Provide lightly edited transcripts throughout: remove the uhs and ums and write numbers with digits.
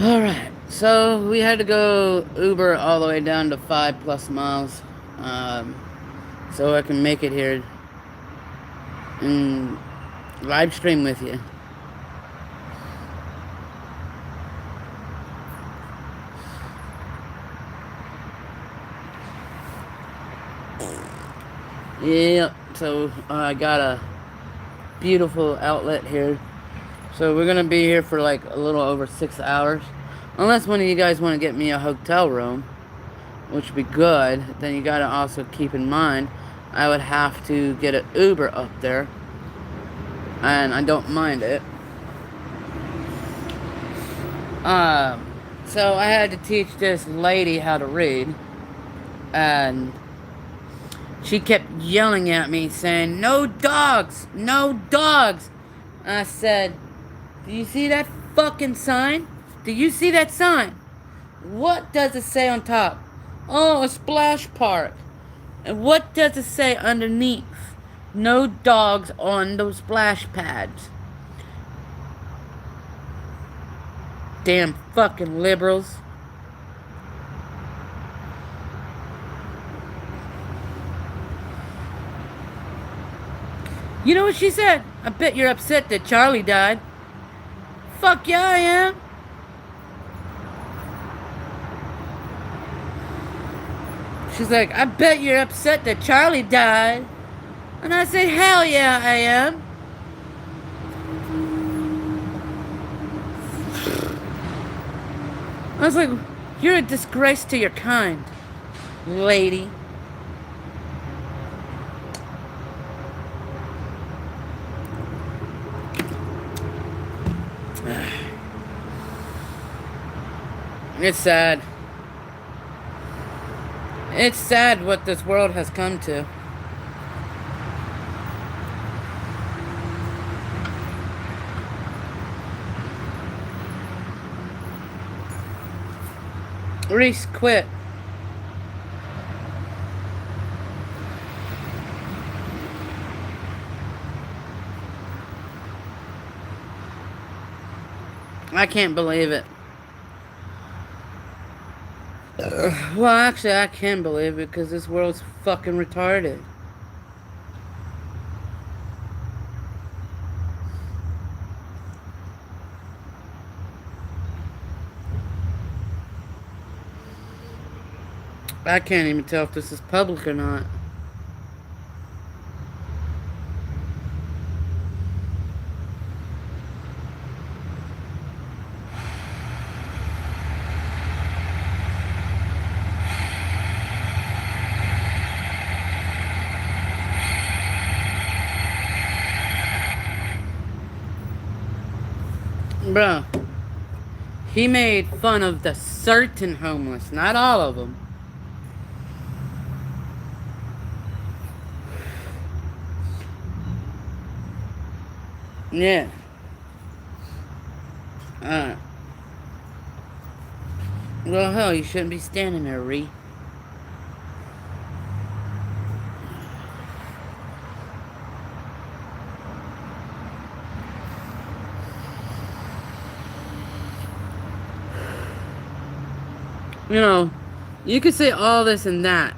Alright, so we had to go Uber all the way down to 5+ miles. So I can make it here and live stream with you. Yeah, so I got a beautiful outlet here. So we're gonna be here for like a little over 6 hours. Unless one of you guys want to get me a hotel room, which would be good, then you gotta also keep in mind I would have to get an Uber up there. And I don't mind it. So I had to teach this lady how to read. And she kept yelling at me saying, "No dogs! No dogs!" I said, "Do you see that fucking sign? Do you see that sign? What does it say on top? Oh, a splash park. And what does it say underneath? No dogs on those splash pads." Damn fucking liberals. You know what she said? "I bet you're upset that Charlie died." Fuck yeah, I am. She's like, "I bet you're upset that Charlie died." And I say, "Hell yeah, I am." I was like, "You're a disgrace to your kind, lady." It's sad. It's sad what this world has come to. Reese quit. I can't believe it. Well, actually, I can believe it because this world's fucking retarded. I can't even tell if this is public or not. Bro, he made fun of the certain homeless, not all of them. Yeah. Well, hell, you shouldn't be standing there, Ree. You know, you could say all this and that,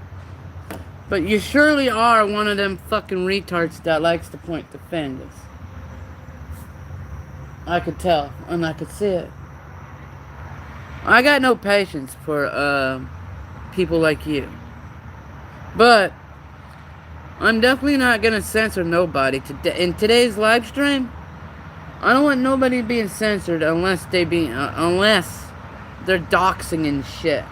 but you surely are one of them fucking retards that likes to point the fingers. I could tell, and I could see it. I got no patience for people like you. But I'm definitely not gonna censor nobody. In today's live stream, I don't want nobody being censored unless they're doxing and shit.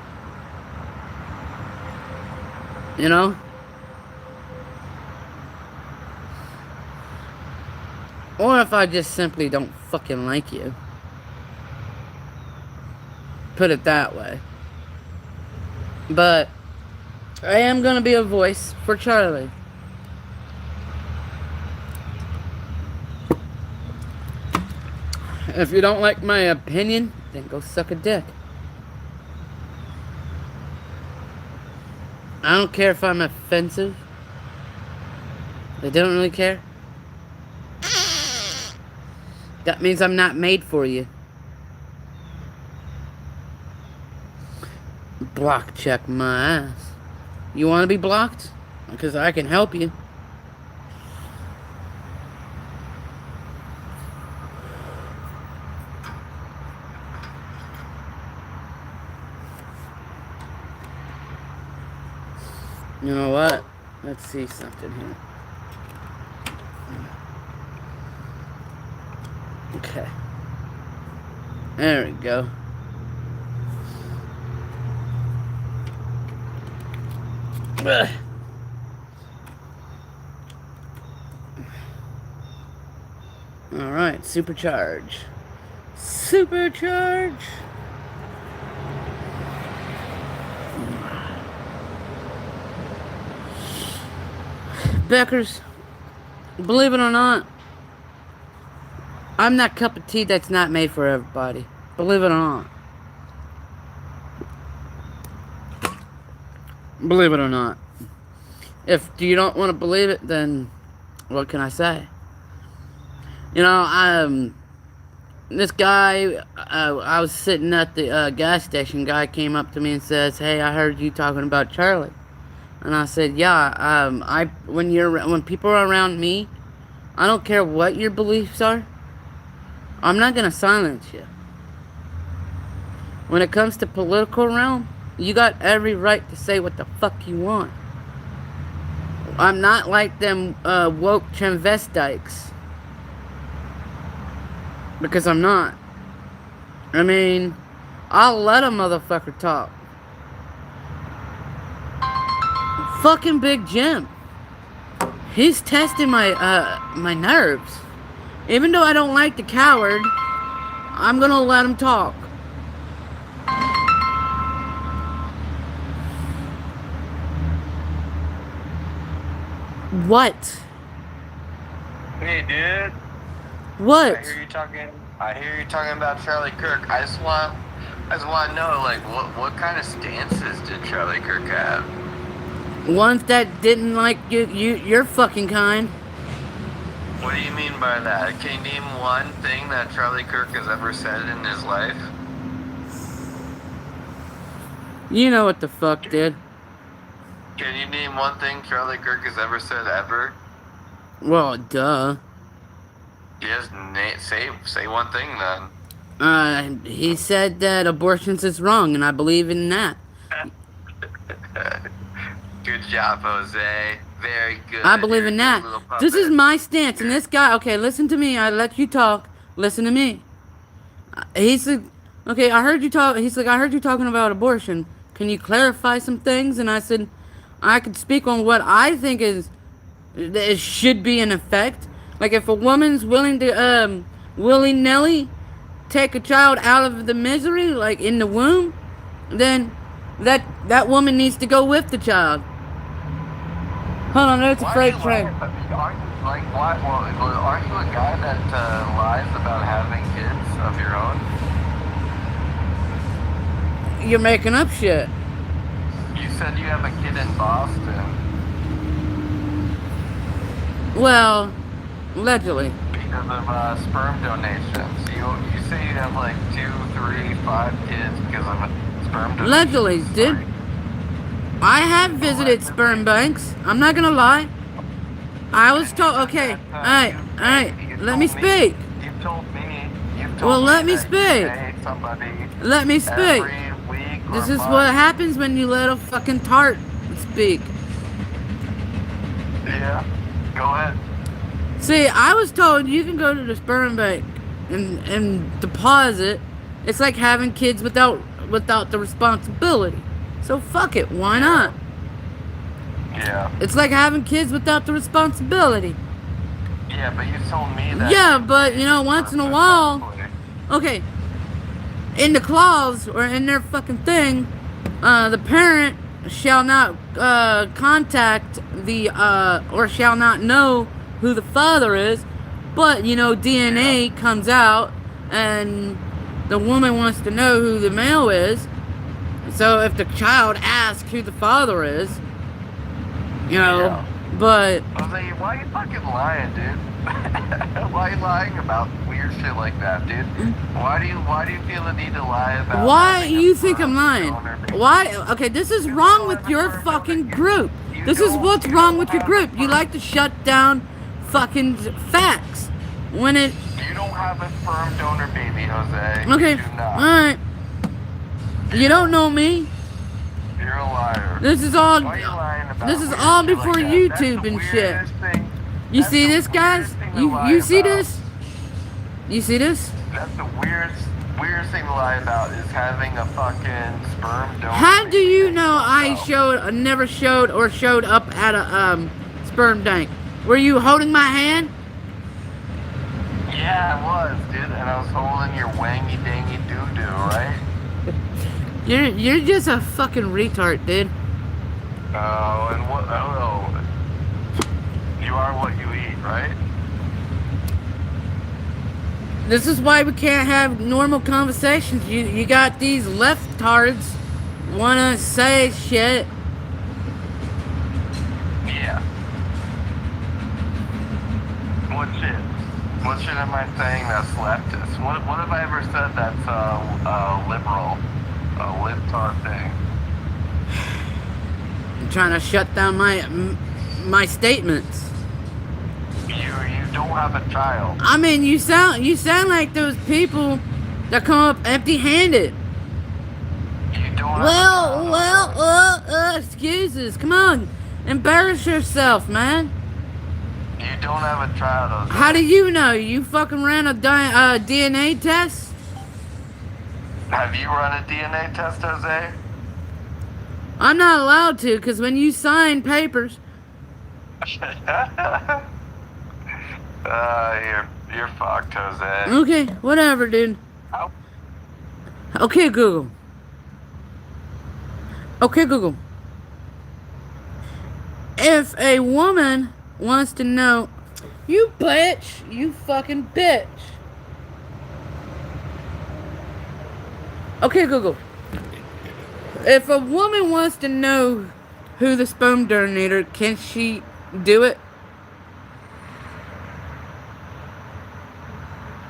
You know? Or if I just simply don't fucking like you. Put it that way. But I am gonna be a voice for Charlie. If you don't like my opinion, then go suck a dick. I don't care if I'm offensive. I don't really care. That means I'm not made for you. Block check my ass. You want to be blocked? Because I can help you. You know what? Let's see something here. Okay. There we go. Ugh. Alright, supercharge. Supercharge! Beckers, believe it or not, I'm that cup of tea that's not made for everybody. Believe it or not. Believe it or not. If you don't want to believe it, then what can I say? You know, this guy, I was sitting at the gas station. Guy came up to me and says, "Hey, I heard you talking about Charlie." And I said, "Yeah, when people are around me, I don't care what your beliefs are. I'm not gonna silence you. When it comes to political realm, you got every right to say what the fuck you want. I'm not like them woke transvestites. Because I'm not. I mean, I'll let a motherfucker talk. Fucking Big Jim. He's testing my nerves. Even though I don't like the coward, I'm gonna let him talk. What? Hey, dude. What? I hear you talking about Charlie Kirk. I just want to know, like, what kind of stances did Charlie Kirk have? Ones that didn't like your fucking kind. What do you mean by that? Can you name one thing that Charlie Kirk has ever said in his life? You know what the fuck, dude. Can you name one thing Charlie Kirk has ever said ever? Well, duh. Yes, say one thing then. He said that abortions is wrong, and I believe in that. Good job, Jose. Very good. I believe in that. This is my stance, and this guy, okay, listen to me. I let you talk. Listen to me. He's like, okay, I heard you talk. He's like, I heard you talking about abortion. Can you clarify some things? And I said, I could speak on what I think it should be in effect. Like, if a woman's willing to, willy-nilly take a child out of the misery, like in the womb, then that woman needs to go with the child. Hold on, there's a freight train. Aren't you a guy that lies about having kids of your own? You're making up shit. You said you have a kid in Boston. Well, allegedly. Because of sperm donations. You say you have like 2, 3, 5 kids because of sperm donations. Allegedly, dude. I have visited sperm banks. I'm not gonna lie. I was told. Okay, alright. Let me speak. You've told me. Well, let me speak. Let me speak. This is what happens when you let a fucking tart speak. Yeah. Go ahead. See, I was told you can go to the sperm bank and deposit. It's like having kids without the responsibility. So fuck it, why not? Yeah. It's like having kids without the responsibility. Yeah, but you told me that. Yeah, but you know, once in a while, okay, in the clause or in their fucking thing, the parent shall not contact the or shall not know who the father is, but you know, DNA comes out and the woman wants to know who the male is. So if the child asks who the father is, you know, but Jose, why are you fucking lying, dude? Why are you lying about weird hear shit like that, dude. Why do you feel the need to lie about? Why you think I'm lying? Why? Okay, this is wrong with your fucking group. This is what's wrong with your group. You like to shut down fucking facts when it. You don't have a sperm donor baby, Jose. Okay, You do not. alright. You don't know me. You're a liar. This is all. Why are you lying about This is weird all shit before like that? YouTube That's and the shit. weirdest thing. You That's see the this, guys? weirdest thing to lie You see about. this? You see this? That's the weirdest thing to lie about is having a fucking sperm donor. How do you baby. know I never showed or showed up at a sperm bank? Were you holding my hand? Yeah, I was, dude, and I was holding your wangy dangy doo doo, right? You're just a fucking retard, dude. Oh, and what? Oh, you are what you eat, right? This is why we can't have normal conversations. You got these leftards wanna say shit. Yeah. What shit? What shit am I saying that's leftist? What have I ever said that's liberal? A libtard thing? I'm trying to shut down my statements. You don't have a child. I mean, you sound like those people that come up empty-handed. You don't have a child. Well, excuses. Come on, embarrass yourself, man. You don't have a child, Jose. How do you know? You fucking ran a DNA test? Have you run a DNA test, Jose? I'm not allowed to, because when you sign papers... You're fucked, Jose. Okay, whatever, dude. How? Okay, Google. Okay, Google. If a woman wants to know... You bitch! You fucking bitch! Okay, Google. If a woman wants to know who the sperm donator, can she do it?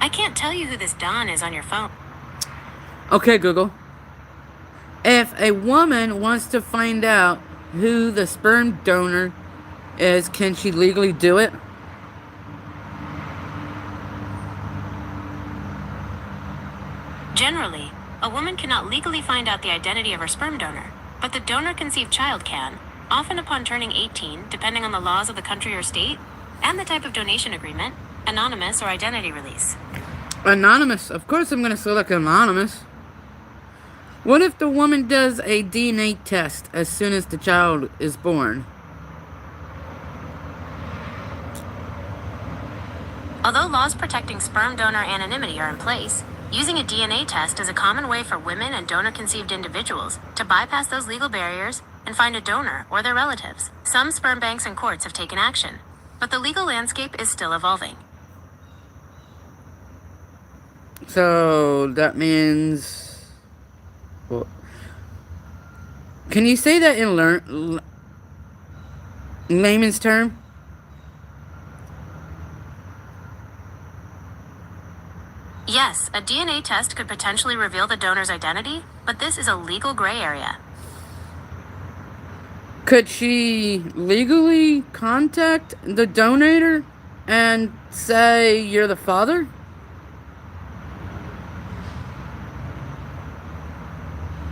I can't tell you who this Don is on your phone. Okay, Google. If a woman wants to find out who the sperm donor is, can she legally do it? Generally, a woman cannot legally find out the identity of her sperm donor, but the donor-conceived child can, often upon turning 18, depending on the laws of the country or state, and the type of donation agreement, anonymous or identity release. Anonymous. Of course I'm going to select anonymous. What if the woman does a DNA test as soon as the child is born? Although laws protecting sperm donor anonymity are in place, using a DNA test is a common way for women and donor-conceived individuals to bypass those legal barriers and find a donor or their relatives. Some sperm banks and courts have taken action, but the legal landscape is still evolving. So that means... Well, can you say that in layman's term? Yes, a DNA test could potentially reveal the donor's identity, but this is a legal gray area. Could she legally contact the donator and say you're the father?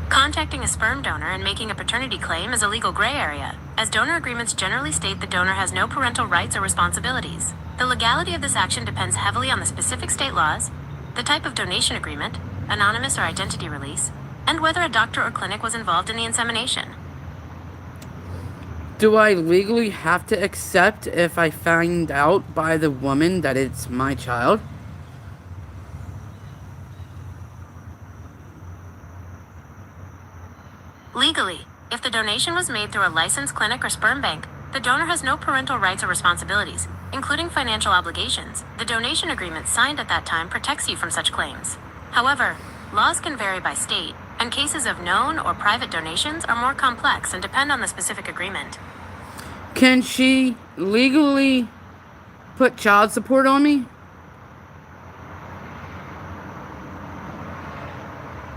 Contacting a sperm donor and making a paternity claim is a legal gray area, as donor agreements generally state the donor has no parental rights or responsibilities. The legality of this action depends heavily on the specific state laws, the type of donation agreement, anonymous or identity release, and whether a doctor or clinic was involved in the insemination. Do I legally have to accept if I find out by the woman that it's my child? Legally, if the donation was made through a licensed clinic or sperm bank, the donor has no parental rights or responsibilities, including financial obligations. The donation agreement signed at that time protects you from such claims. However, laws can vary by state, and cases of known or private donations are more complex and depend on the specific agreement. Can she legally put child support on me?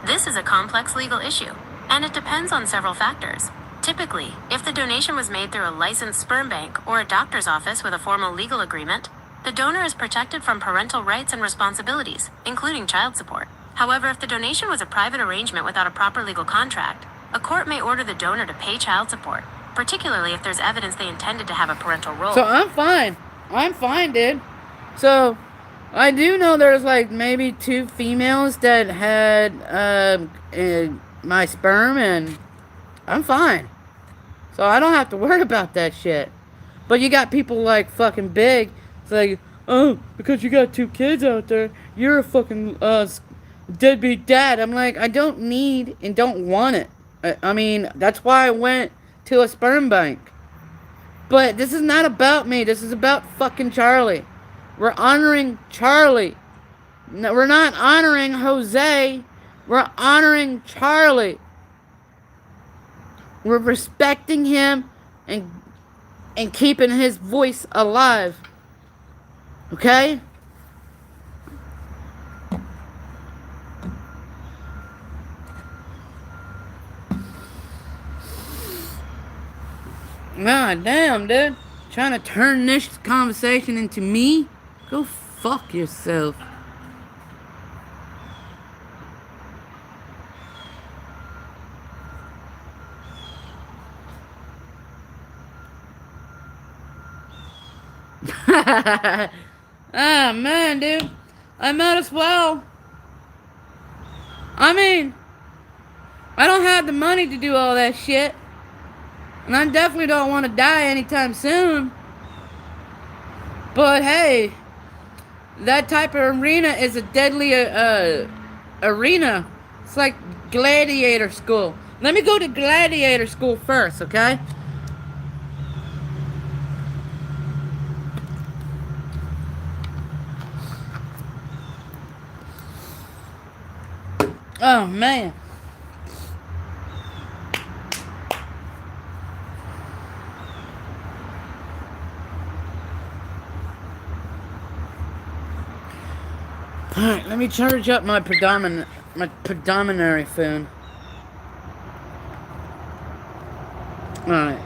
This is a complex legal issue, and it depends on several factors. Typically, if the donation was made through a licensed sperm bank or a doctor's office with a formal legal agreement, the donor is protected from parental rights and responsibilities, including child support. However, if the donation was a private arrangement without a proper legal contract, a court may order the donor to pay child support, particularly if there's evidence they intended to have a parental role. So I'm fine. I'm fine, dude. So I do know there's like maybe 2 females that had my sperm, and I'm fine. So I don't have to worry about that shit. But you got people like fucking Big. It's like, oh, because you got 2 kids out there, you're a fucking deadbeat dad. I'm like, I don't need and don't want it. I mean, that's why I went to a sperm bank. But this is not about me. This is about fucking Charlie. We're honoring Charlie. No, we're not honoring Jose. We're honoring Charlie. We're respecting him and keeping his voice alive. Okay? God damn, dude. Trying to turn this conversation into me? Go fuck yourself. Ah, man, dude. I might as well. I mean, I don't have the money to do all that shit. And I definitely don't want to die anytime soon. But hey, that type of arena is a deadly arena. It's like Gladiator school. Let me go to Gladiator school first, okay? Oh, man. Alright, let me charge up my predominary phone. Alright.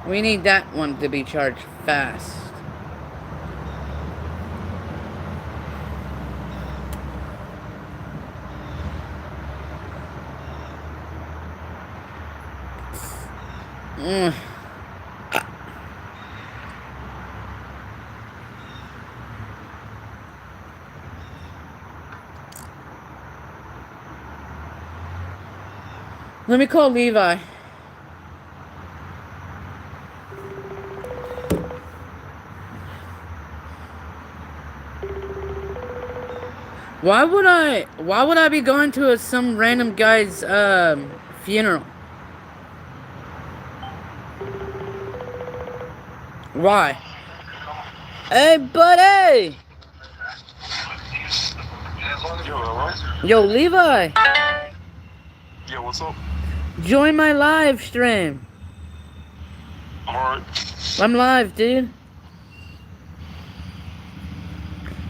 We need that one to be charged fast. Let me call Levi. Why would I be going to some random guy's funeral? Why? Hey, buddy! Yo, Levi! Yeah, what's up? Join my live stream. Alright. I'm live, dude.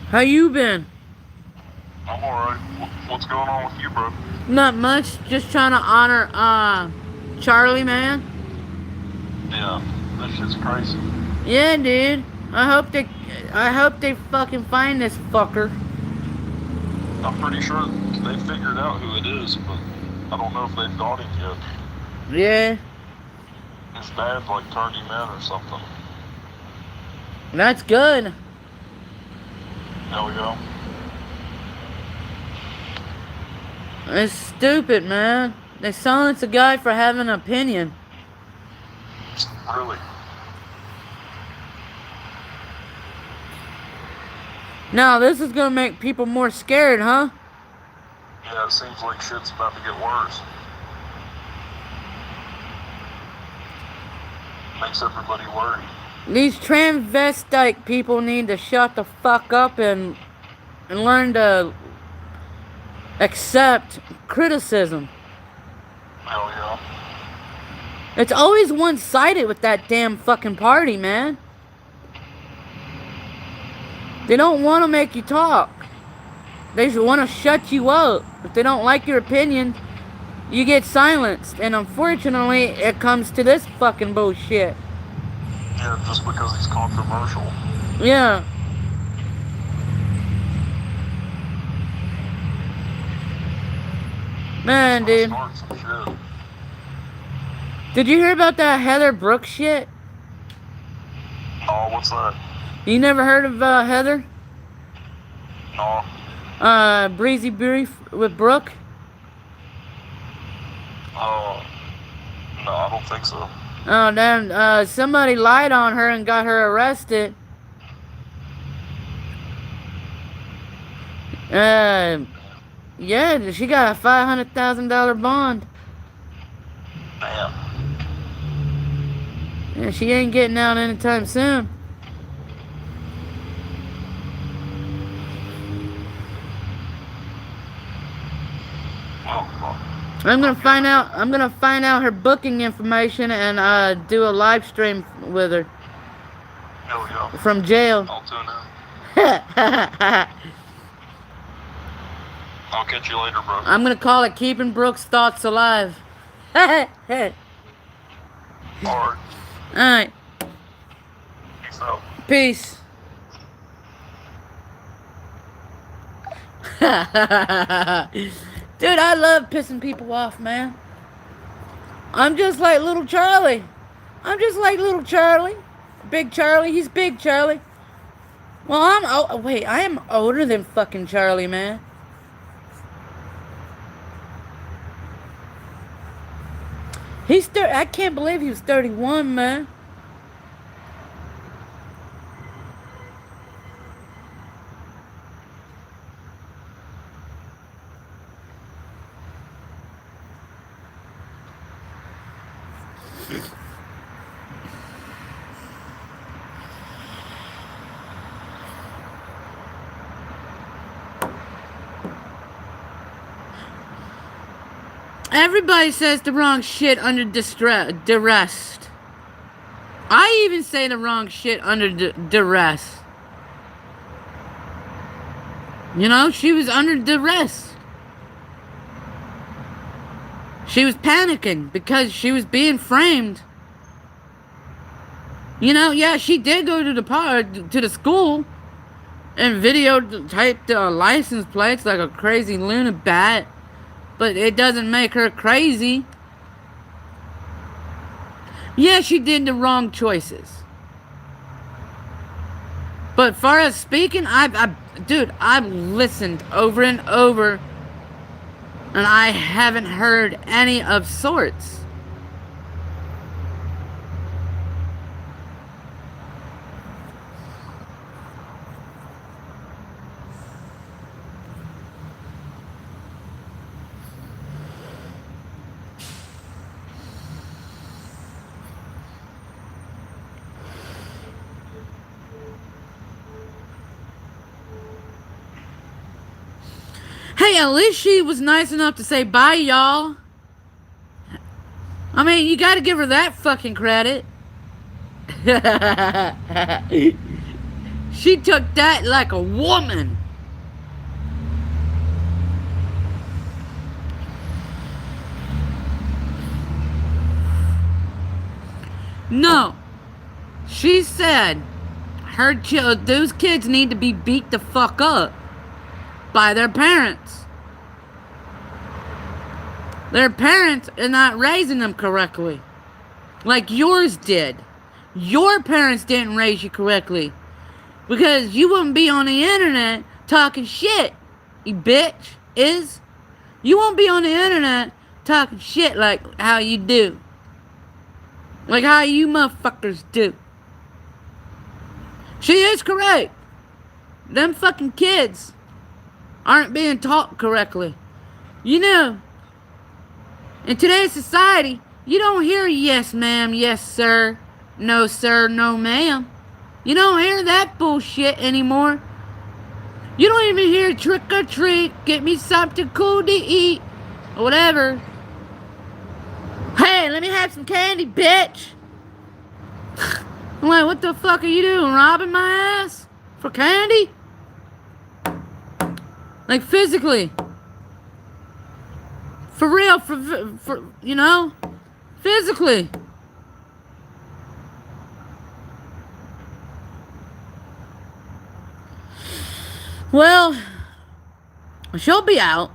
How you been? I'm alright. What's going on with you, bro? Not much. Just trying to honor Charlie, man. Yeah, this shit's crazy. Yeah, dude. I hope they fucking find this fucker. I'm pretty sure they figured out who it is, but I don't know if they've got him yet. Yeah. His dad like turned him in or something. That's good. There we go. It's stupid, man. They silence a guy for having an opinion. Really? Now, this is gonna make people more scared, huh? Yeah, it seems like shit's about to get worse. Makes everybody worried. These transvestite people need to shut the fuck up and learn to accept criticism. Hell yeah. It's always one-sided with that damn fucking party, man. They don't want to make you talk. They just want to shut you up. If they don't like your opinion, you get silenced. And unfortunately, it comes to this fucking bullshit. Yeah, just because he's controversial. Yeah. Man, dude. Start some shit. Did you hear about that Heather Brook shit? Oh, what's that? You never heard of Heather? No. Breezy Brief with Brook? Oh, no, I don't think so. Oh, then somebody lied on her and got her arrested. Yeah, she got a $500,000 bond. Damn. Yeah, she ain't getting out anytime soon. Well, I'm gonna find out her booking information and do a live stream with her hell yeah. from jail. I'll tune in. I'll catch you later, bro. I'm gonna call it Keeping Brooks' Thoughts Alive. Alright. Alright. Peace out. Peace. Dude, I love pissing people off, man. I'm just like little Charlie. Big Charlie, he's Big Charlie. Well, I am older than fucking Charlie, man. I can't believe he was 31, man. Everybody says the wrong shit under duress. I even say the wrong shit under duress. You know, she was under duress. She was panicking because she was being framed. You know, yeah, she did go to the school and videotaped license plates like a crazy lunabat. But it doesn't make her crazy. Yeah, she did the wrong choices. But far as speaking, dude, I've listened over and over, and I haven't heard any of sorts. Hey, at least she was nice enough to say bye, y'all. I mean, you gotta give her that fucking credit. She took that like a woman. No. She said those kids need to be beat the fuck up by their parents. Their parents are not raising them correctly. Like yours did. Your parents didn't raise you correctly. Because you wouldn't be on the internet talking shit, you bitch, is. You won't be on the internet talking shit like how you do. Like how you motherfuckers do. She is correct. Them fucking kids aren't being taught correctly. You know, in today's society, you don't hear yes ma'am, yes sir, no ma'am. You don't hear that bullshit anymore. You don't even hear trick or treat, get me something cool to eat, or whatever. Hey, let me have some candy, bitch. I'm like, what the fuck are you doing, robbing my ass for candy? Like physically. For real, for you know, physically. Well, she'll be out.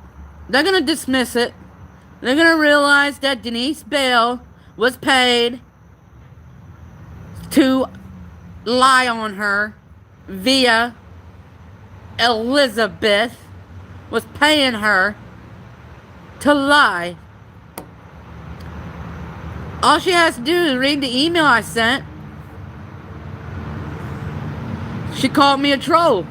They're gonna dismiss it. They're gonna realize that Denise Bell was paid to lie on her via Elizabeth was paying her to lie. All she has to do is read the email I sent. She called me a troll.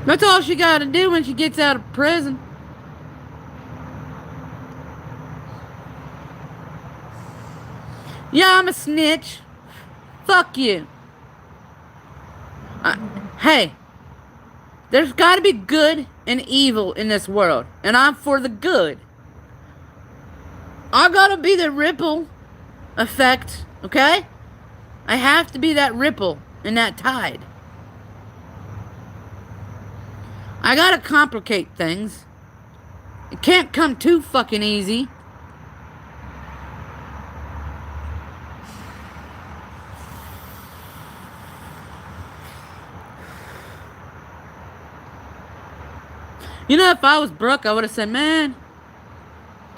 That's all she got to do when she gets out of prison. Yeah, I'm a snitch. Fuck you. Hey, there's got to be good and evil in this world, and I'm for the good. I gotta be the ripple effect, okay? I have to be that ripple in that tide. I gotta complicate things. It can't come too fucking easy. You know, if I was Brook, I would have said, man,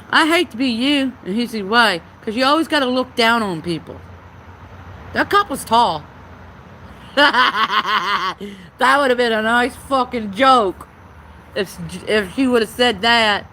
I hate to be you. And he said, why? Because you always got to look down on people. That cop was tall. That would have been a nice fucking joke if she would have said that.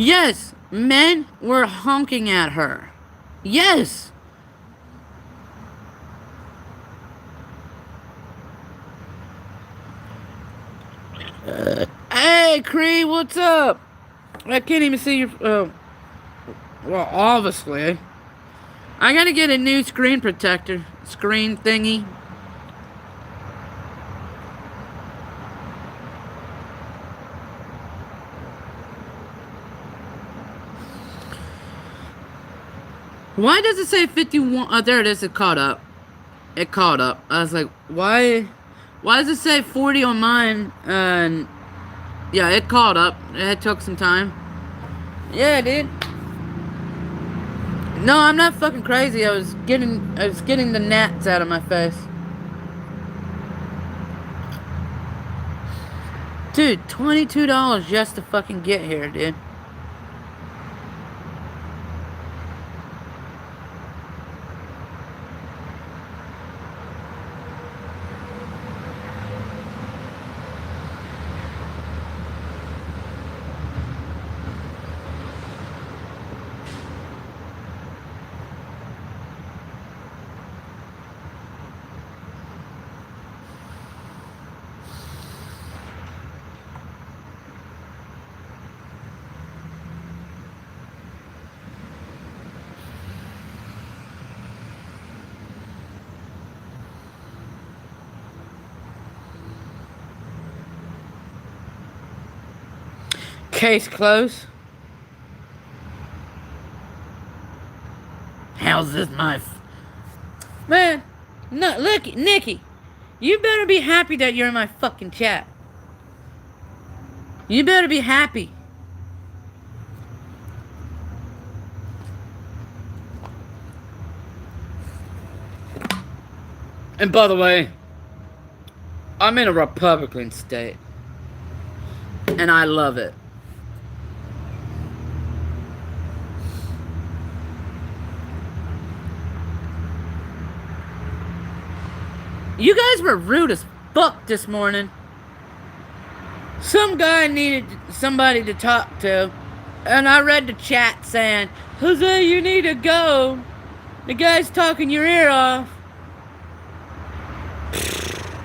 Yes, men were honking at her. Yes. Hey, Cree, what's up? I can't even see your... well, obviously. I gotta get a new screen protector. Screen thingy. Why does it say 51? Oh, there it is. It caught up. It caught up. I was like, why does it say 40 on mine? And yeah, it caught up. It took some time. Yeah, dude. No, I'm not fucking crazy. I was getting the gnats out of my face. Dude, $22 just to fucking get here, dude. Case closed. How's this my... Man, no, look, Nikki, you better be happy that you're in my fucking chat. You better be happy. And by the way, I'm in a Republican state. And I love it. You guys were rude as fuck this morning. Some guy needed somebody to talk to, and I read the chat saying, Jose, you need to go. The guy's talking your ear off.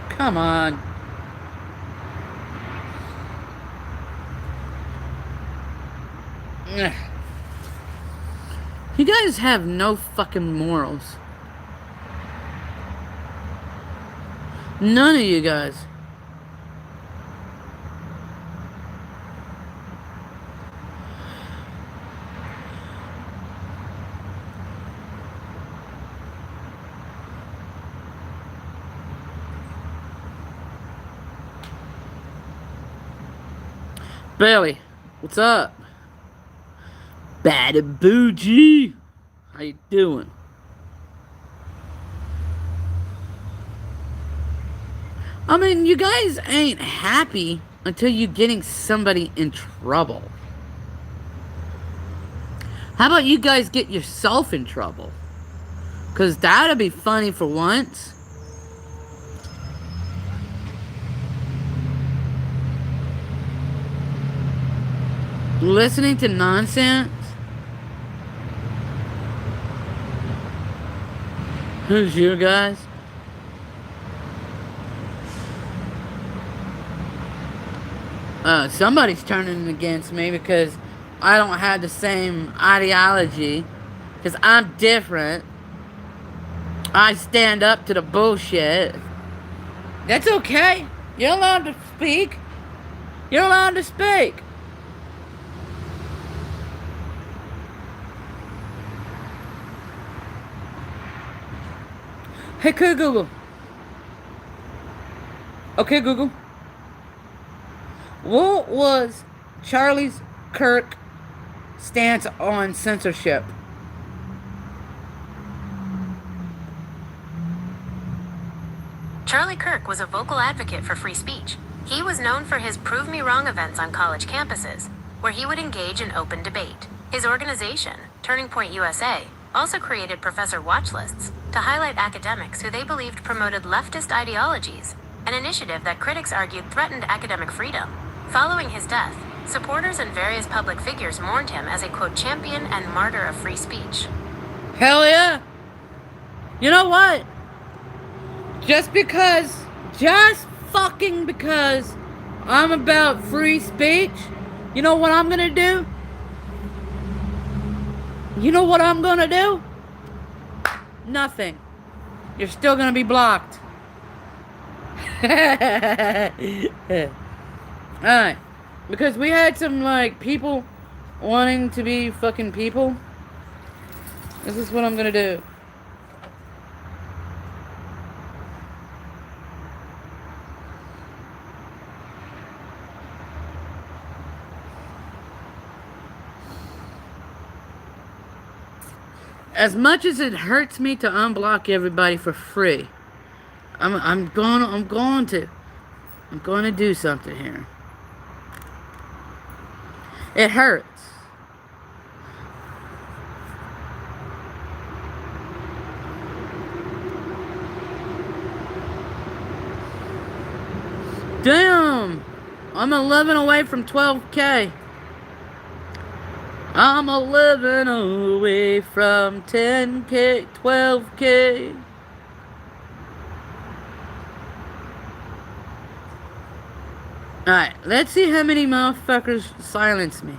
Come on. You guys have no fucking morals. None of you guys. Bailey, what's up? Bada bougie. How you doing? I mean, you guys ain't happy until you're getting somebody in trouble. How about you guys get yourself in trouble? Because that'd be funny for once. Listening to nonsense? Who's you guys? Somebody's turning against me because I don't have the same ideology. Because I'm different. I stand up to the bullshit. That's okay. You're allowed to speak. You're allowed to speak. Hey, Google. Okay, Google. What was Charlie Kirk's stance on censorship? Charlie Kirk was a vocal advocate for free speech. He was known for his Prove Me Wrong events on college campuses, where he would engage in open debate. His organization, Turning Point USA, also created professor watch lists to highlight academics who they believed promoted leftist ideologies, an initiative that critics argued threatened academic freedom. Following his death, supporters and various public figures mourned him as a, quote, champion and martyr of free speech. Hell yeah! You know what? Just fucking because I'm about free speech, you know what I'm gonna do? You know what I'm gonna do? Nothing. You're still gonna be blocked. Alright. Because we had some, like, people wanting to be fucking people. This is what I'm gonna do. As much as it hurts me to unblock everybody for free, I'm going to do something here. It hurts. Damn! I'm 11 away from 12K. I'm 11 away from 10K, 12K. Alright, let's see how many motherfuckers silence me.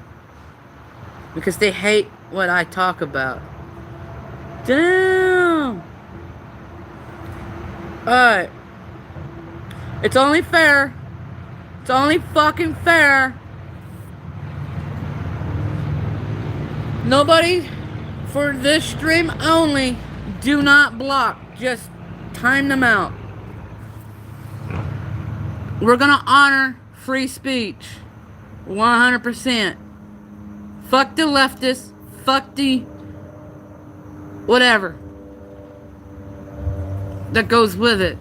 Because they hate what I talk about. Damn! Alright. It's only fair. It's only fucking fair. Nobody, for this stream only, do not block. Just time them out. We're gonna honor free speech. 100%. Fuck the leftists. Fuck the whatever that goes with it.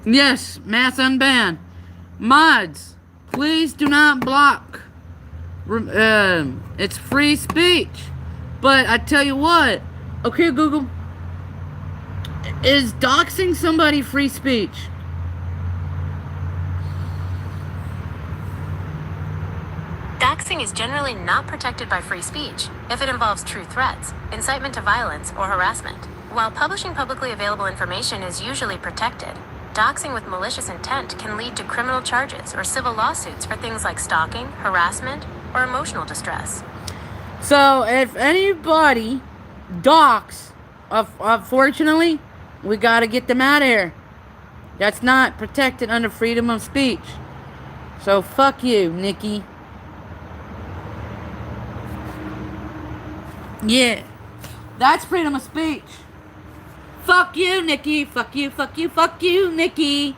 Yes, mass unban. Mods, please do not block. It's free speech. But I tell you what. Okay, Google. Is doxing somebody free speech? Doxing is generally not protected by free speech if it involves true threats, incitement to violence, or harassment. While publishing publicly available information is usually protected, doxing with malicious intent can lead to criminal charges or civil lawsuits for things like stalking, harassment, or emotional distress. So, if anybody dox, unfortunately, we gotta get them out of here. That's not protected under freedom of speech. So, fuck you, Nikki. Yeah, that's freedom of speech. Fuck you, Nikki. Fuck you, fuck you, fuck you, Nikki.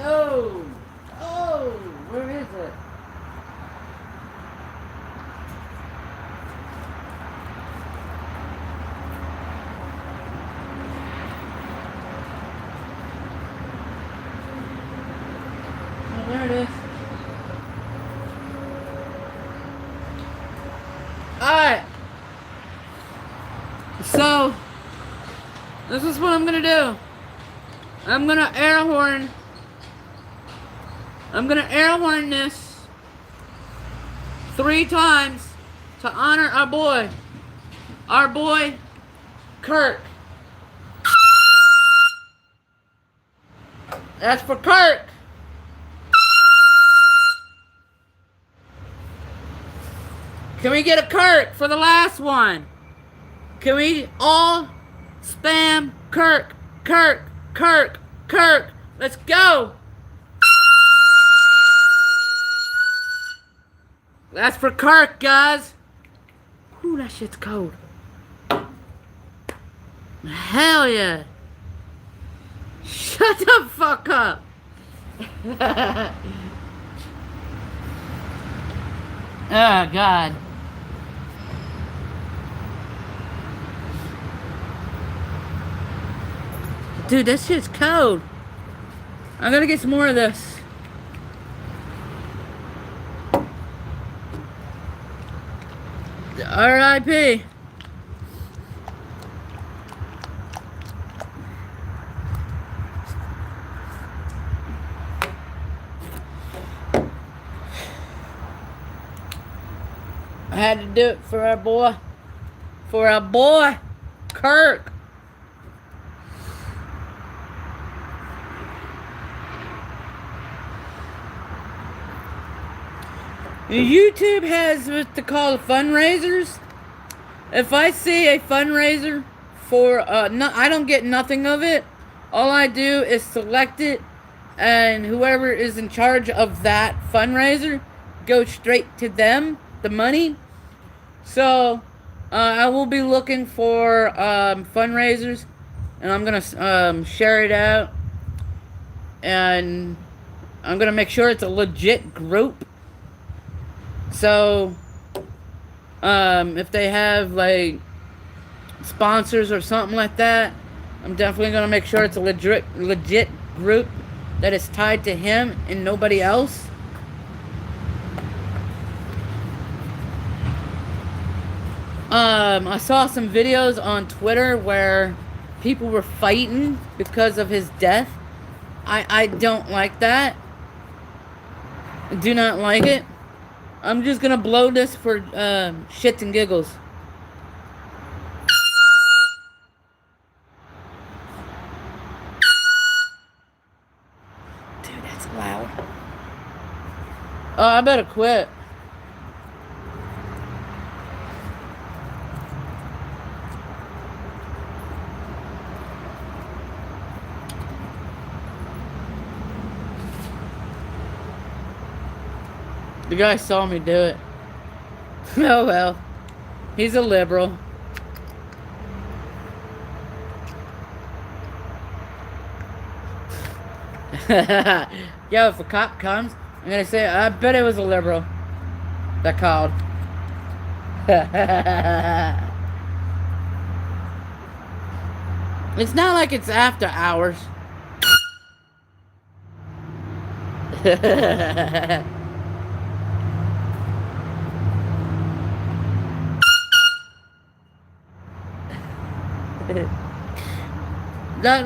Oh, where is it? Oh, there it is. Alright. So, this is what I'm gonna do. I'm gonna air horn this 3 times to honor our boy, Kirk. That's for Kirk. Can we get a Kirk for the last one? Can we all spam Kirk, Kirk, Kirk, Kirk? Let's go. That's for Kirk, guys. Ooh, that shit's cold. Hell yeah. Shut the fuck up. Oh, God. Dude, this shit's cold. I'm gonna get some more of this. R.I.P. I had to do it for our boy, Kirk. YouTube has what they call fundraisers. If I see a fundraiser for, I don't get nothing of it. All I do is select it, and whoever is in charge of that fundraiser goes straight to them, the money. So, I will be looking for fundraisers, and I'm gonna share it out, and I'm gonna make sure it's a legit group. So, if they have, like, sponsors or something like that, I'm definitely going to make sure it's a legit group that is tied to him and nobody else. I saw some videos on Twitter where people were fighting because of his death. I don't like that. I do not like it. I'm just gonna blow this for shits and giggles. Dude, that's loud. Oh, I better quit. The guy saw me do it. Oh well. He's a liberal. Yo, if a cop comes, I'm gonna say, I bet it was a liberal that called. It's not like it's after hours. Nothing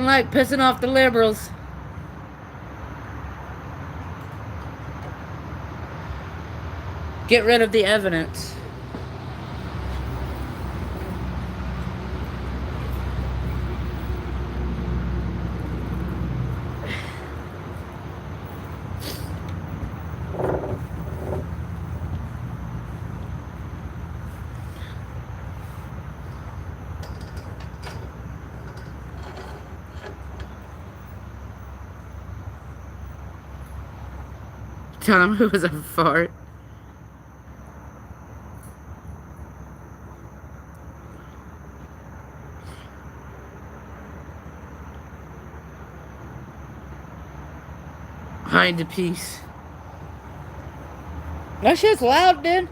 like pissing off the liberals. Get rid of the evidence. Tell him it was a fart. Hide the peace. That shit's loud, dude.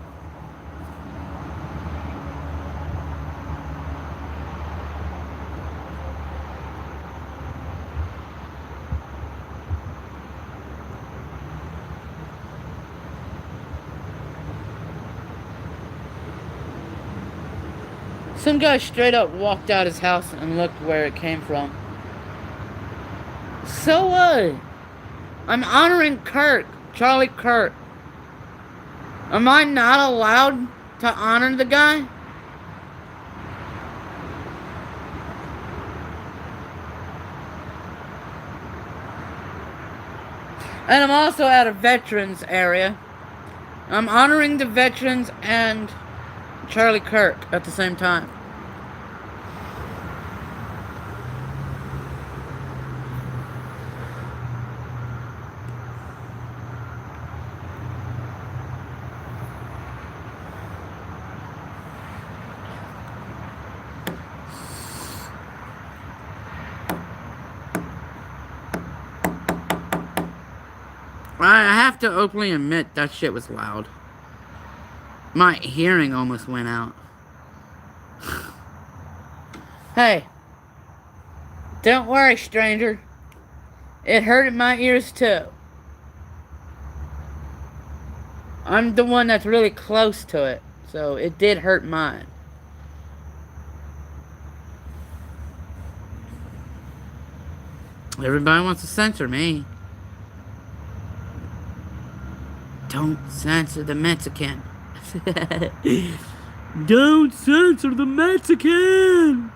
Some guy straight up walked out his house and looked where it came from. So what? I'm honoring Kirk, Charlie Kirk. Am I not allowed to honor the guy? And I'm also at a veterans area. I'm honoring the veterans and Charlie Kirk at the same time. I have to openly admit that shit was loud. My hearing almost went out. Hey, don't worry, stranger. It hurt in my ears too. I'm the one that's really close to it, so it did hurt mine. Everybody wants to censor me. Don't censor the Mexican. Don't censor the Mexican!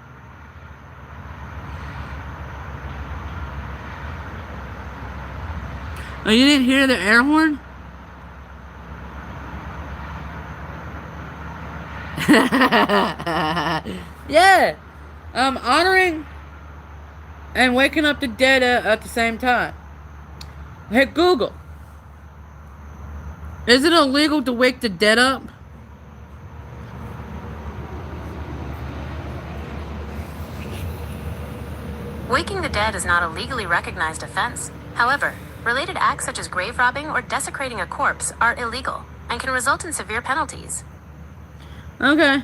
Oh, you didn't hear the air horn? Yeah! I'm honoring and waking up the dead at the same time. Hey, Google. Is it illegal to wake the dead up? Waking the dead is not a legally recognized offense. However, related acts such as grave robbing or desecrating a corpse are illegal and can result in severe penalties. Okay.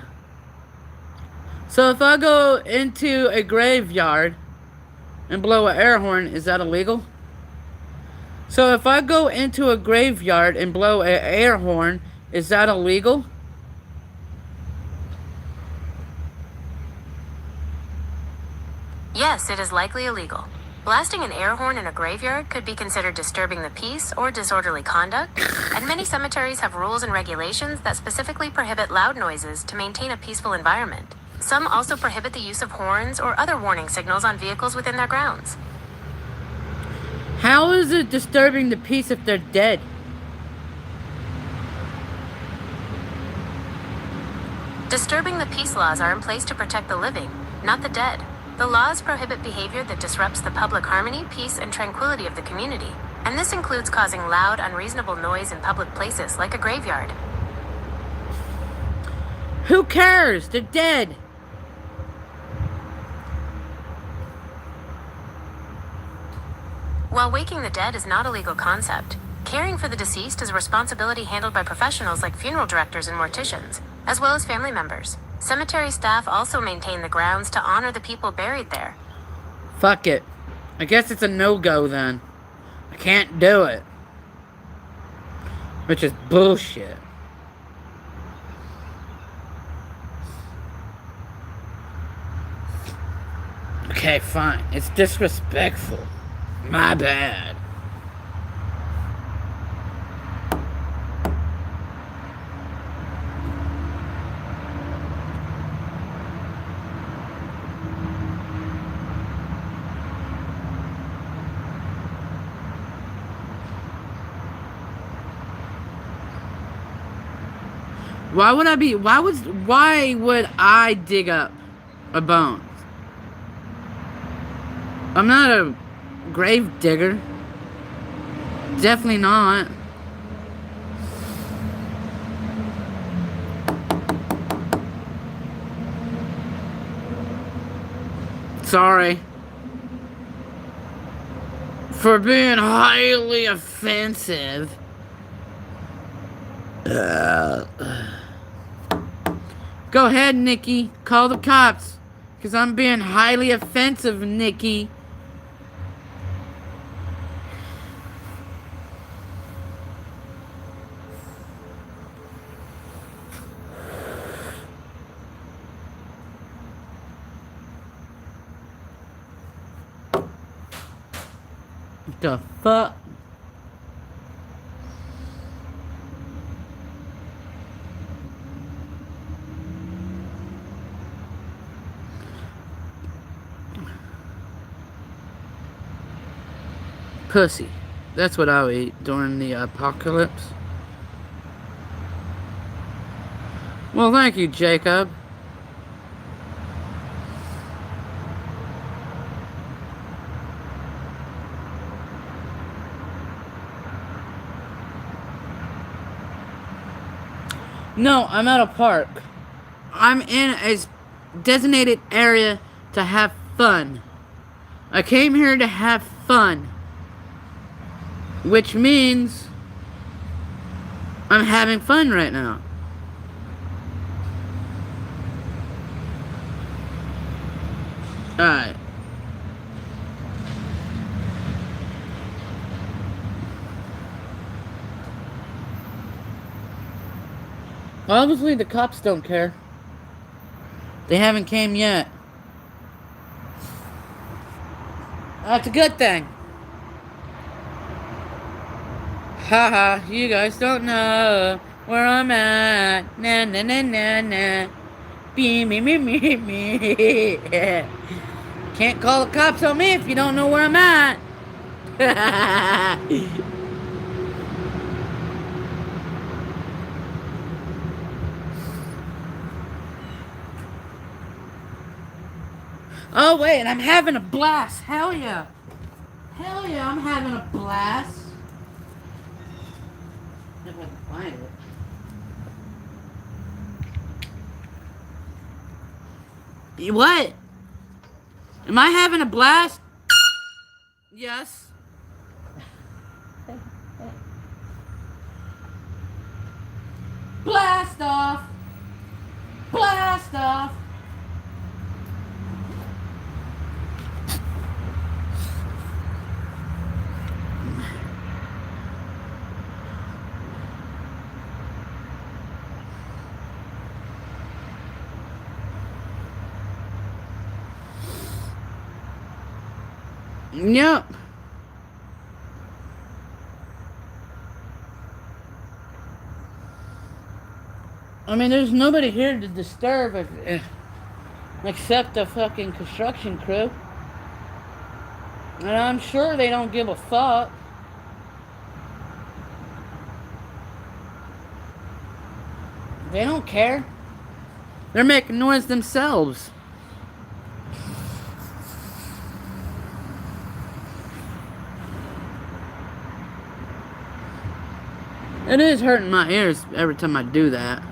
So if I go into a graveyard and blow an air horn, is that illegal? So if I go into a graveyard and blow an air horn, is that illegal? Yes, it is likely illegal. Blasting an air horn in a graveyard could be considered disturbing the peace or disorderly conduct, and many cemeteries have rules and regulations that specifically prohibit loud noises to maintain a peaceful environment. Some also prohibit the use of horns or other warning signals on vehicles within their grounds. How is it disturbing the peace if they're dead? Disturbing the peace laws are in place to protect the living, not the dead. The laws prohibit behavior that disrupts the public harmony, peace, and tranquility of the community, and this includes causing loud, unreasonable noise in public places like a graveyard. Who cares? They're dead. While waking the dead is not a legal concept, caring for the deceased is a responsibility handled by professionals like funeral directors and morticians, as well as family members. Cemetery staff also maintain the grounds to honor the people buried there. Fuck it. I guess it's a no-go then. I can't do it. Which is bullshit. Okay, fine. It's disrespectful. My bad. Why would I dig up a bone? I'm not a grave digger. Definitely not. Sorry. For being highly offensive. Go ahead, Nikki. Call the cops. Because I'm being highly offensive, Nikki. What the fuck? Pussy. That's what I would eat during the apocalypse. Well, thank you, Jacob. No, I'm at a park. I'm in a designated area to have fun. I came here to have fun. Which means I'm having fun right now. Alright. Obviously the cops don't care. They haven't came yet. That's a good thing. Haha, you guys don't know where I'm at. Na na na na na. Be me me me me. Can't call the cops on me if you don't know where I'm at. Oh wait, I'm having a blast. Hell yeah. Hell yeah, I'm having a blast. If I can find it. What? Am I having a blast? Yes. Blast off. Blast off. Yep. I mean, there's nobody here to disturb except the fucking construction crew. And I'm sure they don't give a fuck. They don't care. They're making noise themselves. It is hurting my ears every time I do that.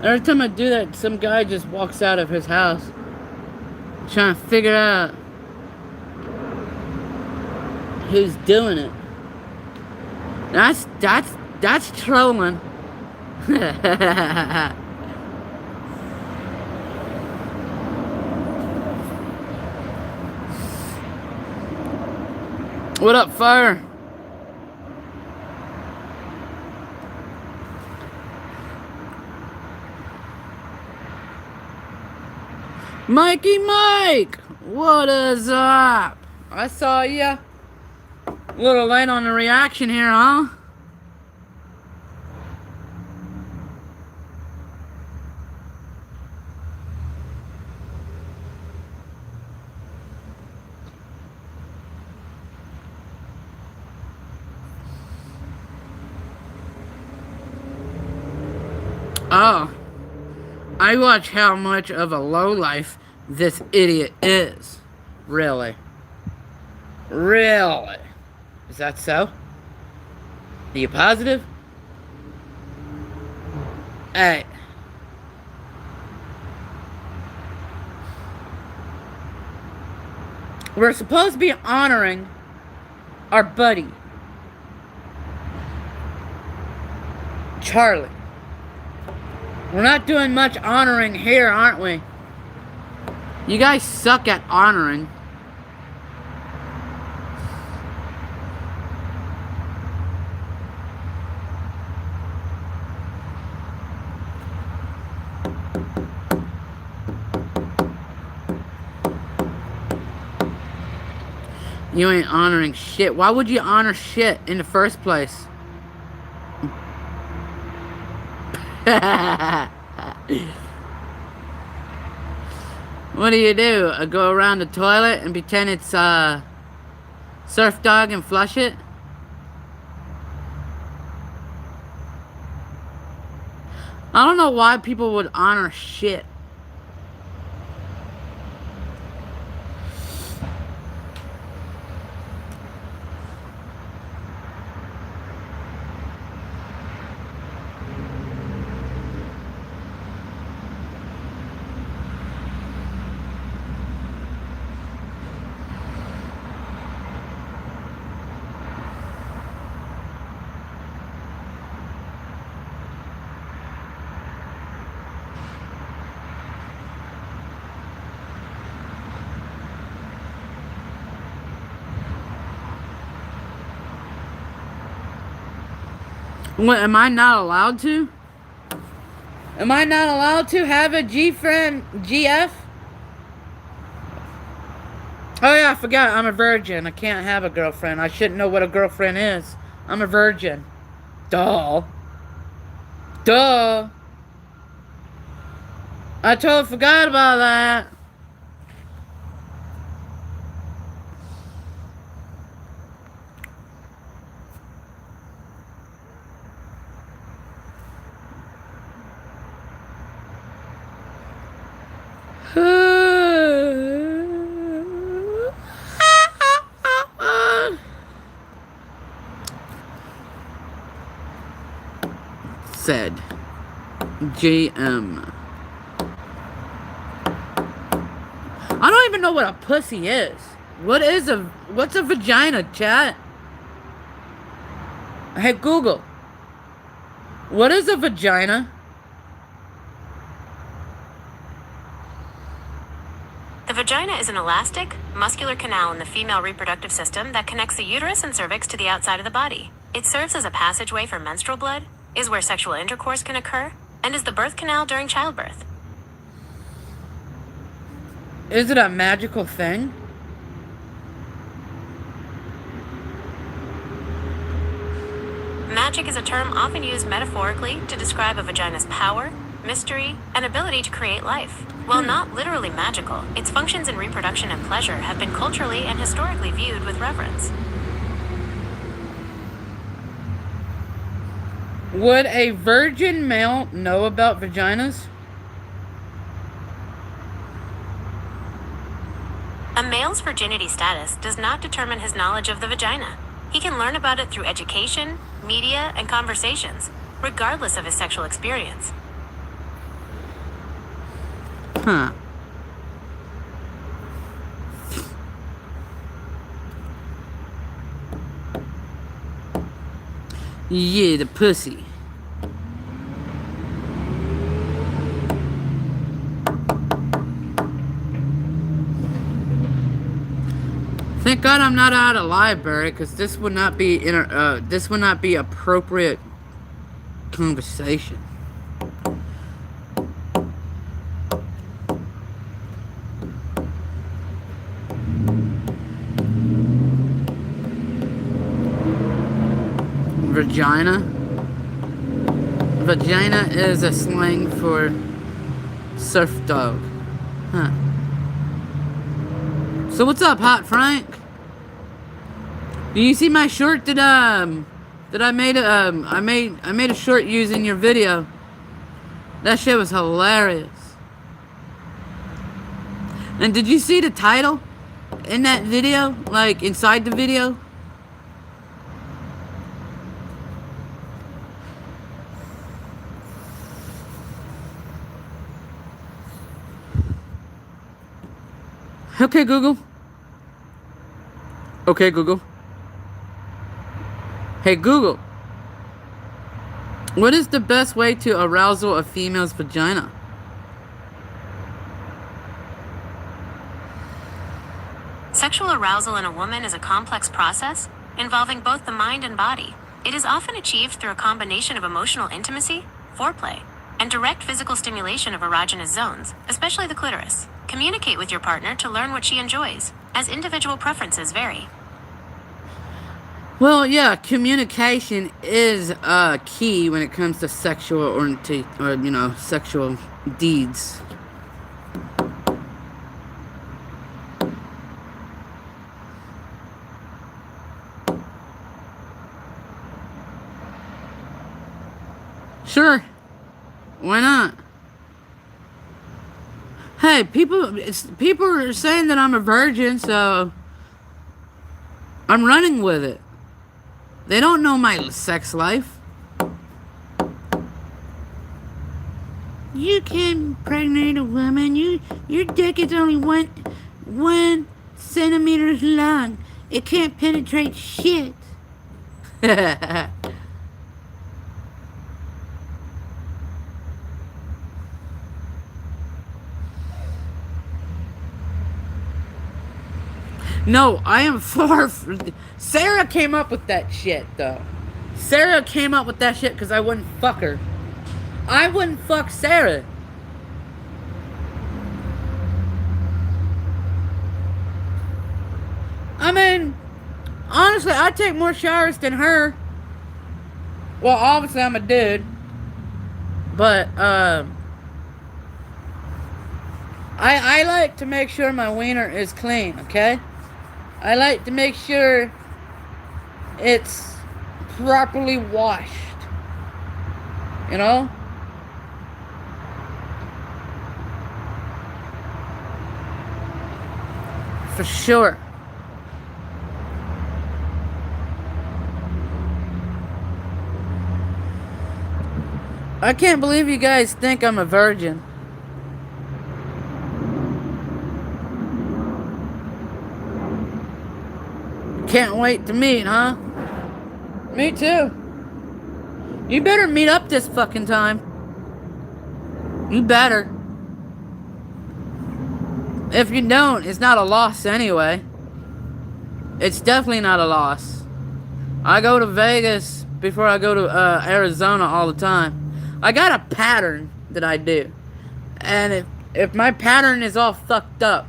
Every time I do that, some guy just walks out of his house trying to figure out who's doing it. That's trolling. What up, Fire? Mikey Mike! What is up? I saw ya. A little late on the reaction here, huh? Oh. I watch how much of a lowlife this idiot is. Really? Really? Is that so? Are you positive? Hey. We're supposed to be honoring our buddy, Charlie. We're not doing much honoring here, aren't we? You guys suck at honoring. You ain't honoring shit. Why would you honor shit in the first place? What do? Go around the toilet and pretend it's surf dog and flush it? I don't know why people would honor shit. What, am I not allowed to? Am I not allowed to have a G-friend, GF? Oh yeah, I forgot, I'm a virgin. I can't have a girlfriend. I shouldn't know what a girlfriend is. I'm a virgin. Duh. Duh. I totally forgot about that. Said GM. I don't even know what a pussy is. What's a vagina, chat? Hey Google. What is a vagina? The vagina is an elastic, muscular canal in the female reproductive system that connects the uterus and cervix to the outside of the body. It serves as a passageway for menstrual blood, is where sexual intercourse can occur, and is the birth canal during childbirth. Is it a magical thing? Magic is a term often used metaphorically to describe a vagina's power, mystery, and ability to create life. While not literally magical, its functions in reproduction and pleasure have been culturally and historically viewed with reverence. Would a virgin male know about vaginas? A male's virginity status does not determine his knowledge of the vagina. He can learn about it through education, media, and conversations, regardless of his sexual experience. Huh. Yeah, the pussy. Thank God I'm not at a library, because this would not be this would not be appropriate conversation. Vagina. Vagina is a slang for surf dog. Huh. So what's up, Hot Frank? Do you see my short that I made I made a short using your video. That shit was hilarious. And did you see the title in that video? Like inside the video? Okay, Google. Okay, Google. Hey, Google. What is the best way to arousal a female's vagina? Sexual arousal in a woman is a complex process involving both the mind and body. It is often achieved through a combination of emotional intimacy, foreplay, and direct physical stimulation of erogenous zones, especially the clitoris. Communicate with your partner to learn what she enjoys, as individual preferences vary. Well, yeah, communication is key when it comes to sexual or sexual deeds. Sure. Why not? Hey, people are saying that I'm a virgin, so I'm running with it. They don't know my sex life. You can't impregnate a woman. Your dick is only one centimeter long. It can't penetrate shit. No, I am far from... Sarah came up with that shit, though. Sarah came up with that shit because I wouldn't fuck her. I wouldn't fuck Sarah. I mean, honestly, I take more showers than her. Well, obviously, I'm a dude. But, I like to make sure my wiener is clean, okay? I like to make sure it's properly washed. You know? For sure. I can't believe you guys think I'm a virgin. Can't wait to meet, huh? Me too. You better meet up this fucking time. You better. If you don't, it's not a loss anyway. It's definitely not a loss. I go to Vegas before I go to Arizona all the time. I got a pattern that I do. And if my pattern is all fucked up,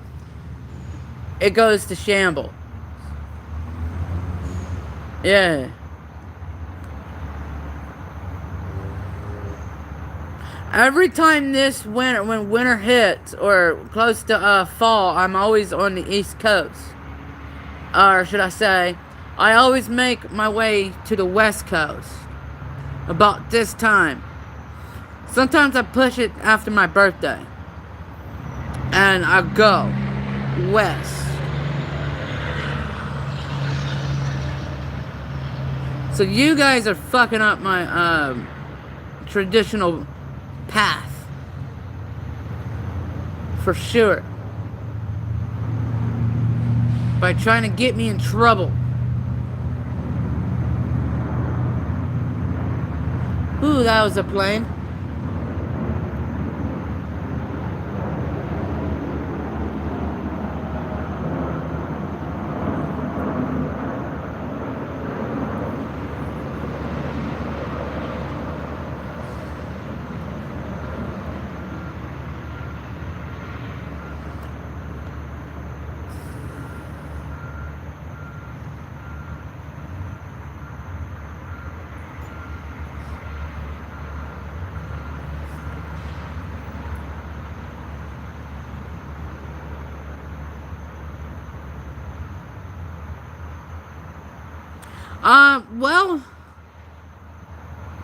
it goes to shambles. Yeah. Every time this winter, when winter hits, or close to fall, I'm always on the East Coast. Or should I say, I always make my way to the West Coast. About this time. Sometimes I push it after my birthday. And I go west. So you guys are fucking up my traditional path. For sure. By trying to get me in trouble. Ooh, that was a plane. Well,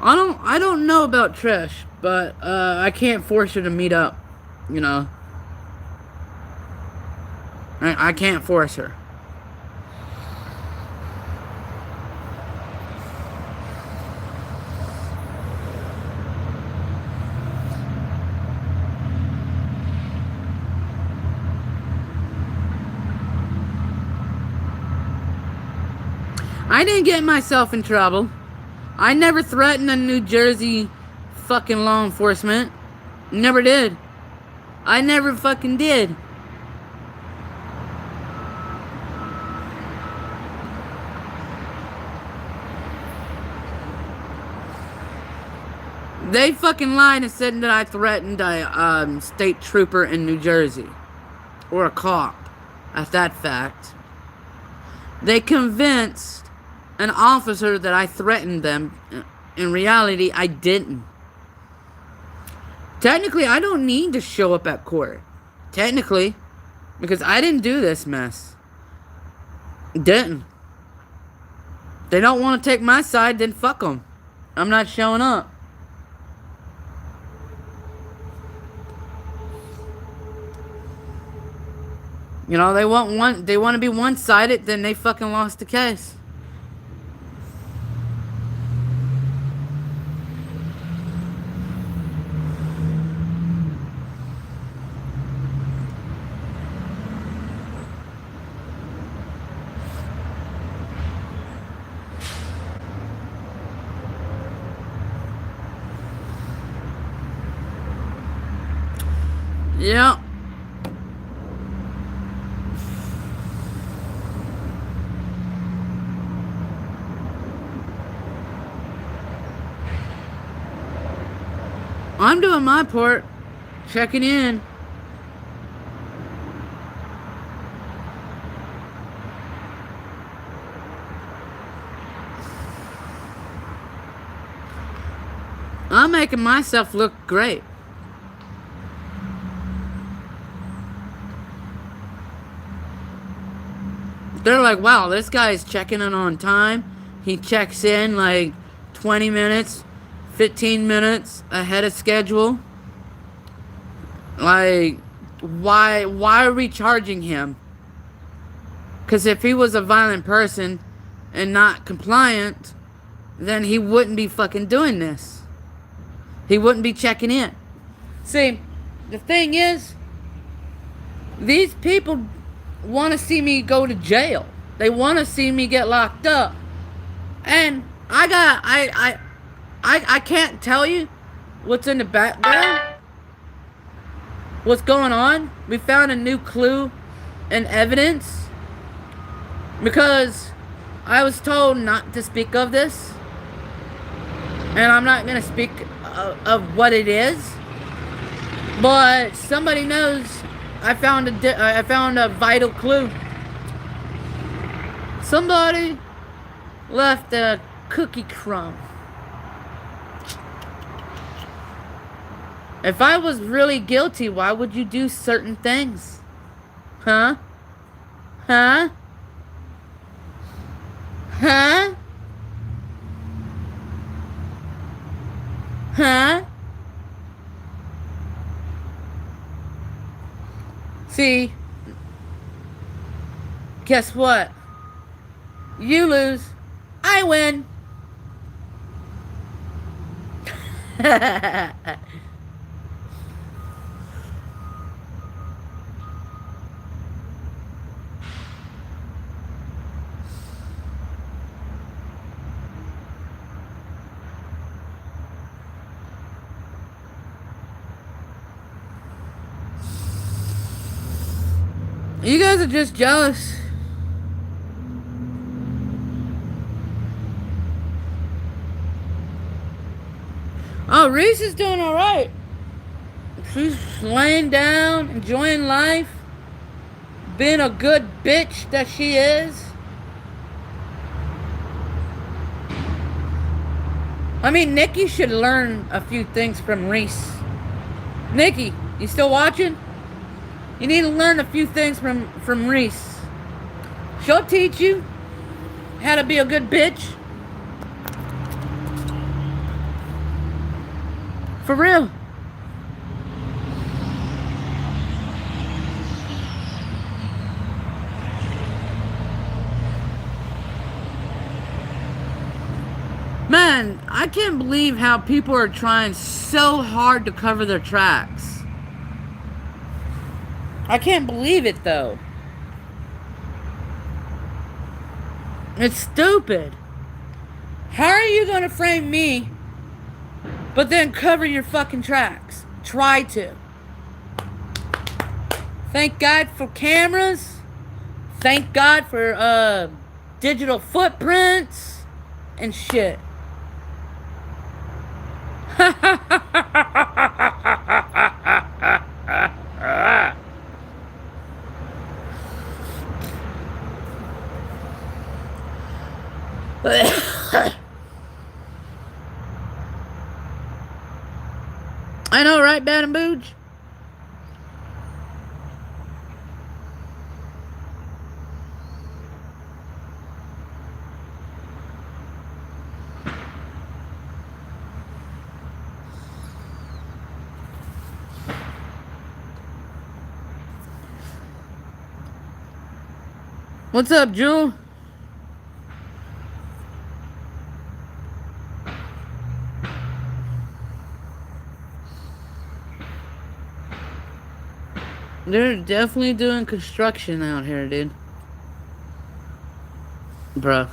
I don't know about Trish, but I can't force her to meet up, you know. I can't force her. I didn't get myself in trouble. I never threatened a New Jersey fucking law enforcement. Never did. I never fucking did. They fucking lied and said that I threatened a state trooper in New Jersey. Or a cop, at that fact. They convinced an officer that I threatened them. In reality, I didn't. Technically, I don't need to show up at court. Technically. Because I didn't do this mess. Didn't. They don't want to take my side, then fuck them. I'm not showing up. You know, they want to be one-sided, then they fucking lost the case. Yeah. I'm doing my part, checking in. I'm making myself look great. They're like, wow, this guy's checking in on time. He checks in like 20 minutes, 15 minutes ahead of schedule. Like, why are we charging him? Because if he was a violent person and not compliant, then he wouldn't be fucking doing this. He wouldn't be checking in. See, the thing is, these people want to see me go to jail. They want to see me get locked up. And I can't tell you what's in the background. What's going on. We found a new clue and evidence. Because I was told not to speak of this. And I'm not going to speak of what it is. But somebody knows. I found a vital clue. Somebody left a cookie crumb. If I was really guilty, why would you do certain things? Huh? Huh? Huh? Huh? See, guess what? You lose, I win. You guys are just jealous. Oh, Reese is doing alright. She's laying down, enjoying life. Being a good bitch that she is. I mean, Nikki should learn a few things from Reese. Nikki, you still watching? You need to learn a few things from Reese. She'll teach you. how to be a good bitch. For real. Man, I can't believe how people are trying so hard to cover their tracks. I can't believe it, though. It's stupid. How are you going to frame me, but then cover your fucking tracks? Try to. Thank God for cameras. Thank God for digital footprints and shit. I know, right, Bad and Booge? What's up, Jewel? They're definitely doing construction out here, dude. Bruh.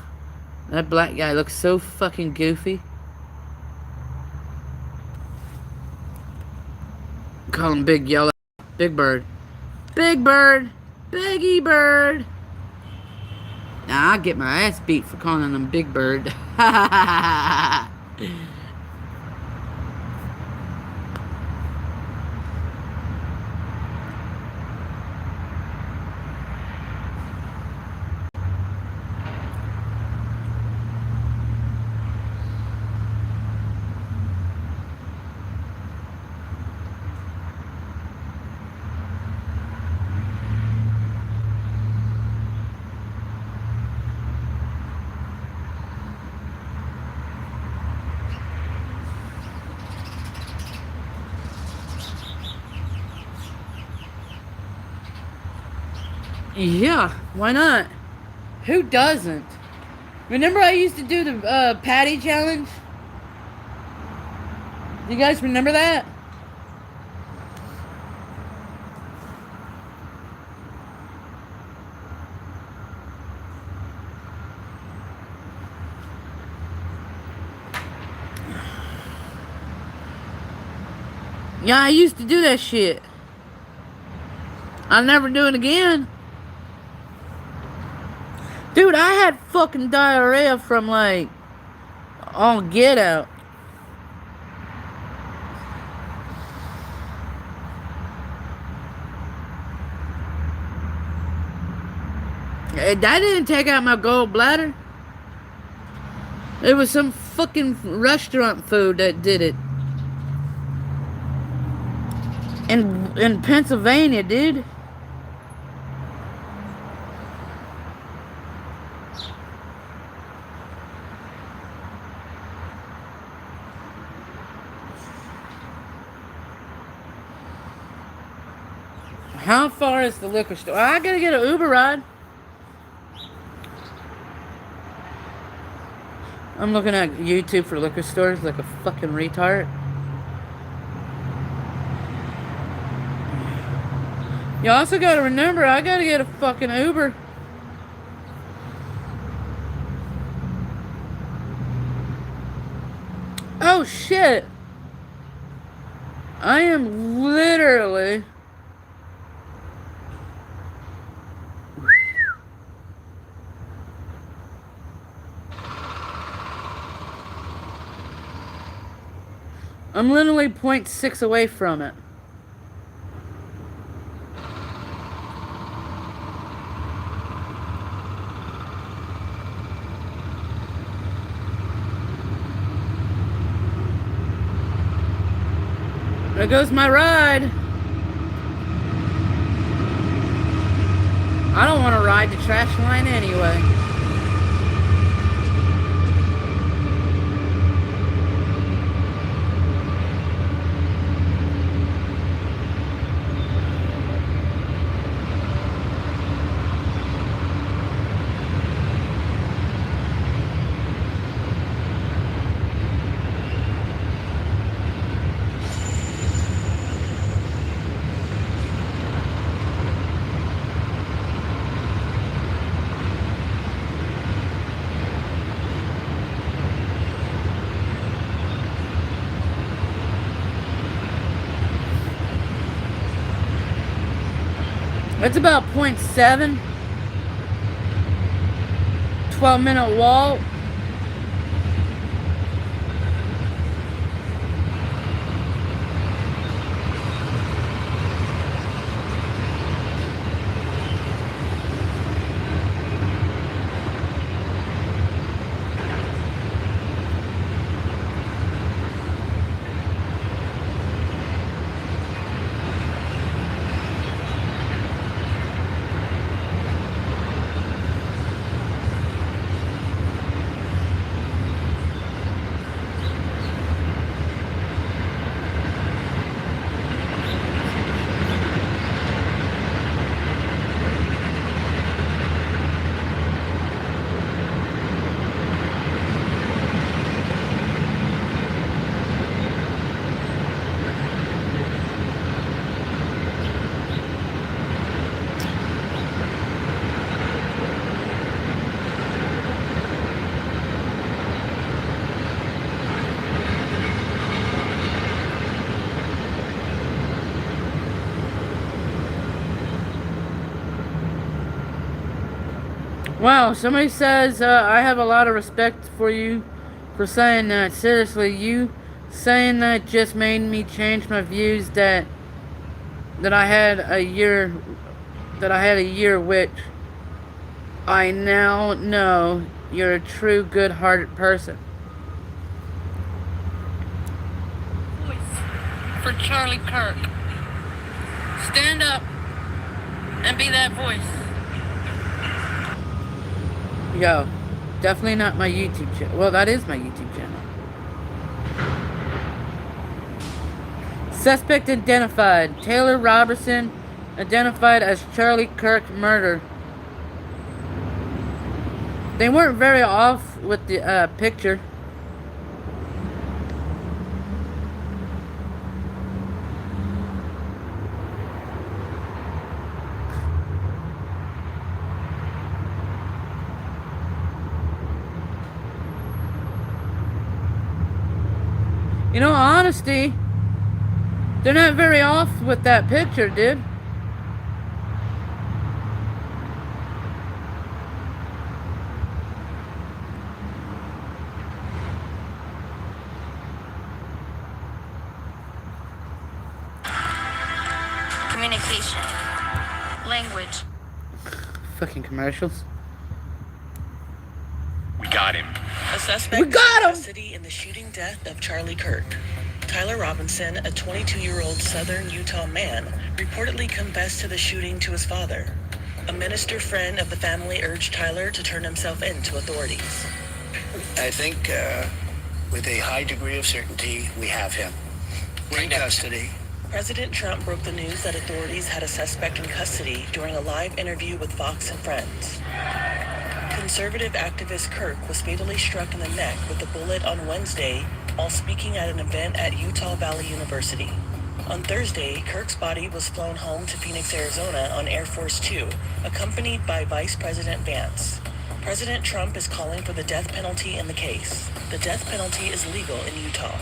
That black guy looks so fucking goofy. Call him Big Yellow. Big Bird. Big Bird. Biggie Bird. Now, I get my ass beat for calling him Big Bird. Yeah, why not? Who doesn't? Remember I used to do the patty challenge? You guys remember that? Yeah, I used to do that shit. I'll never do it again. Dude, I had fucking diarrhea from like all get out. That didn't take out my gallbladder. It was some fucking restaurant food that did it. In Pennsylvania, dude. How far is the liquor store? I gotta get an Uber ride. I'm looking at YouTube for liquor stores like a fucking retard. You also gotta remember, I gotta get a fucking Uber. Oh shit. I am literally... I'm literally 0.6 away from it. There goes my ride. I don't want to ride the trash line anyway. It's about 0.7. 12-minute wall. Wow, somebody says, I have a lot of respect for you for saying that. Seriously, you saying that just made me change my views that I had a year which I now know you're a true good-hearted person. Voice for Charlie Kirk. Stand up and be that voice. Yo, definitely not my YouTube channel. Well, that is my YouTube channel. Suspect identified. Taylor Robertson identified as Charlie Kirk murder. They weren't very off with the picture. You know, honesty, they're not very off with that picture, dude. Communication. Language. Fucking commercials. We got him. A suspect We got him! in custody in the shooting death of Charlie Kirk. Tyler Robinson, a 22-year-old southern Utah man, reportedly confessed to the shooting to his father. A minister friend of the family urged Tyler to turn himself in to authorities. I think with a high degree of certainty, we have him in custody. President Trump broke the news that authorities had a suspect in custody during a live interview with Fox and Friends. Conservative activist Kirk was fatally struck in the neck with a bullet on Wednesday while speaking at an event at Utah Valley University. On Thursday, Kirk's body was flown home to Phoenix, Arizona on Air Force Two, accompanied by Vice President Vance. President Trump is calling for the death penalty in the case. The death penalty is legal in Utah.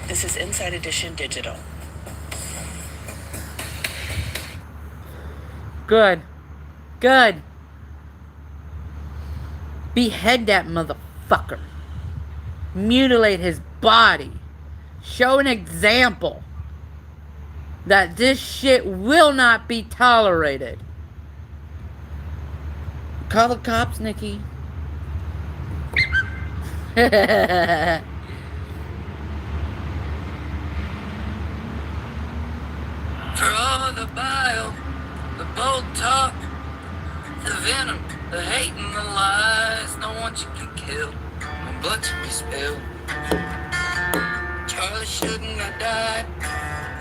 This is Inside Edition Digital. Good. Good. Behead that motherfucker. Mutilate his body. Show an example that this shit will not be tolerated. Call the cops, Nikki. For all the bile, the bold talk, the venom, the hate and the lies, no one you can kill, no blood to be spilled. Charlie shouldn't have died.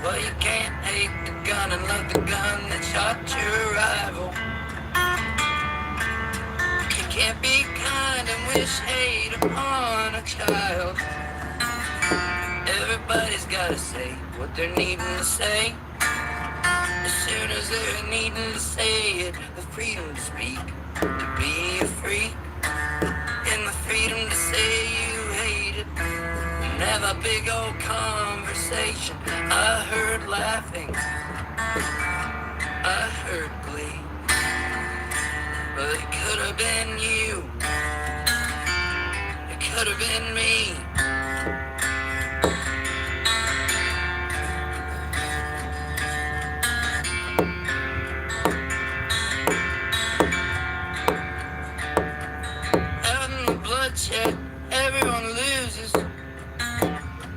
Well, you can't hate the gun and love the gun that shot your rival. You can't be kind and wish hate upon a child. Everybody's gotta say what they're needing to say. As soon as they're needing to say it, the freedom to speak, to be a freak, and the freedom to say you hate it, and have a big old conversation. I heard laughing, I heard glee. but it could have been you. It could have been me. Out in the bloodshed, everyone loses.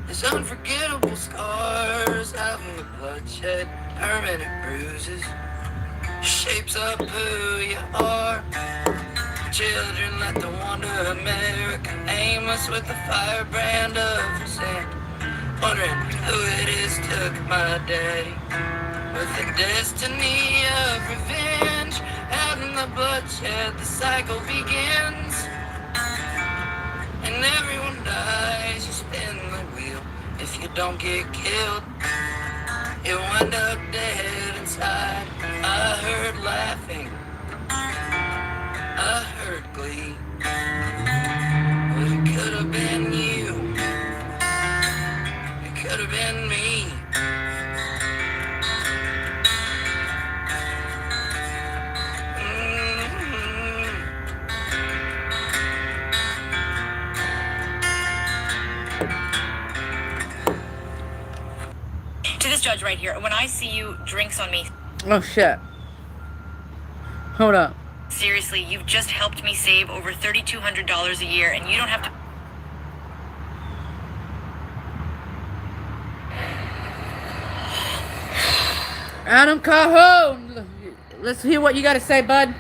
There's unforgettable scars. Out in the bloodshed, permanent bruises. Shapes up who you are. Children let the wander America, aimless with the firebrand of sin. Wondering who it is took my daddy, with the destiny of revenge. Out in the bloodshed, the cycle begins, and everyone dies. You spin the wheel. If you don't get killed, you wind up dead inside. I heard laughing, I heard glee, but it could have been you. It could have been me. To this judge right here, when I see you, drinks on me. Oh shit. Hold up. Seriously, you've just helped me save over $3,200 a year, and you don't have to. Adam Cajon! Let's hear what you gotta say, bud.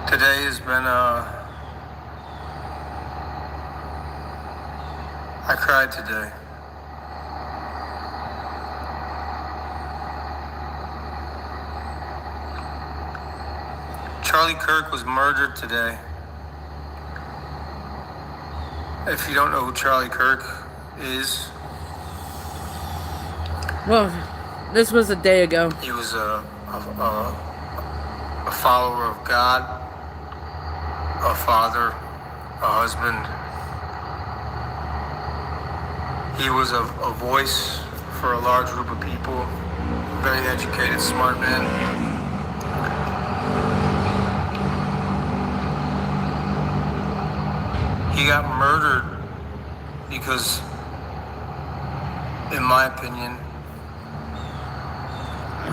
Today has been, I cried today. Charlie Kirk was murdered today. If you don't know who Charlie Kirk is, Well, this was a day ago. he was a follower of God, a father, a husband. He was a voice for a large group of people, very educated, smart man. He got murdered because, in my opinion,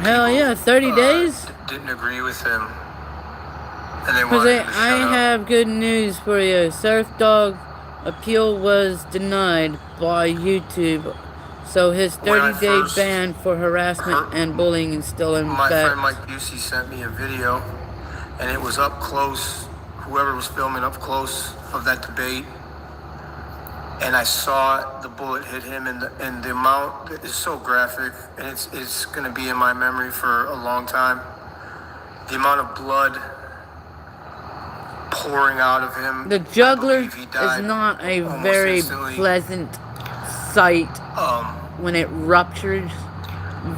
Hell yeah, 30 days? didn't agree with him. And they Jose, wanted him to I shut up. have good news for you. Surf Dog appeal was denied by YouTube. So his When I 30-day first ban for harassment and bullying is still in My effect. friend Mike Busey sent me a video, and it was up close, whoever was filming up close of that debate, and I saw the bullet hit him, and the amount is so graphic, and it's going to be in my memory for a long time. The amount of blood pouring out of him. The juggler I believe he died is not a almost very instantly. pleasant sight when it ruptures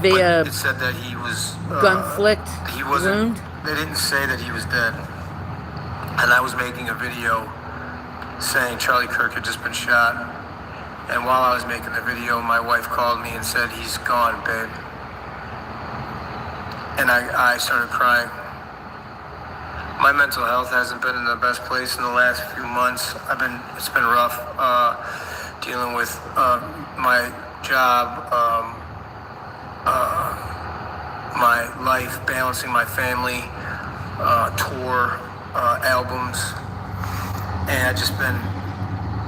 via But it said that he was conflict he wasn't. wound. They didn't say that he was dead. And I was making a video saying Charlie Kirk had just been shot. And while I was making the video, my wife called me and said, "He's gone, babe." And I started crying. My mental health hasn't been in the best place in the last few months. It's been rough dealing with my job, my life, balancing my family, tour, albums, and I've just been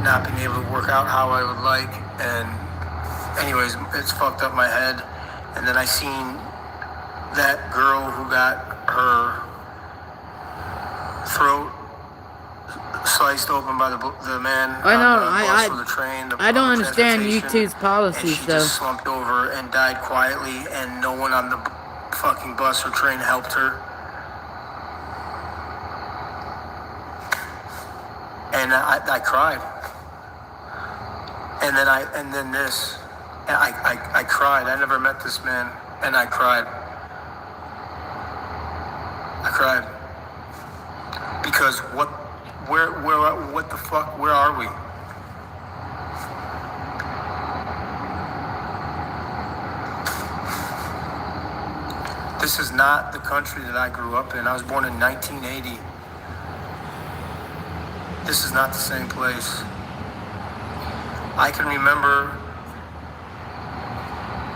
not being able to work out how I would like. And anyways, it's fucked up my head. And then I seen that girl who got her throat sliced open by the man I know, on the bus or the train. I don't on the understand transportation, YouTube's policies, and she though. just slumped over and died quietly, and no one on the fucking bus or train helped her. And I cried. And then this. And I cried. I never met this man, and I cried. I cried. Because what the fuck, where are we? This is not the country that I grew up in. I was born in 1980. This is not the same place. I can remember,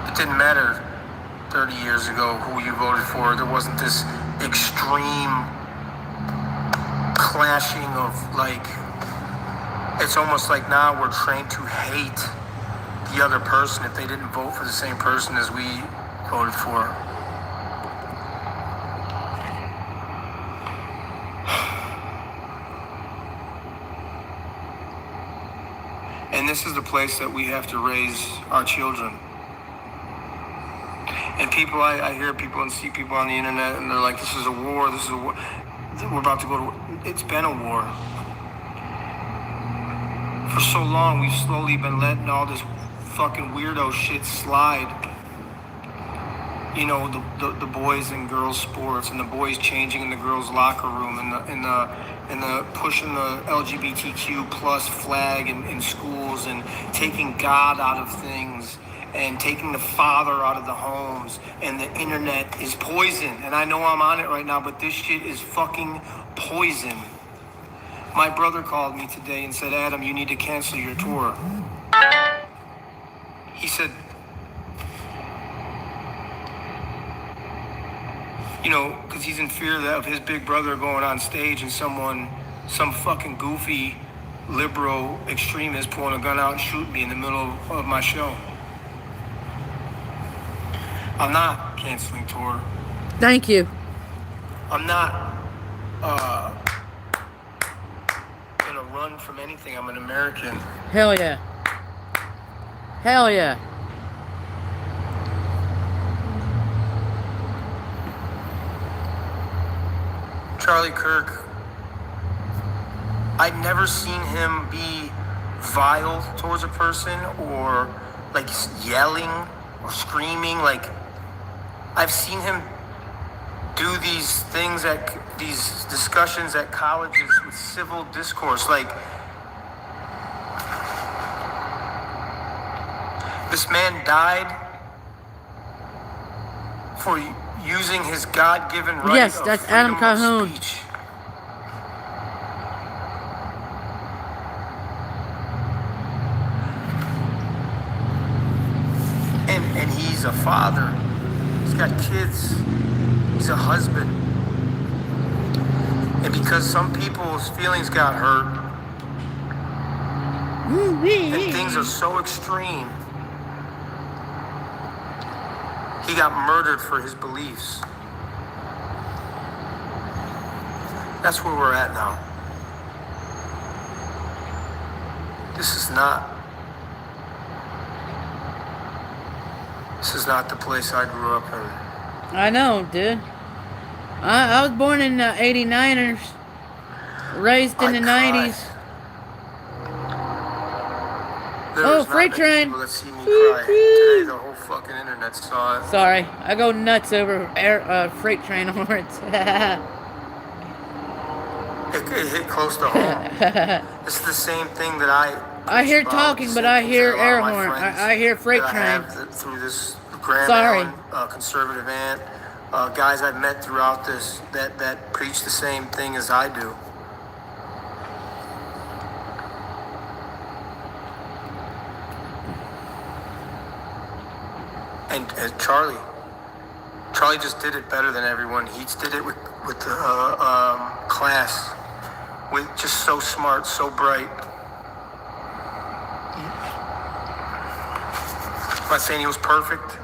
it didn't matter 30 years ago who you voted for. There wasn't this extreme clashing of, like, it's almost like now we're trained to hate the other person if they didn't vote for the same person as we voted for. And this is the place that we have to raise our children. And people, I hear people and see people on the internet, and they're like, this is a war, this is a war. We're about to go to, it's been a war. For so long, we've slowly been letting all this fucking weirdo shit slide. You know, the boys and girls sports, and the boys changing in the girls locker room, and the pushing the LGBTQ plus flag in schools, and taking God out of things, and taking the father out of the homes, and the internet is poison. And I know I'm on it right now, but this shit is fucking poison. My brother called me today and said, Adam, you need to cancel your tour. He said, you know, because he's in fear of his big brother going on stage and some fucking goofy liberal extremist pulling a gun out and shooting me in the middle of my show. I'm not canceling tour. Thank you. I'm not gonna run from anything. I'm an American. Hell yeah. Hell yeah. Charlie Kirk, I'd never seen him be vile towards a person or like yelling or screaming. Like, I've seen him do these things these discussions at colleges with civil discourse. Like, this man died for using his God-given right Yes, of that's freedom Adam Calhoun. of speech. And he's a father. He's got kids. He's a husband. And because some people's feelings got hurt, and things are so extreme, he got murdered for his beliefs. That's where we're at now. This is not the place I grew up in. I know, dude. I was born in the 89ers, raised in the 90s. There's freight train. People that see me cry. Today the whole fucking internet saw it. Sorry, I go nuts over freight train horns. It hit close to home. It's the same thing that I hear talking, but I hear air horn. I hear freight train. I have through this Graham Sorry. Allen, conservative aunt, guys I've met throughout this that preach the same thing as I do. And Charlie just did it better than everyone. He did it with the class, with just so smart, so bright. I'm not saying he was perfect.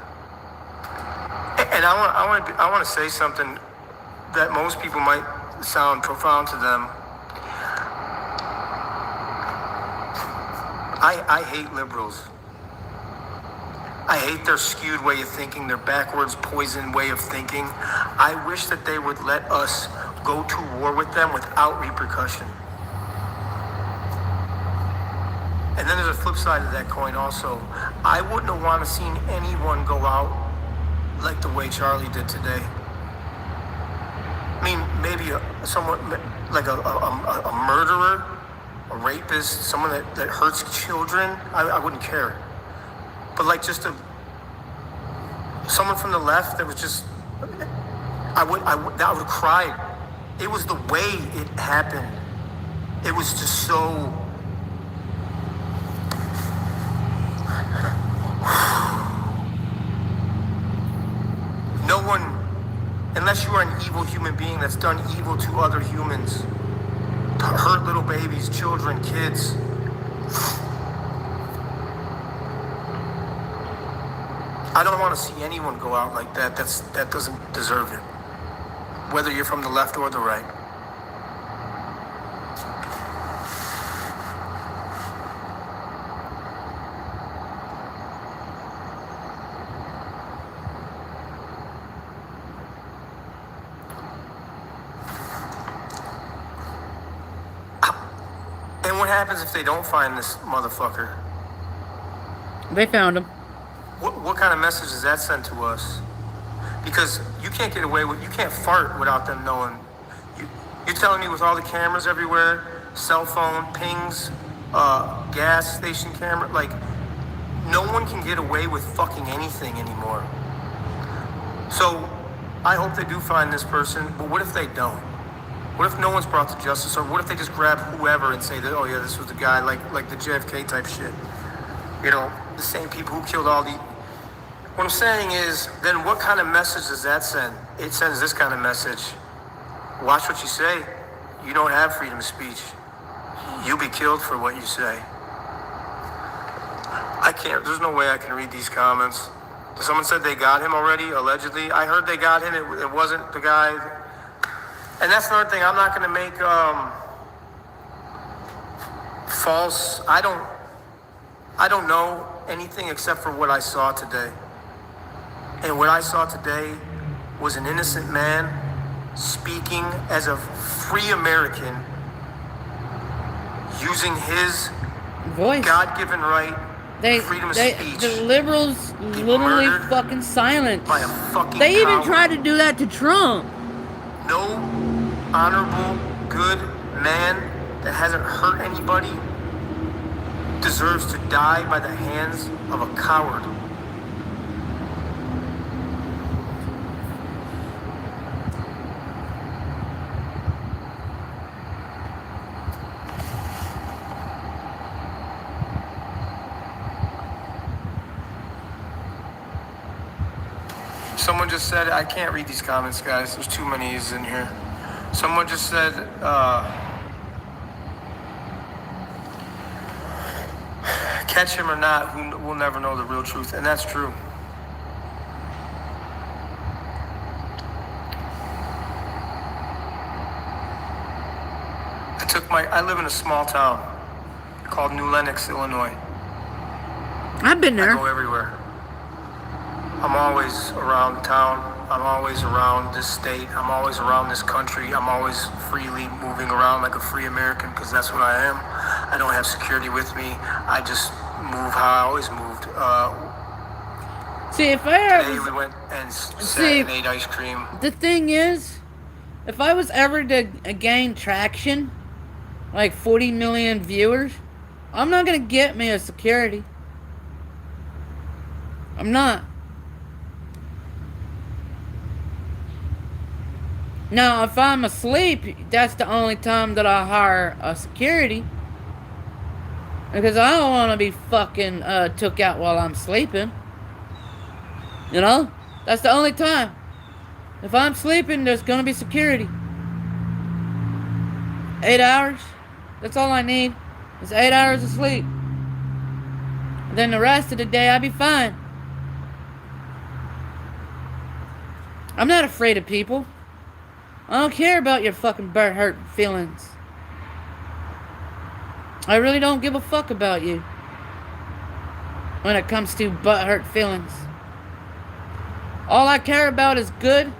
And I want to say something that most people might sound profound to them. I hate liberals. I hate their skewed way of thinking, their backwards, poison way of thinking. I wish that they would let us go to war with them without repercussion. And then there's a flip side of that coin also. I wouldn't have wanted to seen anyone go out like the way Charlie did today. I mean, maybe someone like a murderer, a rapist, someone that hurts children, I wouldn't care. But like just someone from the left that was just, I would have cried. It was the way it happened. It was just so. No one, unless you are an evil human being that's done evil to other humans, to hurt little babies, children, kids. I don't want to see anyone go out like that. That doesn't deserve it. Whether you're from the left or the right. And what happens if they don't find this motherfucker? They found him. What kind of message does that send to us? Because you can't get away with, you can't fart without them knowing. You're telling me with all the cameras everywhere, cell phone, pings, gas station camera, like, no one can get away with fucking anything anymore. So, I hope they do find this person, but what if they don't? What if no one's brought to justice, or what if they just grab whoever and say that, oh yeah, this was the guy, like the JFK type shit? You know, the same people who killed all the... What I'm saying is, then what kind of message does that send? It sends this kind of message. Watch what you say. You don't have freedom of speech. You'll be killed for what you say. I can't, there's no way I can read these comments. Someone said they got him already, allegedly. I heard they got him, it wasn't the guy. And that's another thing, I'm not gonna make false, I don't know anything except for what I saw today. And what I saw today was an innocent man speaking as a free American, using his voice, God-given right, freedom of speech. The liberals literally fucking silent. By a fucking They even coward. tried to do that to Trump. No honorable, good man that hasn't hurt anybody deserves to die by the hands of a coward. Someone just said, I can't read these comments, guys. There's too many E's in here. Someone just said, catch him or not, we'll never know the real truth. And that's true. I live in a small town called New Lenox, Illinois. I've been there. I go everywhere. I'm always around town. I'm always around this state. I'm always around this country. I'm always freely moving around like a free American because that's what I am. I don't have security with me. I just move how I always moved. See, if I Today we went and sat and ate ice cream. The thing is, if I was ever to gain traction, like 40 million viewers, I'm not going to get me a security. I'm not. Now, if I'm asleep, that's the only time that I hire a security. Because I don't want to be fucking took out while I'm sleeping. You know? That's the only time. If I'm sleeping, there's going to be security. 8 hours. That's all I need. It's 8 hours of sleep. And then the rest of the day, I'll be fine. I'm not afraid of people. I don't care about your fucking hurt feelings. I really don't give a fuck about you. when it comes to butthurt feelings. All I care about is good,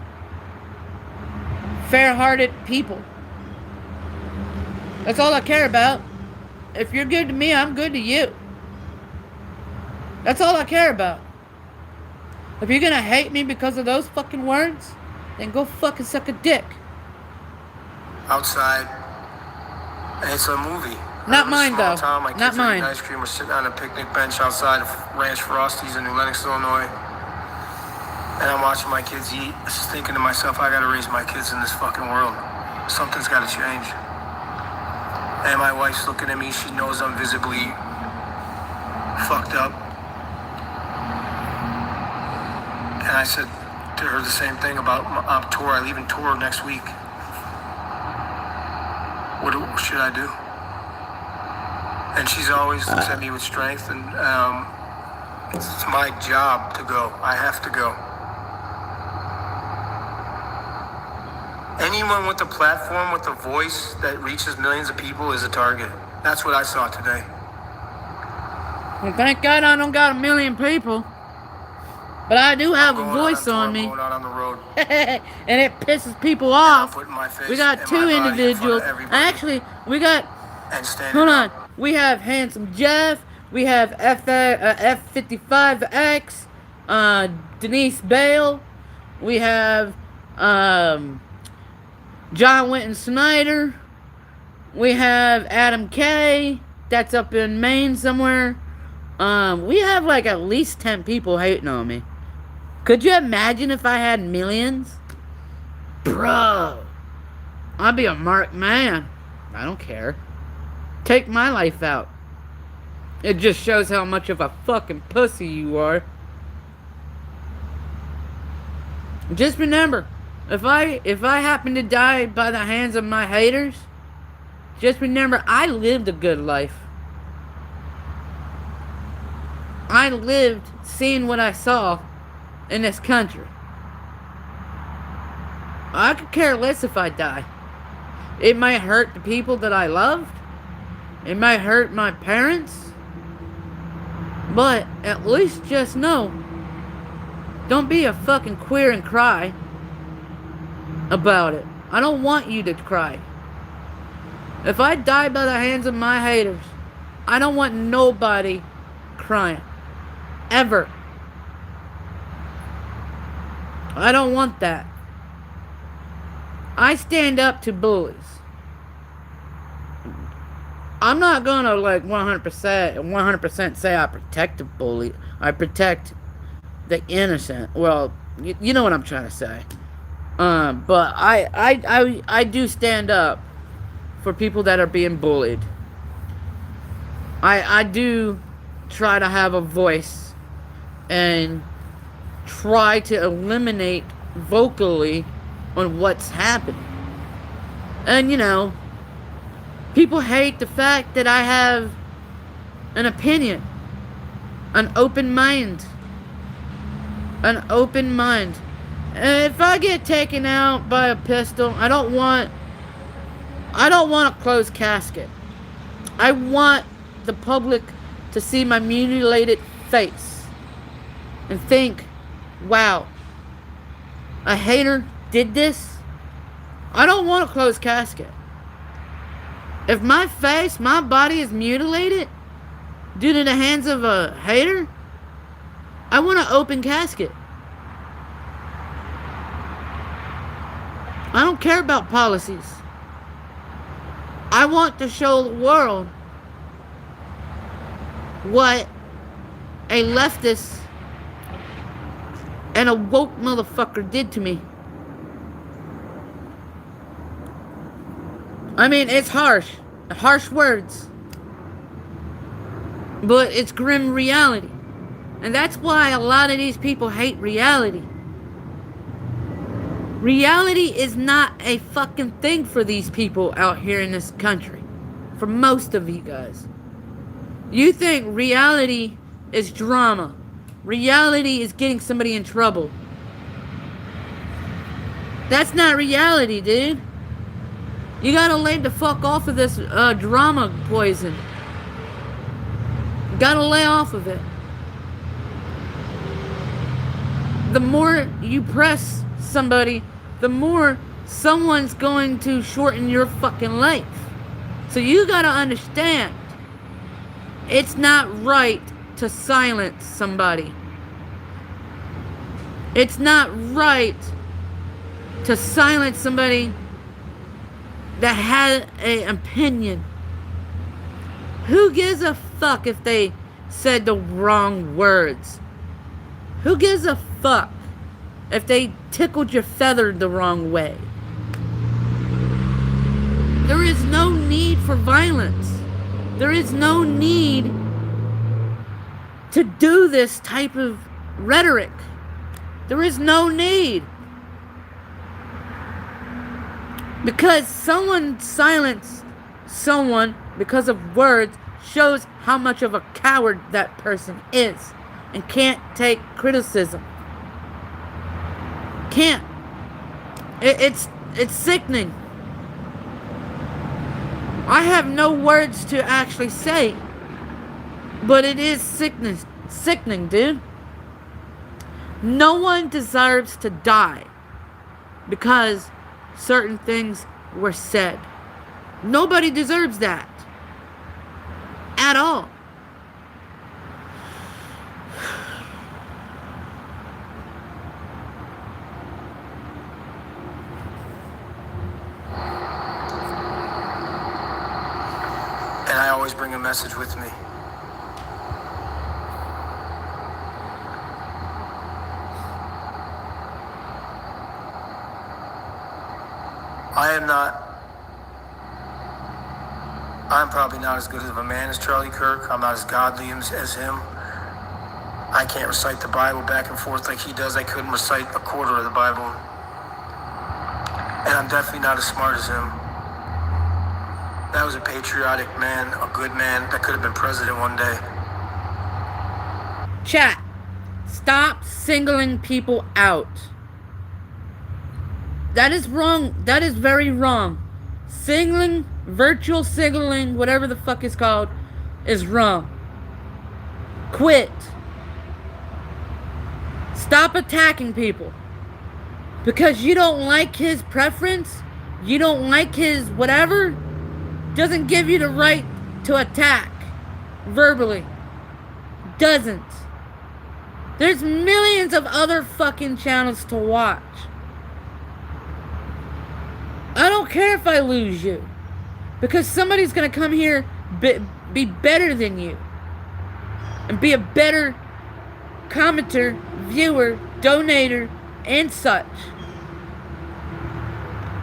fair-hearted people. That's all I care about. If you're good to me, I'm good to you. That's all I care about. If you're gonna hate me because of those fucking words, then go fucking suck a dick. Outside, and it's a movie. Not mine, though. My Not kids are mine. eating ice cream. We're sitting on a picnic bench outside of Ranch Frosty's in New Lenox, Illinois. And I'm watching my kids eat, just thinking to myself, I gotta raise my kids in this fucking world. Something's gotta change. And my wife's looking at me, she knows I'm visibly fucked up. And I said to her the same thing about my tour. I leave in tour next week. What should I do? And she's always looks at me with strength, and it's my job to go. I have to go. Anyone with a platform, with a voice that reaches millions of people is a target. That's what I saw today. Well, thank God I don't got a million people. But I do have a voice on me. I'm going out on the road. And it pisses people off. We got two individuals. Actually, we got... Hold on. We have Handsome Jeff. We have F55X. Denise Bale. We have... John Winton Snyder. We have Adam K. That's up in Maine somewhere. We have like at least 10 people hating on me. Could you imagine if I had millions? Bro. I'd be a marked man. I don't care. Take my life out. It just shows how much of a fucking pussy you are. Just remember, if I happen to die by the hands of my haters, just remember I lived a good life. I lived seeing what I saw in this country. I could care less if I die. It might hurt the people that I loved. It might hurt my parents. But at least just know, don't be a fucking queer and cry about it. I don't want you to cry. If I die by the hands of my haters, I don't want nobody crying. Ever. I don't want that. I stand up to bullies. I'm not gonna like 100% say I protect the bully. I protect the innocent. Well, you know what I'm trying to say. But I do stand up for people that are being bullied. I do try to have a voice and try to eliminate vocally on what's happening. And you know, people hate the fact that I have an opinion, an open mind. An open mind. And if I get taken out by a pistol, I don't want a closed casket. I want the public to see my mutilated face and think, wow, a hater did this? I don't want a closed casket. If my face, my body is mutilated due to the hands of a hater, I want an open casket. I don't care about policies. I want to show the world what a leftist and a woke motherfucker did to me. I mean, it's harsh words, but it's grim reality. And that's why a lot of these people hate reality. Reality is not a fucking thing for these people out here in this country. For most of you guys. You think reality is drama. Reality is getting somebody in trouble. That's not reality, dude. You gotta lay the fuck off of this drama poison. You gotta lay off of it. the more you press somebody, the more someone's going to shorten your fucking life. So you gotta understand, it's not right to silence somebody. It's not right to silence somebody that had an opinion. Who gives a fuck if they said the wrong words? Who gives a fuck if they tickled your feather the wrong way? There is no need for violence. There is no need to do this type of rhetoric. There is no need. Because someone silenced someone because of words shows how much of a coward that person is and can't take criticism. Can't. It's sickening. I have no words to actually say, but it is sickening, dude. No one deserves to die because certain things were said. Nobody deserves that. At all. And I always bring a message with me. I'm probably not as good of a man as Charlie Kirk. I'm not as godly as him. I can't recite the Bible back and forth like he does. I couldn't recite a quarter of the Bible. And I'm definitely not as smart as him. That was a patriotic man, a good man that could have been president one day. Chat, stop singling people out. That is wrong. That is very wrong. Singling, virtual singling, whatever the fuck it's called, is wrong. Quit. Stop attacking people. Because you don't like his preference, you don't like his whatever, doesn't give you the right to attack verbally. Doesn't. There's millions of other fucking channels to watch. I don't care if I lose you. Because somebody's going to come here, be better than you. And be a better commenter, viewer, donator, and such.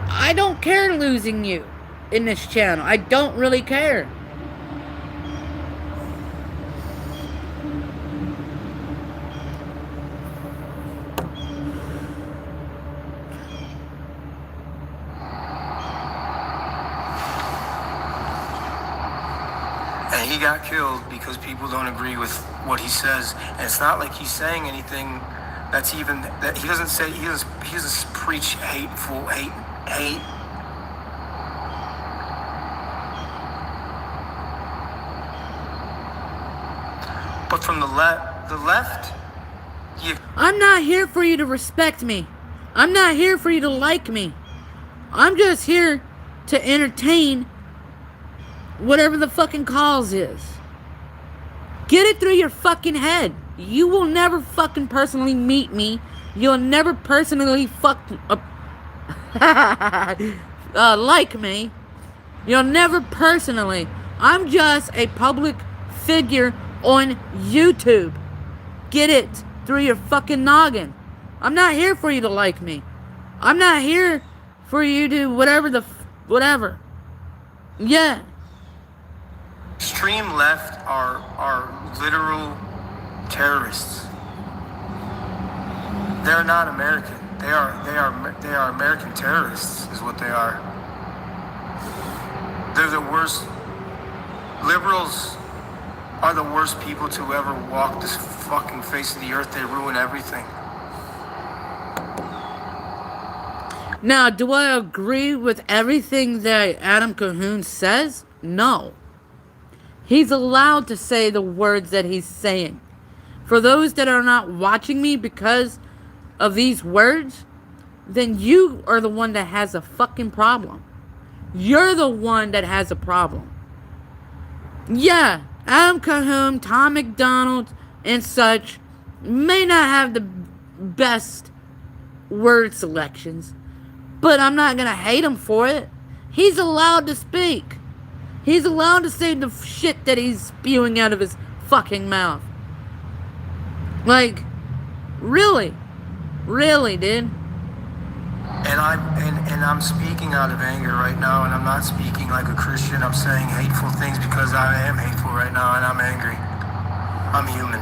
I don't care losing you in this channel. I don't really care. And he got killed because people don't agree with what he says. And it's not like he's saying anything that's even, that he doesn't say, he doesn't preach hateful, hate. But from the left, I'm not here for you to respect me. I'm not here for you to like me. I'm just here to entertain whatever the fucking cause is. Get it through your fucking head. You will never fucking personally meet me. You'll never personally like me. You'll never personally. I'm just a public figure on YouTube. Get it through your fucking noggin. I'm not here for you to like me. I'm not here for you to whatever. Yeah. Extreme left are literal terrorists. They're not American. They are American terrorists, is what they are. They're the worst. Liberals are the worst people to ever walk this fucking face of the earth. They ruin everything. Now, do I agree with everything that Adam Cahoon says? No. He's allowed to say the words that he's saying. For those that are not watching me because of these words, then you are the one that has a fucking problem. You're the one that has a problem. Yeah, Adam Cahoon, Tom McDonald, and such may not have the best word selections, but I'm not gonna hate him for it. He's allowed to speak. He's allowed to say the shit that he's spewing out of his fucking mouth. Like, really, dude. And I'm speaking out of anger right now, and I'm not speaking like a Christian. I'm saying hateful things because I am hateful right now, and I'm angry. I'm human.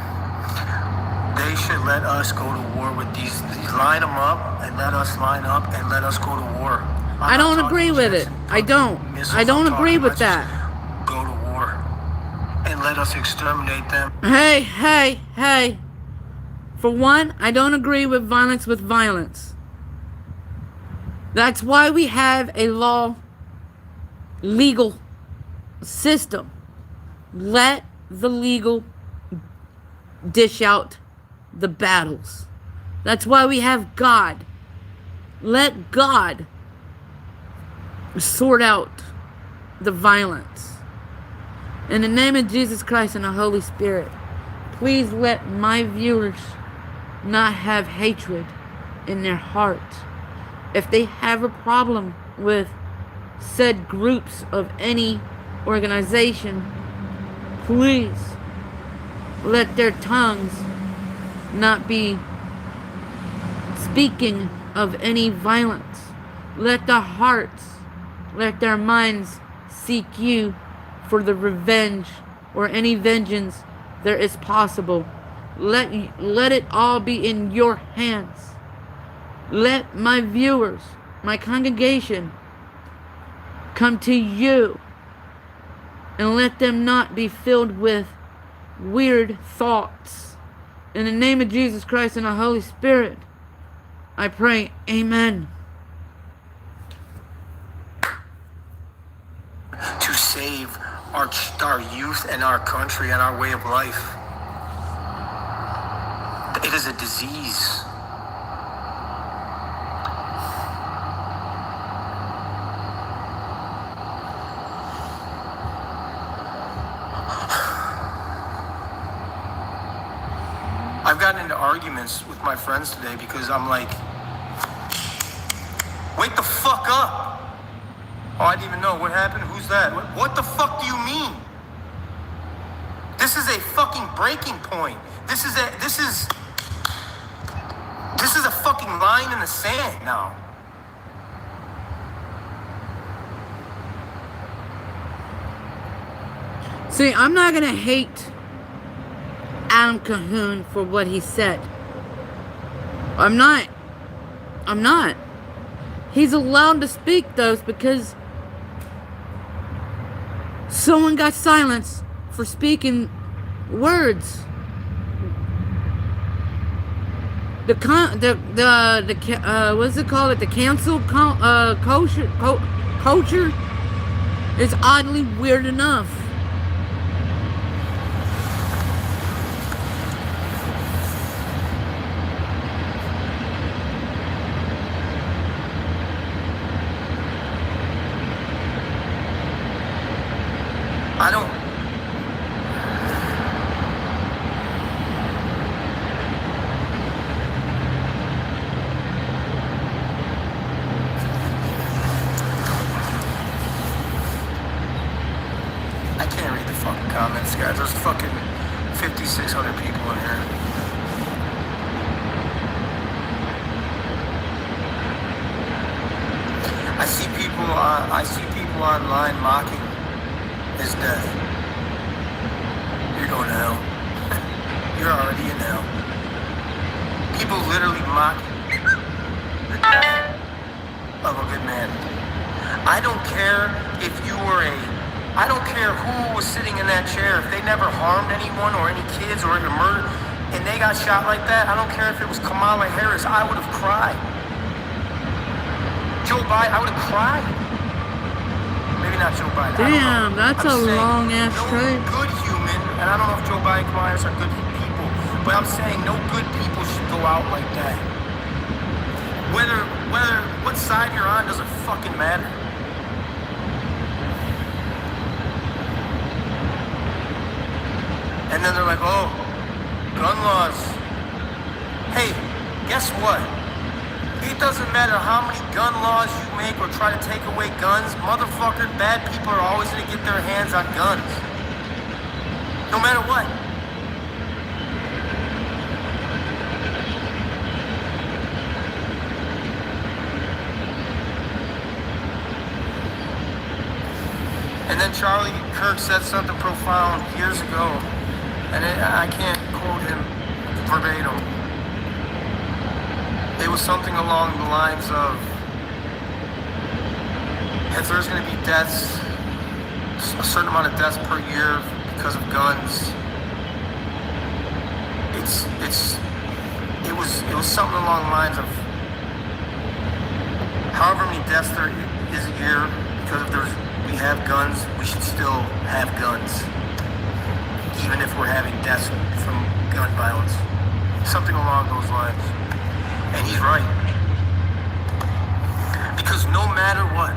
They should let us go to war with these line them up and let us line up and let us go to war. I don't agree with it. I don't agree with that. Go to war and let us exterminate them. Hey. For one, I don't agree with violence. That's why we have a legal system. Let the legal dish out the battles. That's why we have God. Let God sort out the violence. In the name of Jesus Christ and the Holy Spirit, please let my viewers not have hatred in their heart. If they have a problem with said groups of any organization, please let their tongues not be speaking of any violence. Let their hearts, let their minds seek you for the revenge or any vengeance there is possible. Let it all be in your hands. Let my viewers, my congregation, come to you and let them not be filled with weird thoughts. In the name of Jesus Christ and the Holy Spirit, I pray, amen. To save our youth and our country and our way of life. It is a disease. I've gotten into arguments with my friends today because I'm like, wake the fuck up. Oh, I didn't even know. What happened? Who's that? What the fuck do you mean? This is a fucking breaking point. This is a fucking line in the sand now. See, I'm not gonna hate Adam Cahoon for what he said. I'm not. He's allowed to speak those because someone got silenced for speaking words. What's it called? The cancel culture is oddly weird enough. There's fucking 5,600 people in here. I see people online mocking his death. You're going to hell. You're already in hell. People literally mock the death of a good man. I don't care if you were I don't care who was sitting in that chair. If they never harmed anyone or any kids or any murder, and they got shot like that, I don't care if it was Kamala Harris. I would have cried. Joe Biden, I would have cried. Maybe not Joe Biden. Damn, that's a long ass trade. No good human, and I don't know if Joe Biden and Kamala Harris are good people, but I'm saying no good people should go out like that. fucking matter. And then they're like, oh, gun laws. Hey, guess what? It doesn't matter how many gun laws you make or try to take away guns, motherfucker, bad people are always gonna get their hands on guns. No matter what. And then Charlie Kirk said something profound years ago, and I can't quote him verbatim. It was something along the lines of, if there's going to be deaths, a certain amount of deaths per year because of guns, it was something along the lines of, however many deaths there is a year because if we have guns, we should still have guns, even if we're having deaths from gun violence. Something along those lines. And he's right. Because no matter what,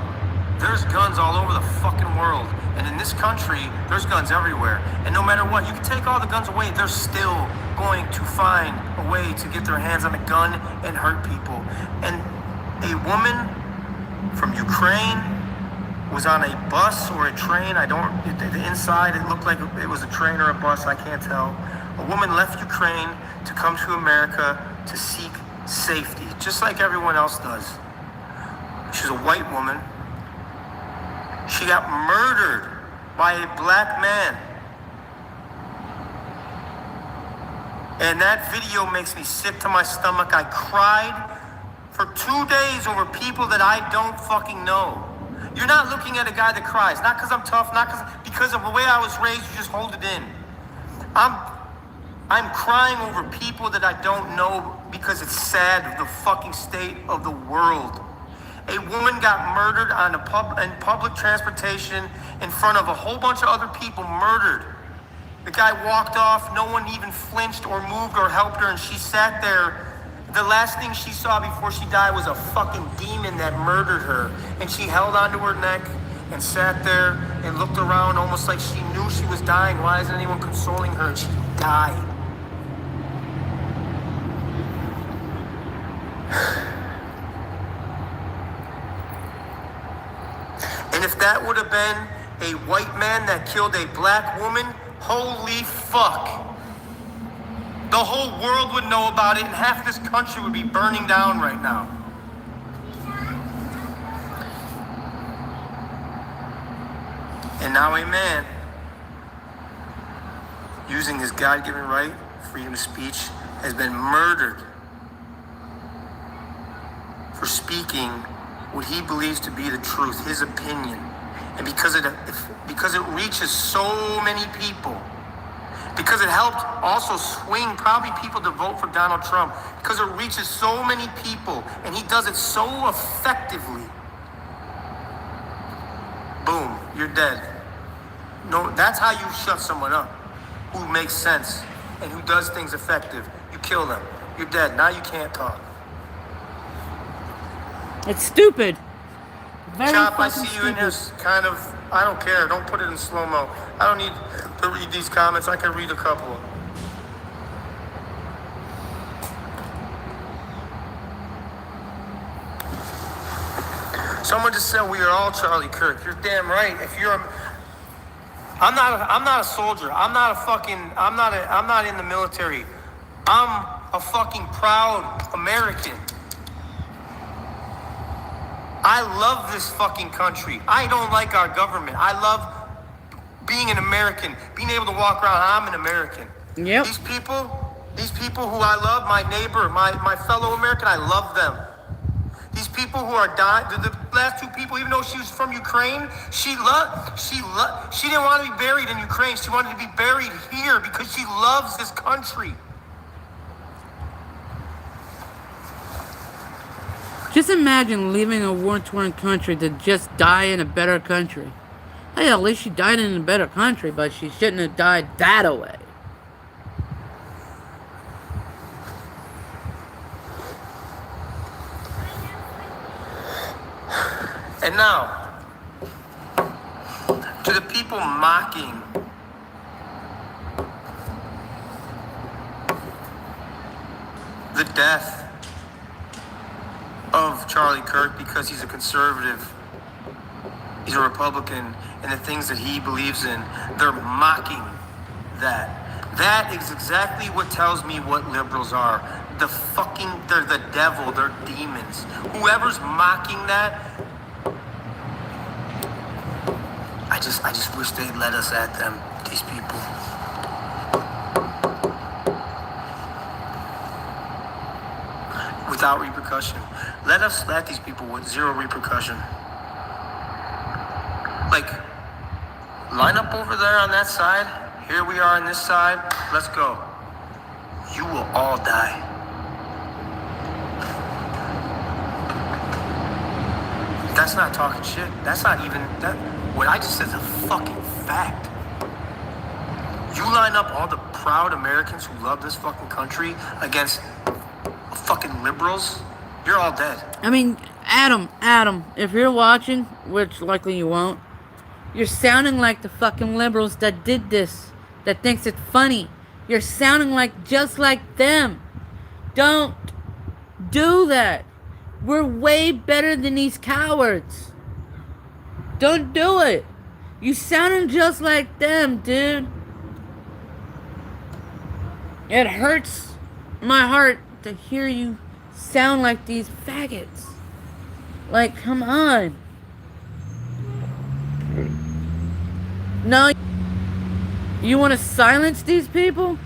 there's guns all over the fucking world. And in this country, there's guns everywhere. And no matter what, you can take all the guns away, they're still going to find a way to get their hands on a gun and hurt people. And a woman from Ukraine was on a bus or a train. The inside, it looked like it was a train or a bus, I can't tell. A woman left Ukraine to come to America to seek safety, just like everyone else does. She's a white woman. She got murdered by a black man. And that video makes me sick to my stomach. I cried for 2 days over people that I don't fucking know. You're not looking at a guy that cries, not because I'm tough, not because of the way I was raised, you just hold it in. I'm crying over people that I don't know because it's sad, the fucking state of the world. A woman got murdered on in public transportation in front of a whole bunch of other people, murdered. The guy walked off, no one even flinched or moved or helped her, and she sat there. The last thing she saw before she died was a fucking demon that murdered her. And she held onto her neck and sat there and looked around almost like she knew she was dying. Why isn't anyone consoling her? And she died. And if that would have been a white man that killed a black woman, holy fuck. The whole world would know about it and half this country would be burning down right now. And now a man, using his God-given right, freedom of speech, has been murdered for speaking what he believes to be the truth, his opinion. And because it reaches so many people, because it helped also swing probably people to vote for Donald Trump, because it reaches so many people and he does it so effectively. Boom, you're dead. No, that's how you shut someone up who makes sense and who does things effective. You kill them. You're dead. Now you can't talk. It's stupid. Very Chop, I fucking see you in stupid. this kind of, I don't care. Don't put it in slow-mo. I don't need to read these comments. I can read a couple. Someone just said we are all Charlie Kirk. You're damn right. If you're I'm not a soldier. I'm not in the military. I'm a fucking proud American. I love this fucking country. I don't like our government. I love being an American, being able to walk around. I'm an American. Yep. These people who I love, my neighbor, my fellow American, I love them. These people who are dying, the last two people, even though she was from Ukraine, she didn't want to be buried in Ukraine. She wanted to be buried here because she loves this country. Just imagine leaving a war-torn country to just die in a better country. Hey, at least she died in a better country, but she shouldn't have died that way. And now, to the people mocking the death of Charlie Kirk because he's a conservative, he's a Republican, and the things that he believes in, they're mocking that. That is exactly what tells me what liberals are. They're the devil, they're demons. Whoever's mocking that, I just wish they'd let us at them, these people. Without repercussion. Let us at these people with zero repercussion. Like, line up over there on that side. Here we are on this side. Let's go. You will all die. That's not talking shit. That's not even that. What I just said is a fucking fact. You line up all the proud Americans who love this fucking country against fucking liberals, you're all dead. I mean, Adam, if you're watching, which likely you won't, you're sounding like the fucking liberals that did this, that thinks it's funny. You're sounding like just like them. Don't do that. We're way better than these cowards. Don't do it. You sounding just like them, dude. It hurts my heart to hear you sound like these faggots. Like, come on. No, you want to silence these people?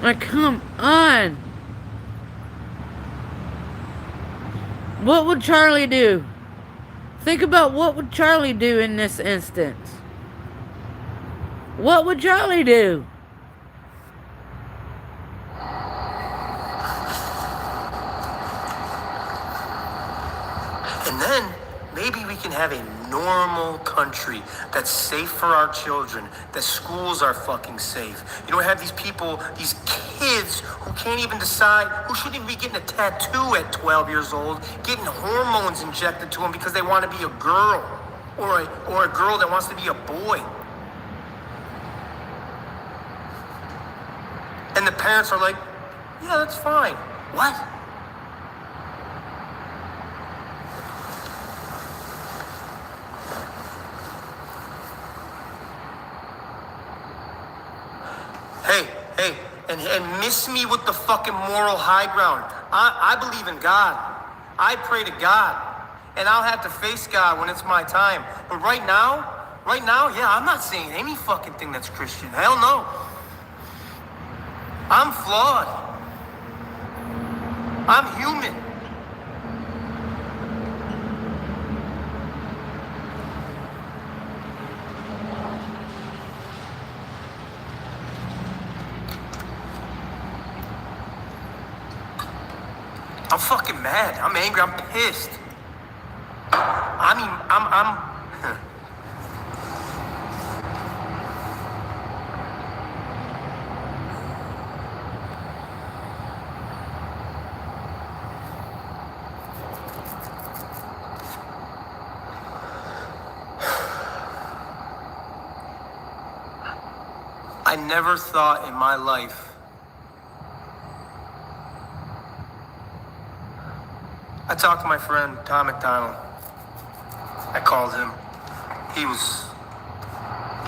Like, come on. What would Charlie do? Think about what would Charlie do in this instance. What would Charlie do? And then maybe we can have a normal country that's safe for our children, that schools are fucking safe. You don't have these people, these kids who can't even decide, who shouldn't even be getting a tattoo at 12 years old, getting hormones injected to them because they want to be a girl, or a girl that wants to be a boy. And the parents are like, yeah, that's fine. What? Hey, and miss me with the fucking moral high ground. I believe in God. I pray to God. And I'll have to face God when it's my time. But right now, yeah, I'm not saying any fucking thing that's Christian. Hell no. I'm flawed. I'm human. I'm fucking mad. I'm angry. I'm pissed. I mean, I'm I never thought in my life I talked to my friend Tom McDonald. I called him. He was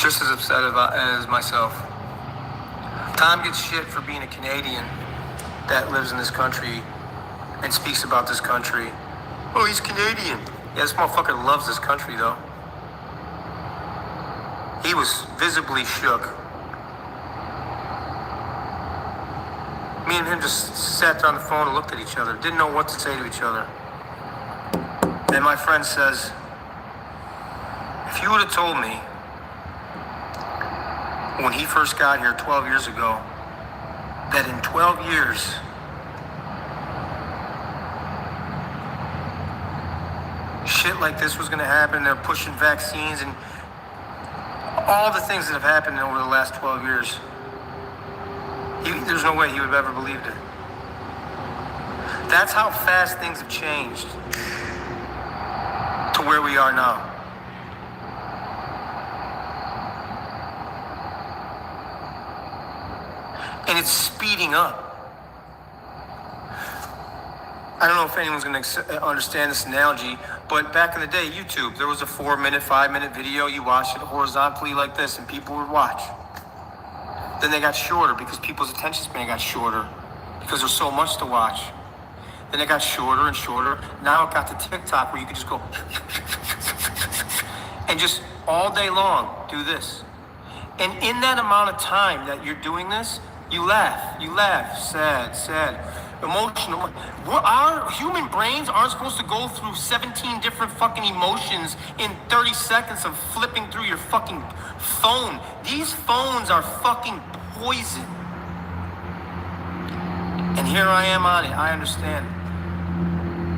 just as upset as myself. Tom gets shit for being a Canadian that lives in this country and speaks about this country. Oh, he's Canadian. Yeah, this motherfucker loves this country, though. He was visibly shook. Me and him just sat there on the phone and looked at each other. Didn't know what to say to each other. Then my friend says, if you would have told me when he first got here 12 years ago that in 12 years shit like this was going to happen, they're pushing vaccines and all the things that have happened over the last 12 years, there's no way he would have ever believed it. That's how fast things have changed to where we are now. And it's speeding up. I don't know if anyone's going to understand this analogy, but back in the day, YouTube, there was a 4-minute, 5-minute video. You watched it horizontally like this, and people would watch. Then they got shorter because people's attention span got shorter because there's so much to watch. Then it got shorter and shorter. Now it got to TikTok where you could just go and just all day long do this. And in that amount of time that you're doing this, you laugh, sad, emotional. Our human brains aren't supposed to go through 17 different fucking emotions in 30 seconds of flipping through your fucking phone. These phones are fucking poison. And here I am on it. I understand.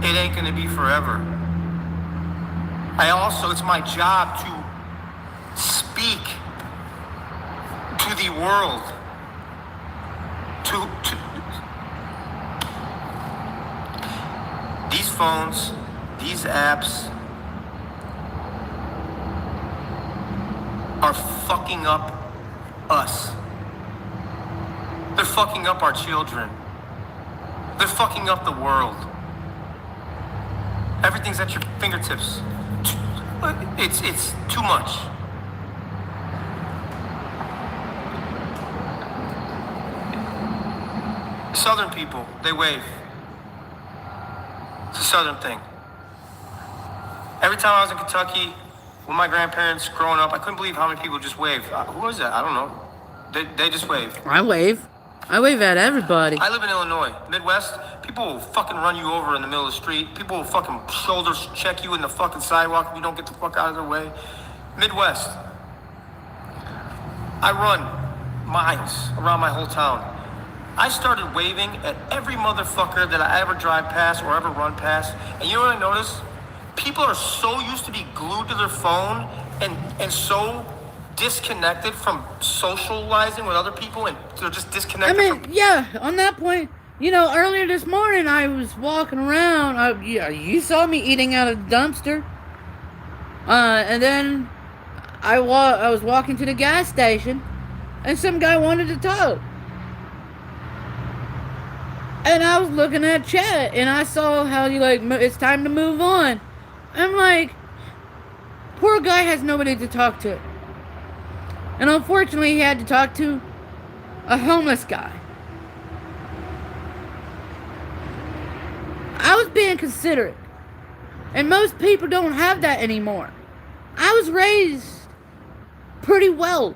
It ain't gonna be forever. It's my job to speak to the world. These phones, these apps are fucking up us. They're fucking up our children. They're fucking up the world. Everything's at your fingertips. It's too much. Southern people, they wave. It's a Southern thing. Every time I was in Kentucky with my grandparents growing up, I couldn't believe how many people just wave. Who was that? I don't know. They just wave. I wave. I wave at everybody. I live in Illinois, Midwest. People will fucking run you over in the middle of the street. People will fucking shoulder check you in the fucking sidewalk if you don't get the fuck out of their way. Midwest. I run miles around my whole town. I started waving at every motherfucker that I ever drive past or ever run past. And you know what I noticed? People are so used to be glued to their phone and so disconnected from socializing with other people, and they're just disconnected. Yeah, on that point, earlier this morning I was walking around. You saw me eating out of the dumpster. And then I was walking to the gas station, and some guy wanted to talk. And I was looking at chat, and I saw how it's time to move on. I'm like, poor guy has nobody to talk to. And unfortunately, he had to talk to a homeless guy. I was being considerate. And most people don't have that anymore. I was raised pretty well.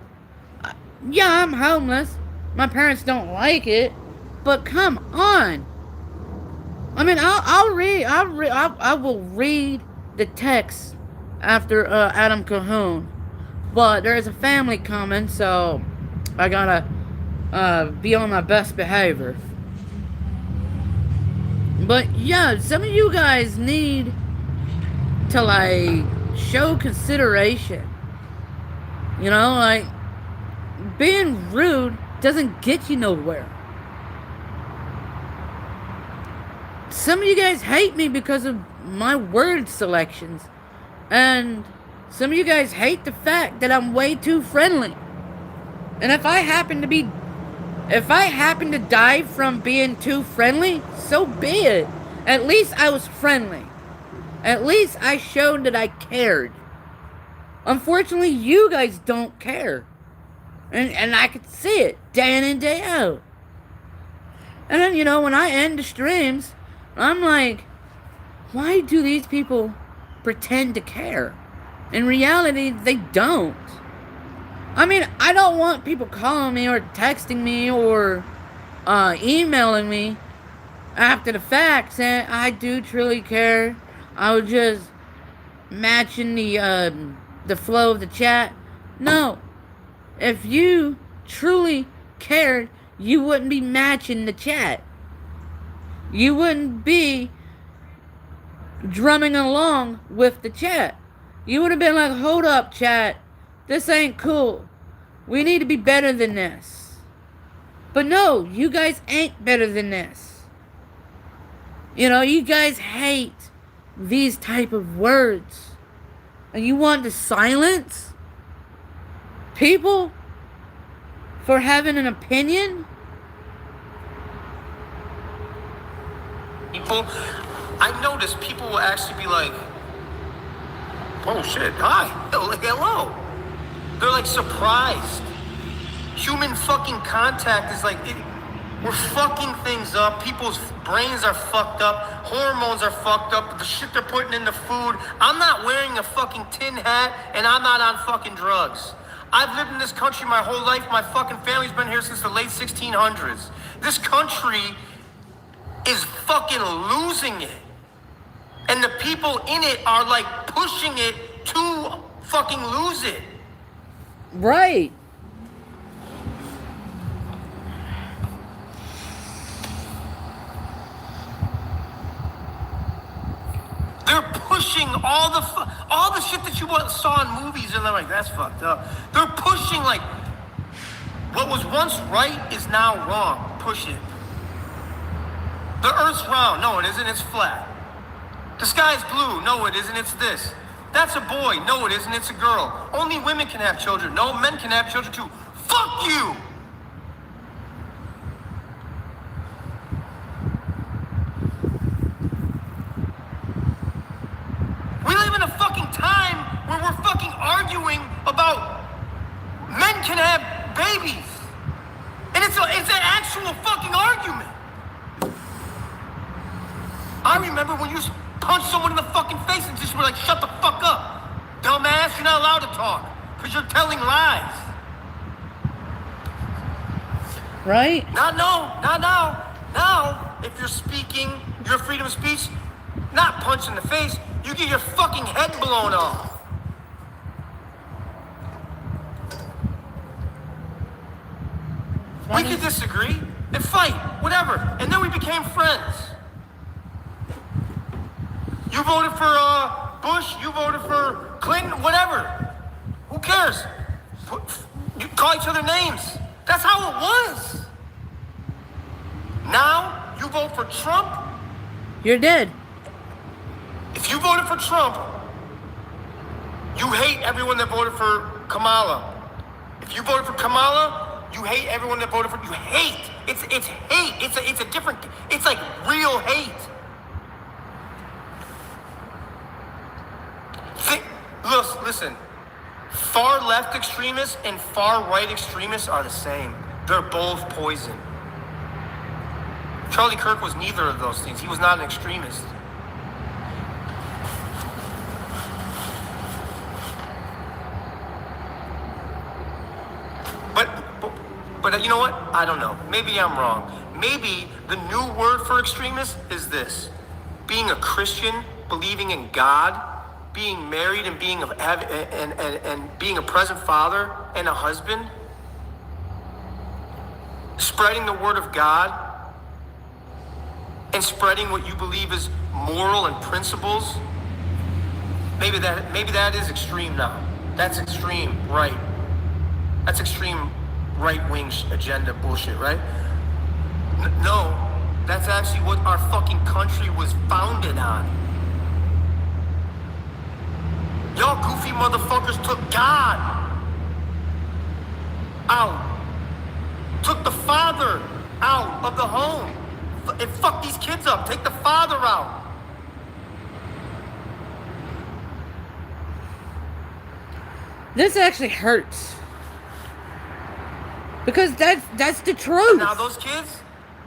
Yeah, I'm homeless. My parents don't like it. But come on. I mean, I will read the text after Adam Cahoon. But there's a family coming, so I gotta be on my best behavior. But yeah, some of you guys need to show consideration. Being rude doesn't get you nowhere. Some of you guys hate me because of my word selections. And some of you guys hate the fact that I'm way too friendly. And if I happen to die from being too friendly, so be it. At least I was friendly. At least I showed that I cared. Unfortunately, you guys don't care. And I could see it day in and day out. And then, when I end the streams, I'm like, why do these people pretend to care? In reality, they don't. I mean, I don't want people calling me or texting me or emailing me after the fact saying, I do truly care. I was just matching the flow of the chat. No. If you truly cared, you wouldn't be matching the chat. You wouldn't be drumming along with the chat. You would have been like, hold up, chat. This ain't cool. We need to be better than this. But no, you guys ain't better than this. You know, you guys hate these type of words. And you want to silence people for having an opinion? People, I noticed people will actually be like, oh shit, hi, hello. They're like surprised. Human fucking contact is like, we're fucking things up. People's brains are fucked up. Hormones are fucked up. The shit they're putting in the food. I'm not wearing a fucking tin hat and I'm not on fucking drugs. I've lived in this country my whole life. My fucking family's been here since the late 1600s. This country is fucking losing it. And the people in it are like pushing it to fucking lose it. Right. They're pushing all the shit that you saw in movies, and they're like, that's fucked up. They're pushing like, what was once right is now wrong. Push it. The earth's round. No, it isn't. It's flat. The sky's blue. No, it isn't. It's this. That's a boy. No, it isn't. It's a girl. Only women can have children. No, men can have children too. Fuck you! We live in a fucking time where we're fucking arguing about men can have babies. And it's an actual fucking argument. I remember when you punched someone in the fucking face and just were like, shut the fuck up. Dumbass, you're not allowed to talk. Because you're telling lies. Right? Not now. Now, if you're speaking your freedom of speech, not punch in the face, you get your fucking head blown off. We could disagree and fight, whatever. And then we became friends. You voted for Bush, you voted for Clinton, whatever. Who cares? You call each other names. That's how it was. Now, you vote for Trump. You're dead. If you voted for Trump, you hate everyone that voted for Kamala. If you voted for Kamala, you hate everyone that voted for, you hate. It's hate. It's a different, it's like real hate. Listen, far left extremists and far right extremists are the same. They're both poison. Charlie Kirk was neither of those things. He was not an extremist. But you know what? I don't know. Maybe I'm wrong. Maybe the new word for extremist is this. Being a Christian, believing in God, being married and being being a present father and a husband, spreading the word of God, and spreading what you believe is moral and principles. Maybe that is extreme now. That's extreme right. That's extreme right-wing agenda bullshit, right? No, that's actually what our fucking country was founded on. Y'all goofy motherfuckers took God out. Took the father out of the home. And fuck these kids up. Take the father out. This actually hurts. Because that's the truth. And now those kids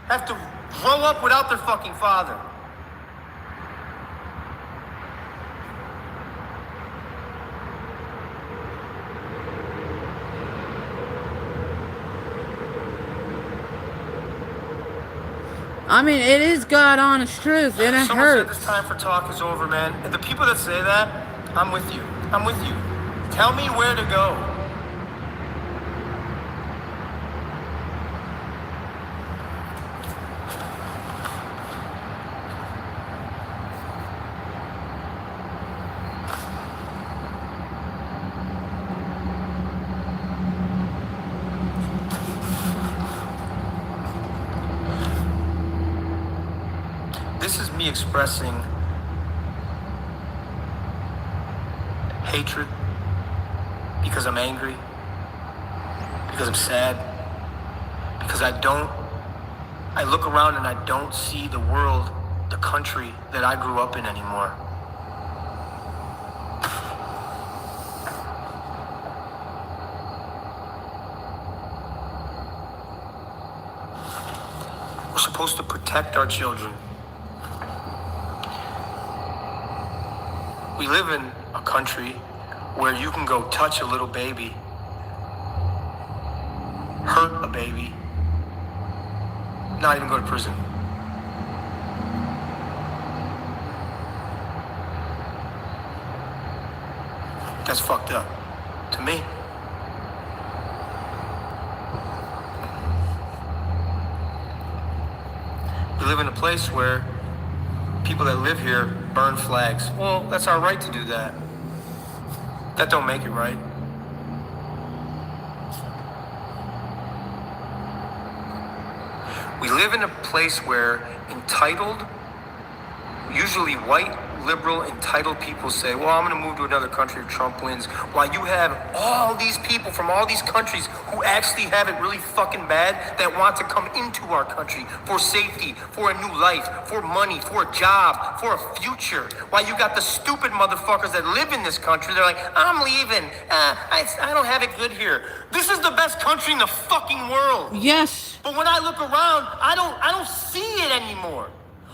have to grow up without their fucking father. I mean, it is God honest truth, and it Someone hurts. said this time for talk is over, man. And the people that say that, I'm with you. I'm with you. Tell me where to go. this is me expressing hatred because I'm angry, because I'm sad, because I look around and I don't see the world, the country that I grew up in anymore. We're supposed to protect our children. We live in a country where you can go touch a little baby, hurt a baby, not even go to prison. That's fucked up to me. We live in a place where people that live here burn flags. Well, that's our right to do that. That don't make it right. We live in a place where entitled, usually white, liberal, entitled people say, well, I'm going to move to another country if Trump wins, while you have all these people from all these countries who actually have it really fucking bad that want to come into our country for safety, for a new life, for money, for a job, for a future. While you got the stupid motherfuckers that live in this country, they're like, I'm leaving. I don't have it good here. This is the best country in the fucking world. Yes. But when I look around, I don't see it anymore.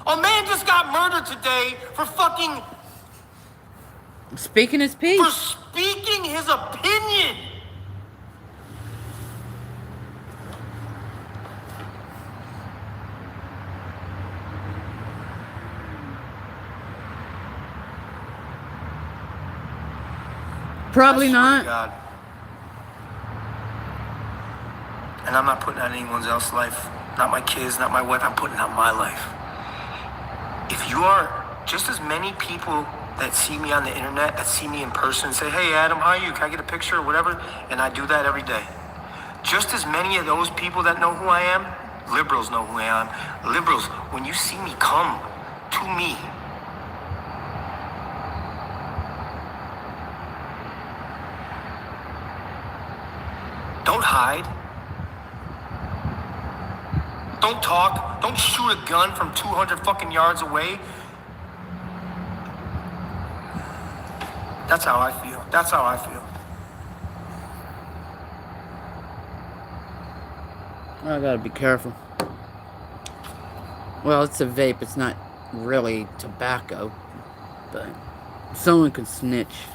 A man just got murdered today for fucking... Speaking his piece. For speaking his opinion. Probably I swear not. to God. And I'm not putting on anyone else's life. Not my kids, not my wife. I'm putting on my life. If you are just as many people that see me on the internet, that see me in person, and say, hey, Adam, how are you? Can I get a picture or whatever? And I do that every day. Just as many of those people that know who I am, liberals know who I am. Liberals, when you see me, come to me. Don't hide. Don't talk. Don't shoot a gun from 200 fucking yards away. That's how I feel. That's how I feel. I gotta be careful. Well, it's a vape. It's not really tobacco. But someone could snitch.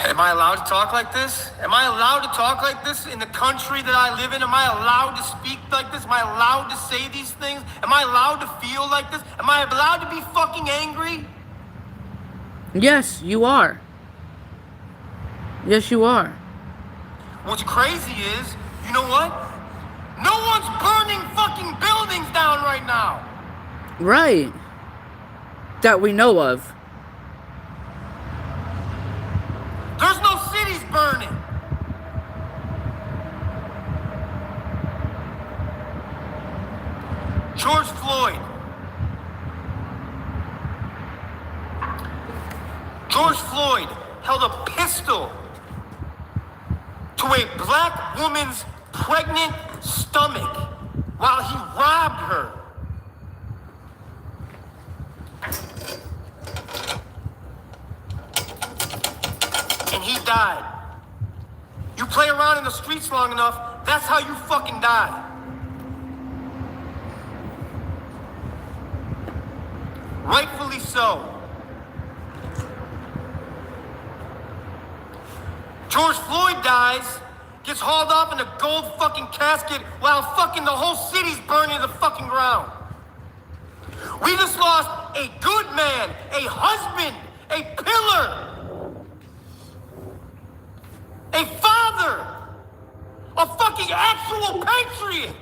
Am I allowed to talk like this? Am I allowed to talk like this in the country that I live in? Am I allowed to speak like this? Am I allowed to say these things? Am I allowed to feel like this? Am I allowed to be fucking angry? Yes, you are. Yes, you are. What's crazy is, you know what? No one's burning fucking buildings down right now. Right. That we know of. There's no cities burning. George Floyd. George Floyd held a pistol to a black woman's pregnant stomach while he robbed her. And he died. You play around in the streets long enough, that's how you fucking die. Rightfully so. George Floyd dies, gets hauled off in a gold fucking casket while fucking the whole city's burning to the fucking ground. We just lost a good man, a husband, a pillar, a father, a fucking actual patriot.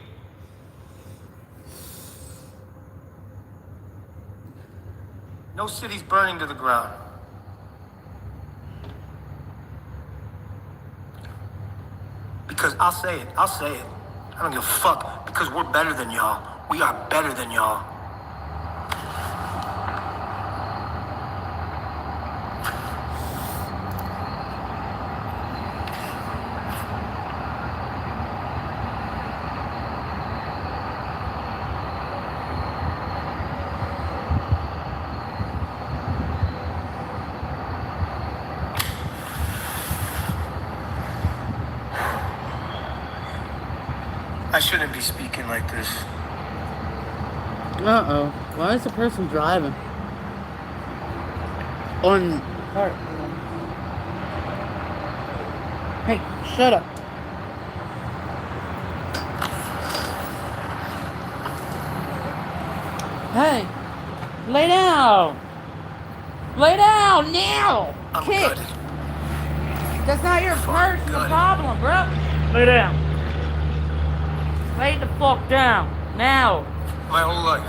No city's burning to the ground. Because I'll say it. I don't give a fuck, because we're better than y'all. We are better than y'all. I shouldn't be speaking like this. Uh-oh. Why is the person driving? On part. Hey, shut up. Hey, lay down. Lay down now. I'm Kick. gutted. That's not your personal gutted. problem, bro. Lay down. Lay the fuck down. Now. My whole life.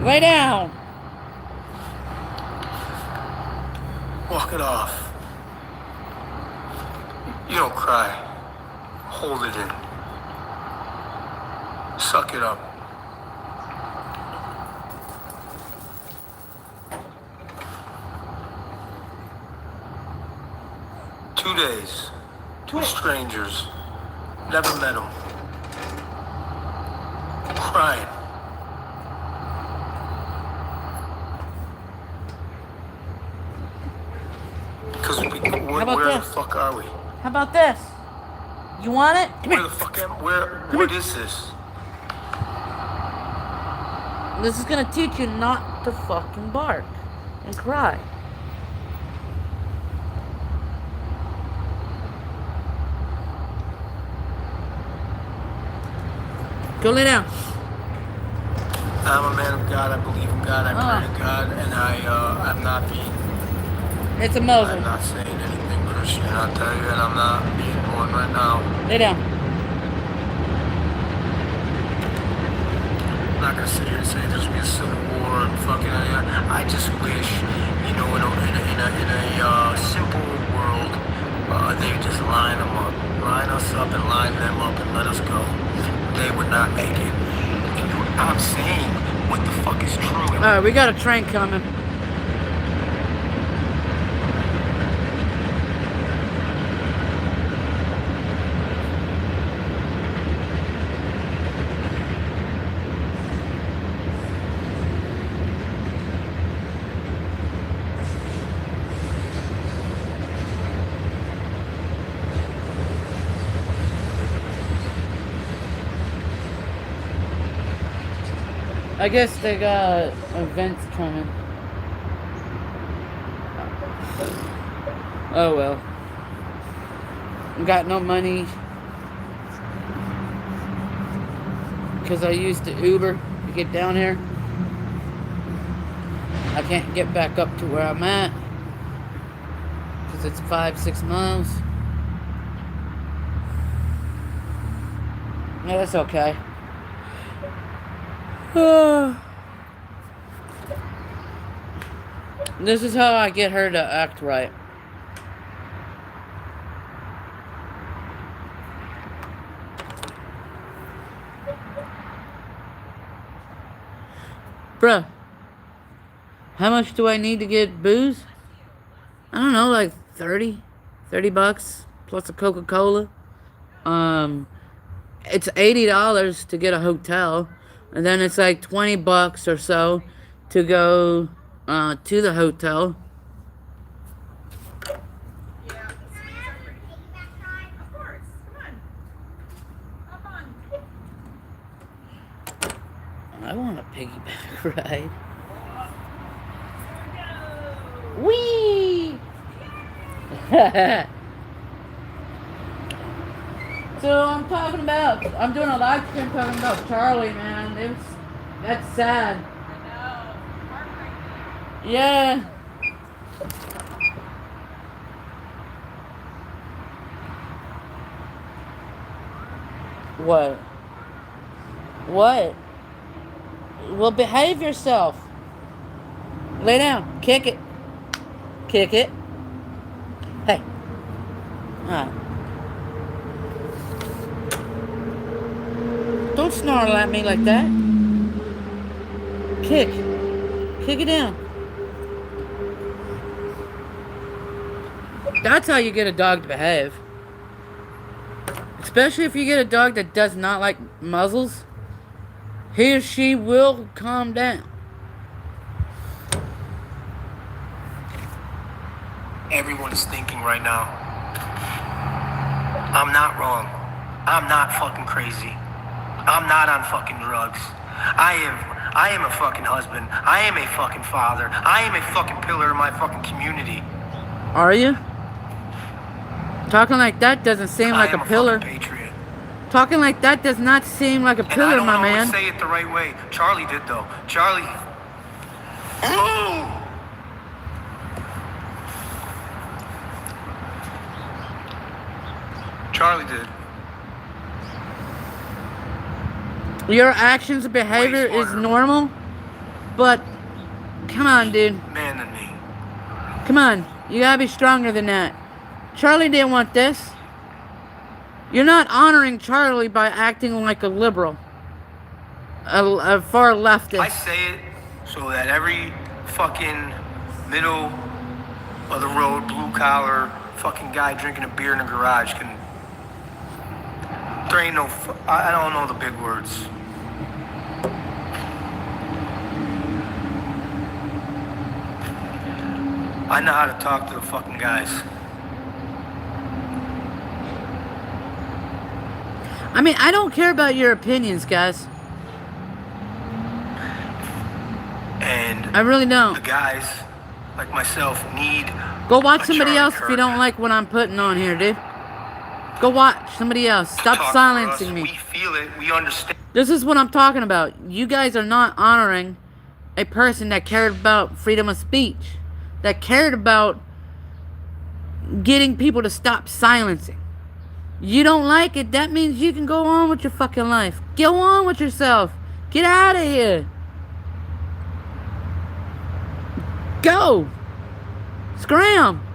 Lay down. Walk it off. You don't cry. Hold it in. Suck it up. Two days. Two strangers. Never met them. Crying. Because where the fuck are we? How about this? You want it? Come Where here. the fuck am what is this? This is gonna teach you not to fucking bark and cry. Go lay down. I'm a man of God. I believe in God. I pray to God, and I'm not being. It's a Muslim. I'm not saying anything Christian. I'll tell you, and I'm not being one right now. Lay down. I'm not gonna sit here and say there's gonna be a civil war and fucking. I just wish, you know, in a simple world, they just line us up, and line them up, and let us go. They would not make it. And I'm saying, what the fuck is true? All right, we got a train coming. I guess they got events coming. Oh well. Got no money. Because I used the Uber to get down here. I can't get back up to where I'm at. Because it's 5-6 miles. Yeah, that's okay. This is how I get her to act right. Bruh, how much do I need to get booze? I don't know, like 30 bucks plus a Coca-Cola. It's $80 to get a hotel. And then it's like 20 bucks or so to go to the hotel. Yeah, of course. Come on. I want a piggyback ride. Whee! So I'm doing a live stream talking about Charlie, man. That's sad. I know. Heartbreaking. Yeah. What? What? Well, behave yourself. Lay down. Kick it. Kick it. Hey. Alright. Don't Don't snarl at me like that. Kick. Kick it down. That's how you get a dog to behave. Especially if you get a dog that does not like muzzles. He or she will calm down. Everyone is thinking right now, I'm not wrong. I'm not fucking crazy. I'm not on fucking drugs. I am a fucking husband. I am a fucking father. I am a fucking pillar in my fucking community. Are you? Talking like that doesn't seem like a pillar. Patriot. Talking like that does not seem like a pillar, my man. I don't always say it the right way. Charlie did though. Charlie. Charlie did. Your actions and behavior is normal, but come on, dude. Man than me. Come on, you gotta be stronger than that. Charlie didn't want this. You're not honoring Charlie by acting like a liberal, a far leftist. I say it so that every fucking middle of the road, blue collar, fucking guy drinking a beer in a garage can. There ain't no. I don't know the big words. I know how to talk to the fucking guys. I mean, I don't care about your opinions, guys. And I really don't. The guys, like myself, need. Go watch somebody else if you don't like what I'm putting on here, dude. Go watch somebody else. Stop silencing me. We feel it. We understand. This is what I'm talking about. You guys are not honoring a person that cared about freedom of speech. That cared about getting people to stop silencing. You don't like it, that means you can go on with your fucking life. Go on with yourself. Get out of here. Go. Scram.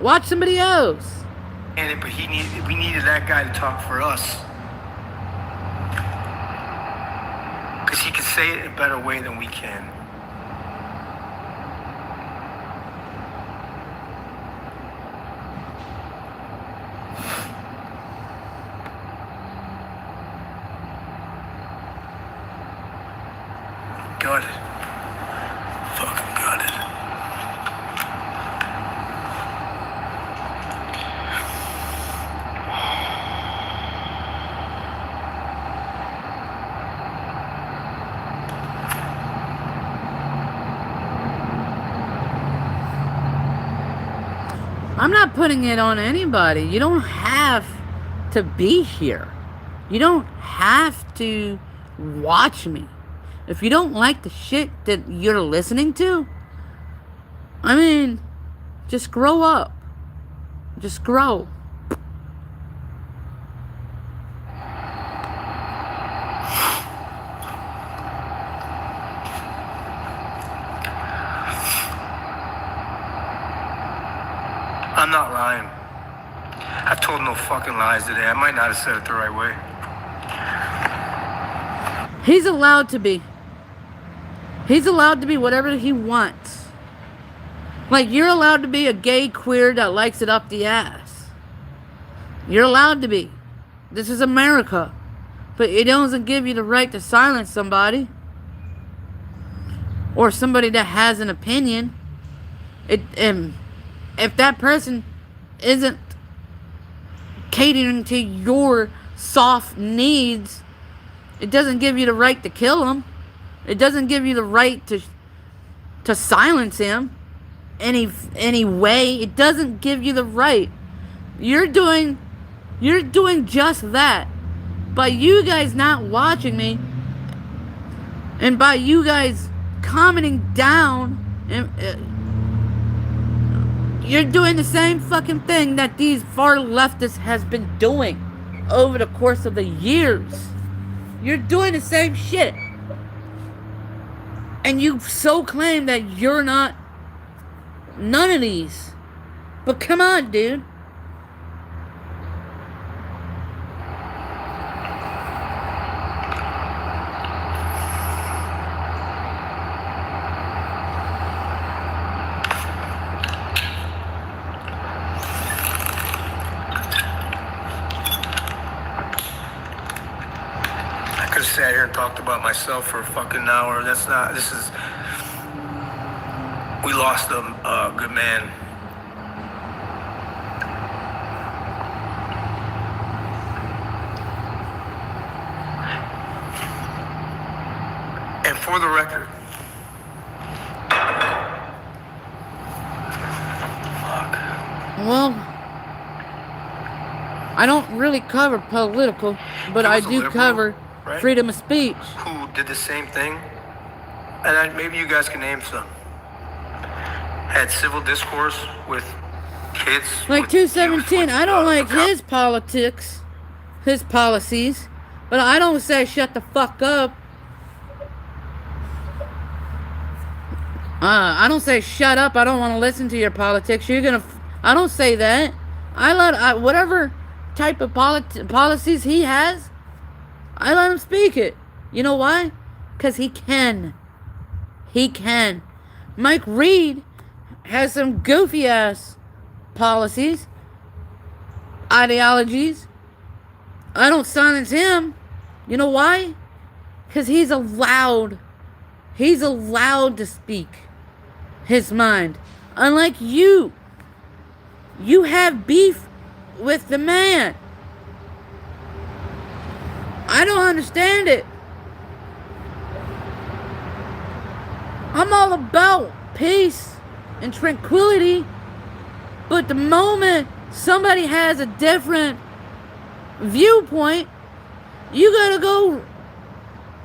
Watch somebody else. But we needed that guy to talk for us. Because he could say it in a better way than we can. Got it. Fucking got it. I'm not putting it on anybody. You don't have to be here. You don't have to watch me. If you don't like the shit that you're listening to, I mean, just grow up. Just grow. I'm not lying. I've told no fucking lies today. I might not have said it the right way. He's allowed to be. He's allowed to be whatever he wants. Like, you're allowed to be a gay queer that likes it up the ass. You're allowed to be. This is America. But it doesn't give you the right to silence somebody. Or somebody that has an opinion. If that person isn't catering to your soft needs, it doesn't give you the right to kill him. It doesn't give you the right to silence him any way. It doesn't give you the right. You're doing just that. By you guys not watching me, and by you guys commenting down, you're doing the same fucking thing that these far leftists has been doing over the course of the years. You're doing the same shit. And you so claim that you're not none of these. But come on, dude. could have sat here and talked about myself for a fucking hour. We lost a good man. And for the record, Well, I don't really cover political, but I do liberal, cover right? freedom of speech. Who did the same thing, and maybe you guys can name some, had civil discourse with kids. Like with 217, youth, I don't like the his politics, his policies, but I don't say shut the fuck up. I don't say shut up, I don't want to listen to your politics. I don't say that. Whatever type of policies he has, I let him speak it. You know why? Because he can. He can. Mike Reed has some goofy ass policies, ideologies. I don't silence him. You know why? Because he's allowed to speak his mind. Unlike you. You have beef with the man. I don't understand it. I'm all about peace and tranquility. But the moment somebody has a different viewpoint, you gotta go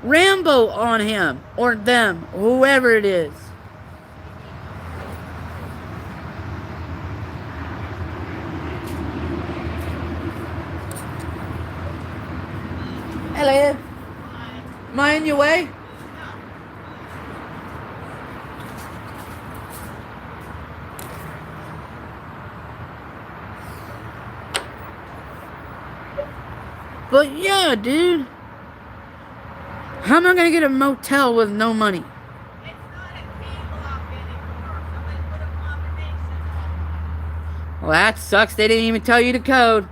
Rambo on him or them, whoever it is. Hello. Am I in your way? But yeah, dude. How am I gonna get a motel with no money? It's not a key block anymore. Somebody put a combination on it. Well, that sucks. They didn't even tell you the code.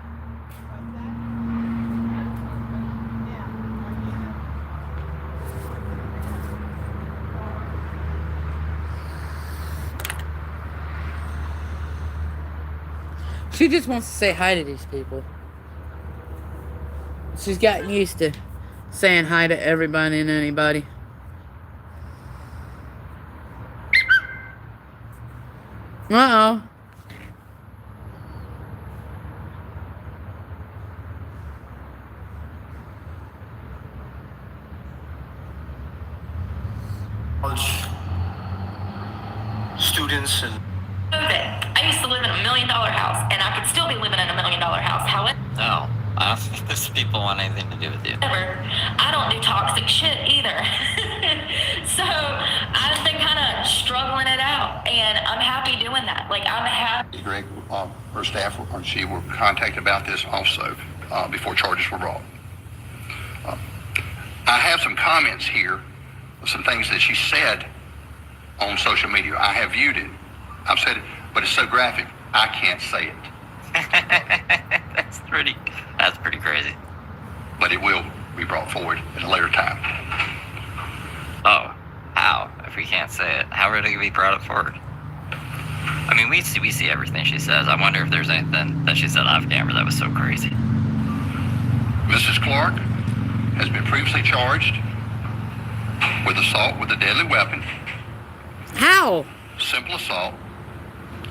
She just wants to say hi to these people. She's gotten used to saying hi to everybody and anybody. Uh-oh. college students and I used to live in $1 million house, and I could still be living in $1 million house. However, No, I don't think those people want anything to do with you. I don't do toxic shit either. So I've been kind of struggling it out, and I'm happy doing that. Like, I'm happy. Greg, her staff, she were contacted about this also before charges were brought. I have some comments here, some things that she said on social media. I have viewed it. I've said it, but it's so graphic, I can't say it. That's pretty crazy. But it will be brought forward at a later time. Oh, how? If we can't say it, how would it be brought up forward? I mean, we see everything she says. I wonder if there's anything that she said off camera that was so crazy. Mrs. Clark has been previously charged with assault with a deadly weapon, How? simple assault,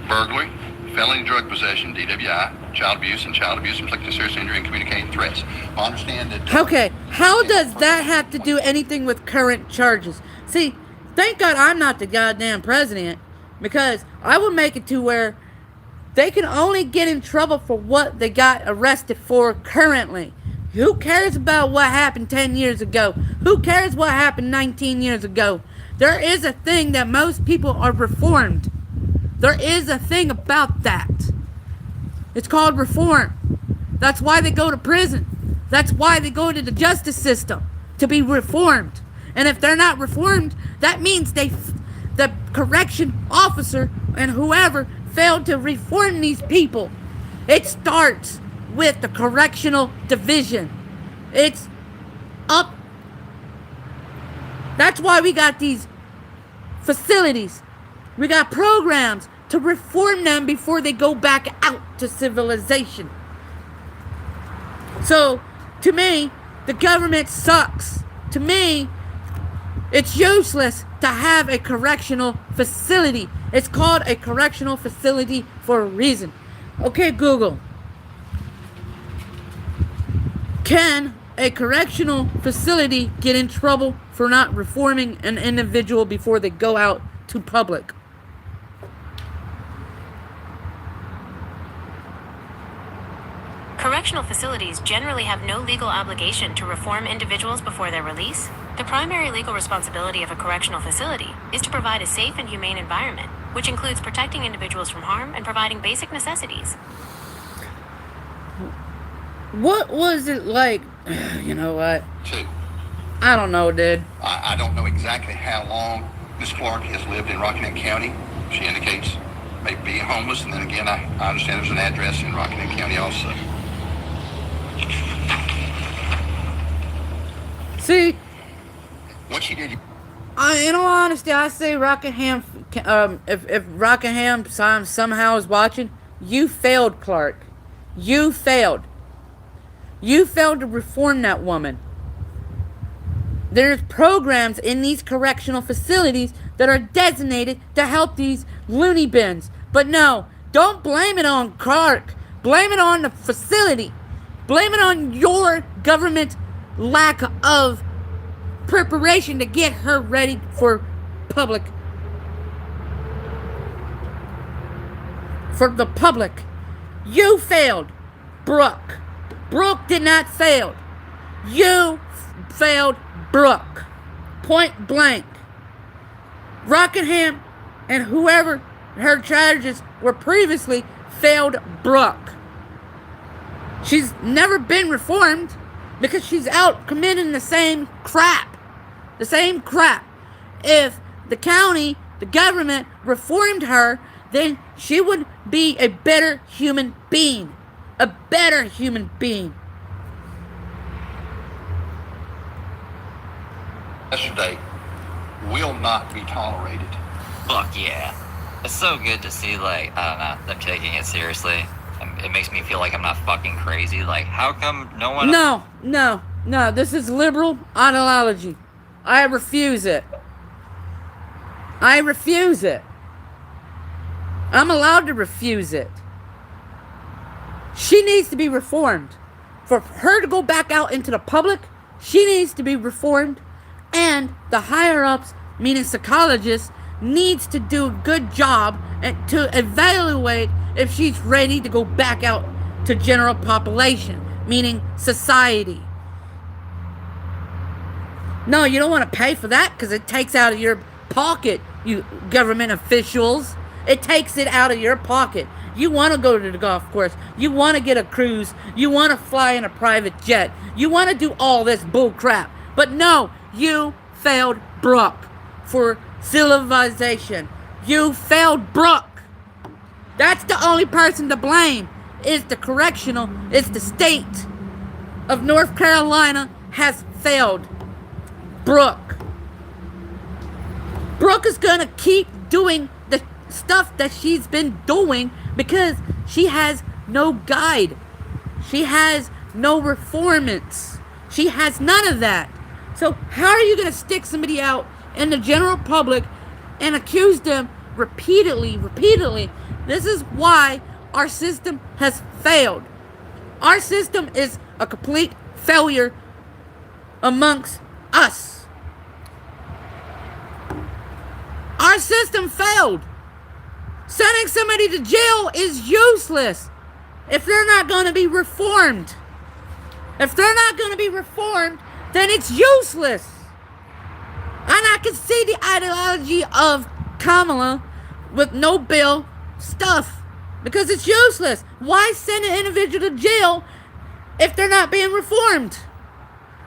burglary, felony drug possession, DWI, child abuse, inflicting serious injury, and communicating threats. I understand that... Okay, how does that have to do anything with current charges? See, thank God I'm not the goddamn president, because I would make it to where they can only get in trouble for what they got arrested for currently. Who cares about what happened 10 years ago? Who cares what happened 19 years ago? There is a thing that most people are reformed. There is a thing about that. It's called reform. That's why they go to prison. That's why they go to the justice system, to be reformed. And if they're not reformed, that means the correction officer and whoever failed to reform these people. It starts with the correctional division. It's up That's why we got these facilities. We got programs to reform them before they go back out to civilization. So, to me, the government sucks. To me, it's useless to have a correctional facility. It's called a correctional facility for a reason. Okay, Google. Can a correctional facility get in trouble for not reforming an individual before they go out to public? Correctional facilities generally have no legal obligation to reform individuals before their release. The primary legal responsibility of a correctional facility is to provide a safe and humane environment, which includes protecting individuals from harm and providing basic necessities. What was it like? You know what? Two. I don't know, dude. I don't know exactly how long Miss Clark has lived in Rockingham County. She indicates maybe being homeless, and then again, I understand there's an address in Rockingham County also. See, What she did, in all honesty, I say Rockingham. If Rockingham somehow is watching, you failed, Clark. You failed. You failed to reform that woman. There's programs in these correctional facilities that are designated to help these loony bins. But no, don't blame it on Clark. Blame it on the facility. Blame it on your government lack of preparation to get her ready for public. For the public. You failed, Brook. Brook did not fail. You failed Brook. Point blank. Rockingham and whoever her charges were previously failed Brook. She's never been reformed because she's out committing the same crap. The same crap. If the county, the government reformed her, then she would be a better human being. A better human being. yesterday will not be tolerated. Fuck yeah. It's so good to see, like, I don't know, them taking it seriously. It makes me feel like I'm not fucking crazy. Like, how come no one... No. This is liberal ideology. I refuse it. I refuse it. I'm allowed to refuse it. She needs to be reformed. For her to go back out into the public, she needs to be reformed. And the higher-ups, meaning psychologists, needs to do a good job and to evaluate if she's ready to go back out to general population, meaning society. No, you don't want to pay for that because it takes out of your pocket, you government officials. It takes it out of your pocket. You want to go to the golf course. You want to get a cruise. You want to fly in a private jet. You want to do all this bull crap. But no, you failed Brook for civilization. You failed Brook. That's the only person to blame. Is the correctional, is the state of North Carolina has failed Brook. Brook is gonna keep doing the stuff that she's been doing because she has no guide. She has no reformance. She has none of that. So how are you gonna stick somebody out in the general public and accuse them repeatedly? This is why our system has failed. Our system is a complete failure amongst us. Our system failed. Sending somebody to jail is useless if they're not going to be reformed. If they're not going to be reformed, then it's useless. And I can see the ideology of Kamala with no bill stuff because it's useless. Why send an individual to jail if they're not being reformed?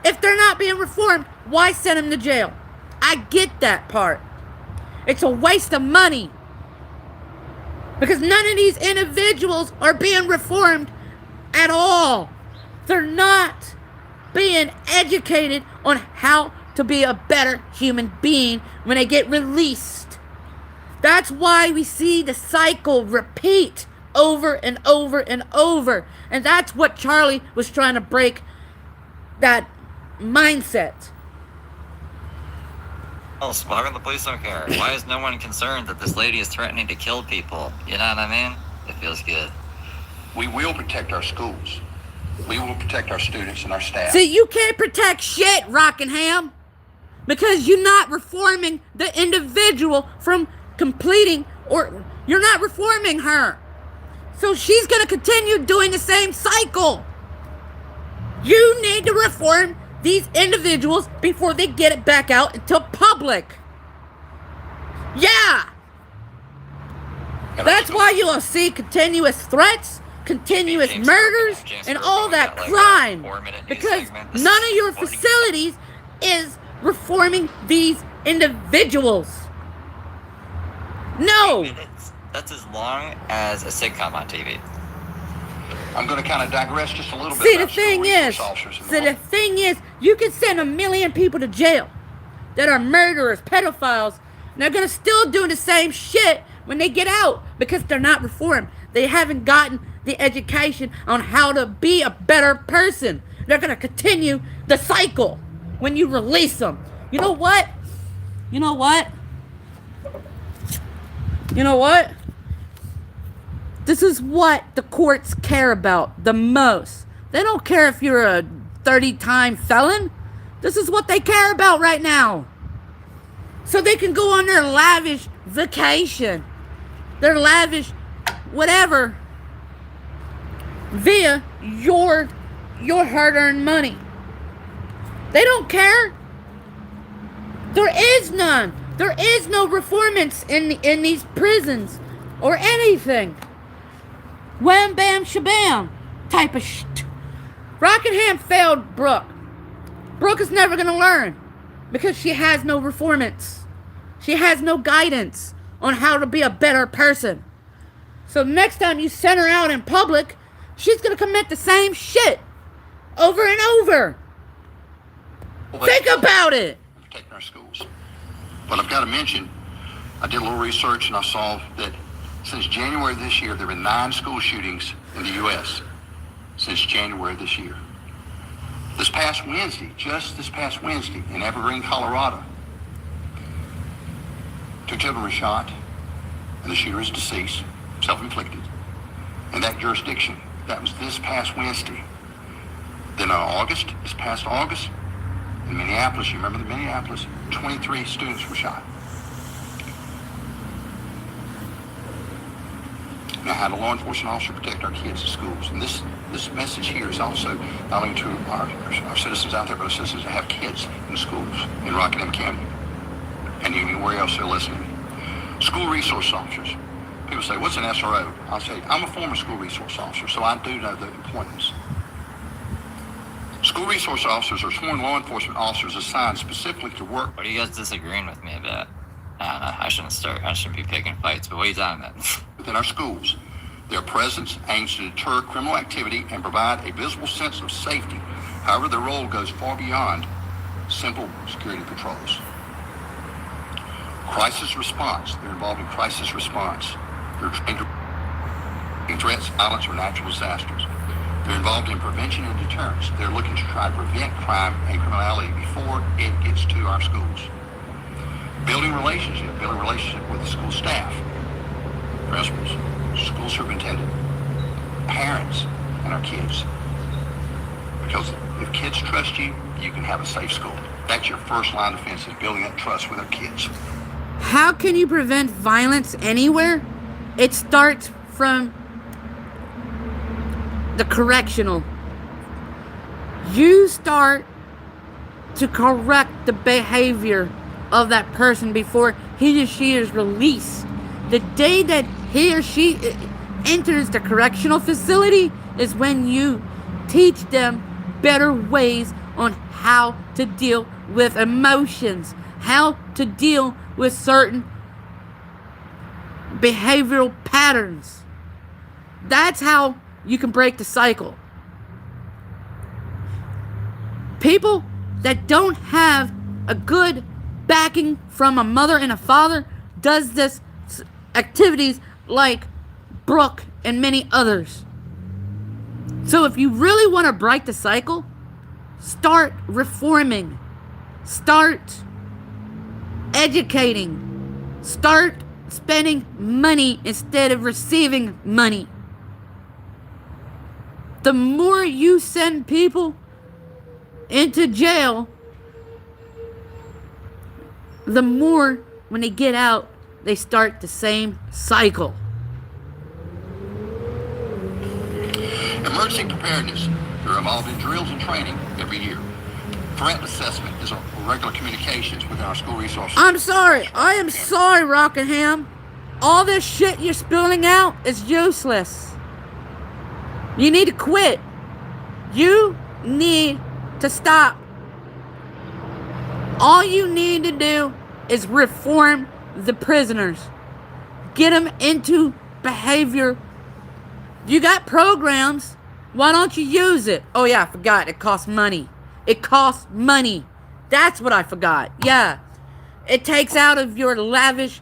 If they're not being reformed, why send them to jail? I get that part. It's a waste of money. Because none of these individuals are being reformed at all. They're not being educated on how to be a better human being when they get released. That's why we see the cycle repeat over and over and over. And that's what Charlie was trying to break, that mindset. Well, how come the police don't care? Why is no one concerned that this lady is threatening to kill people? You know what I mean? It feels good. We will protect our schools. We will protect our students and our staff. See, you can't protect shit, Rockingham, because you're not reforming the individual from completing, or you're not reforming her. So she's going to continue doing the same cycle. You need to reform these individuals before they get it back out into public. Yeah. That's why you'll see continuous threats, continuous murders, and all that crime. Because none of your facilities is reforming these individuals. No. That's as long as a sitcom on TV. I'm going to kind of digress just a little bit. See, the thing is, you can send 1 million people to jail that are murderers, pedophiles, and they're going to still do the same shit when they get out because they're not reformed. They haven't gotten the education on how to be a better person. They're going to continue the cycle when you release them. You know what? You know what? You know what? This is what the courts care about the most. They don't care if you're a 30-time felon. This is what they care about right now. So they can go on their lavish vacation, their lavish whatever, via your hard-earned money. They don't care. There is none. There is no reformance in these prisons or anything. Wham, bam, shabam type of shit. Rockingham failed Brook. Brook is never going to learn because she has no reformance. She has no guidance on how to be a better person. So next time you send her out in public, she's going to commit the same shit over and over. Think about it. Protecting our schools. But I've got to mention, I did a little research and I saw that since January of this year, there have been 9 school shootings in the U.S. since January of this year. This past Wednesday, just this past Wednesday, in Evergreen, Colorado, 2 children were shot, and the shooter is deceased, self-inflicted. In that jurisdiction, that was this past Wednesday. Then on August, this past August, in Minneapolis, you remember the Minneapolis, 23 students were shot. Now, how do law enforcement officers protect our kids in schools? And this message here is also not only to our citizens out there, but our citizens that have kids in schools in Rockingham County and anywhere else they're listening. School resource officers. People say, what's an SRO? I'll say, I'm a former school resource officer, so I do know the importance. School resource officers are sworn law enforcement officers assigned specifically to work. What are you guys disagreeing with me about? I don't know. I shouldn't be picking fights, but what are you talking about? Within our schools. Their presence aims to deter criminal activity and provide a visible sense of safety. However, their role goes far beyond simple security patrols. Crisis response. They're involved in crisis response. They're trained in threats, violence, or natural disasters. They're involved in prevention and deterrence. They're looking to try to prevent crime and criminality before it gets to our schools. Building relationship with the school staff, principals, school superintendent, parents, and our kids. Because if kids trust you, you can have a safe school. That's your first line of defense, is building that trust with our kids. How can you prevent violence anywhere? It starts from the correctional. You start to correct the behavior of that person before he or she is released. The day that he or she enters the correctional facility is when you teach them better ways on how to deal with emotions, how to deal with certain behavioral patterns. That's how you can break the cycle. People that don't have a good backing from a mother and a father does this activities like Brook and many others. So if you really want to break the cycle, start reforming, start educating, start spending money instead of receiving money. The more you send people into jail, the more when they get out, they start the same cycle. Emergency preparedness. They're involved in drills and training every year. Threat assessment is a regular communications within our school resources. I'm sorry. I am sorry, Rockingham. All this shit you're spilling out is useless. You need to quit. You need to stop. All you need to do is reform the prisoners. Get them into behavior. You got programs. Why don't you use it? Oh yeah, I forgot. It costs money. It costs money. That's what I forgot. Yeah. It takes out of your lavish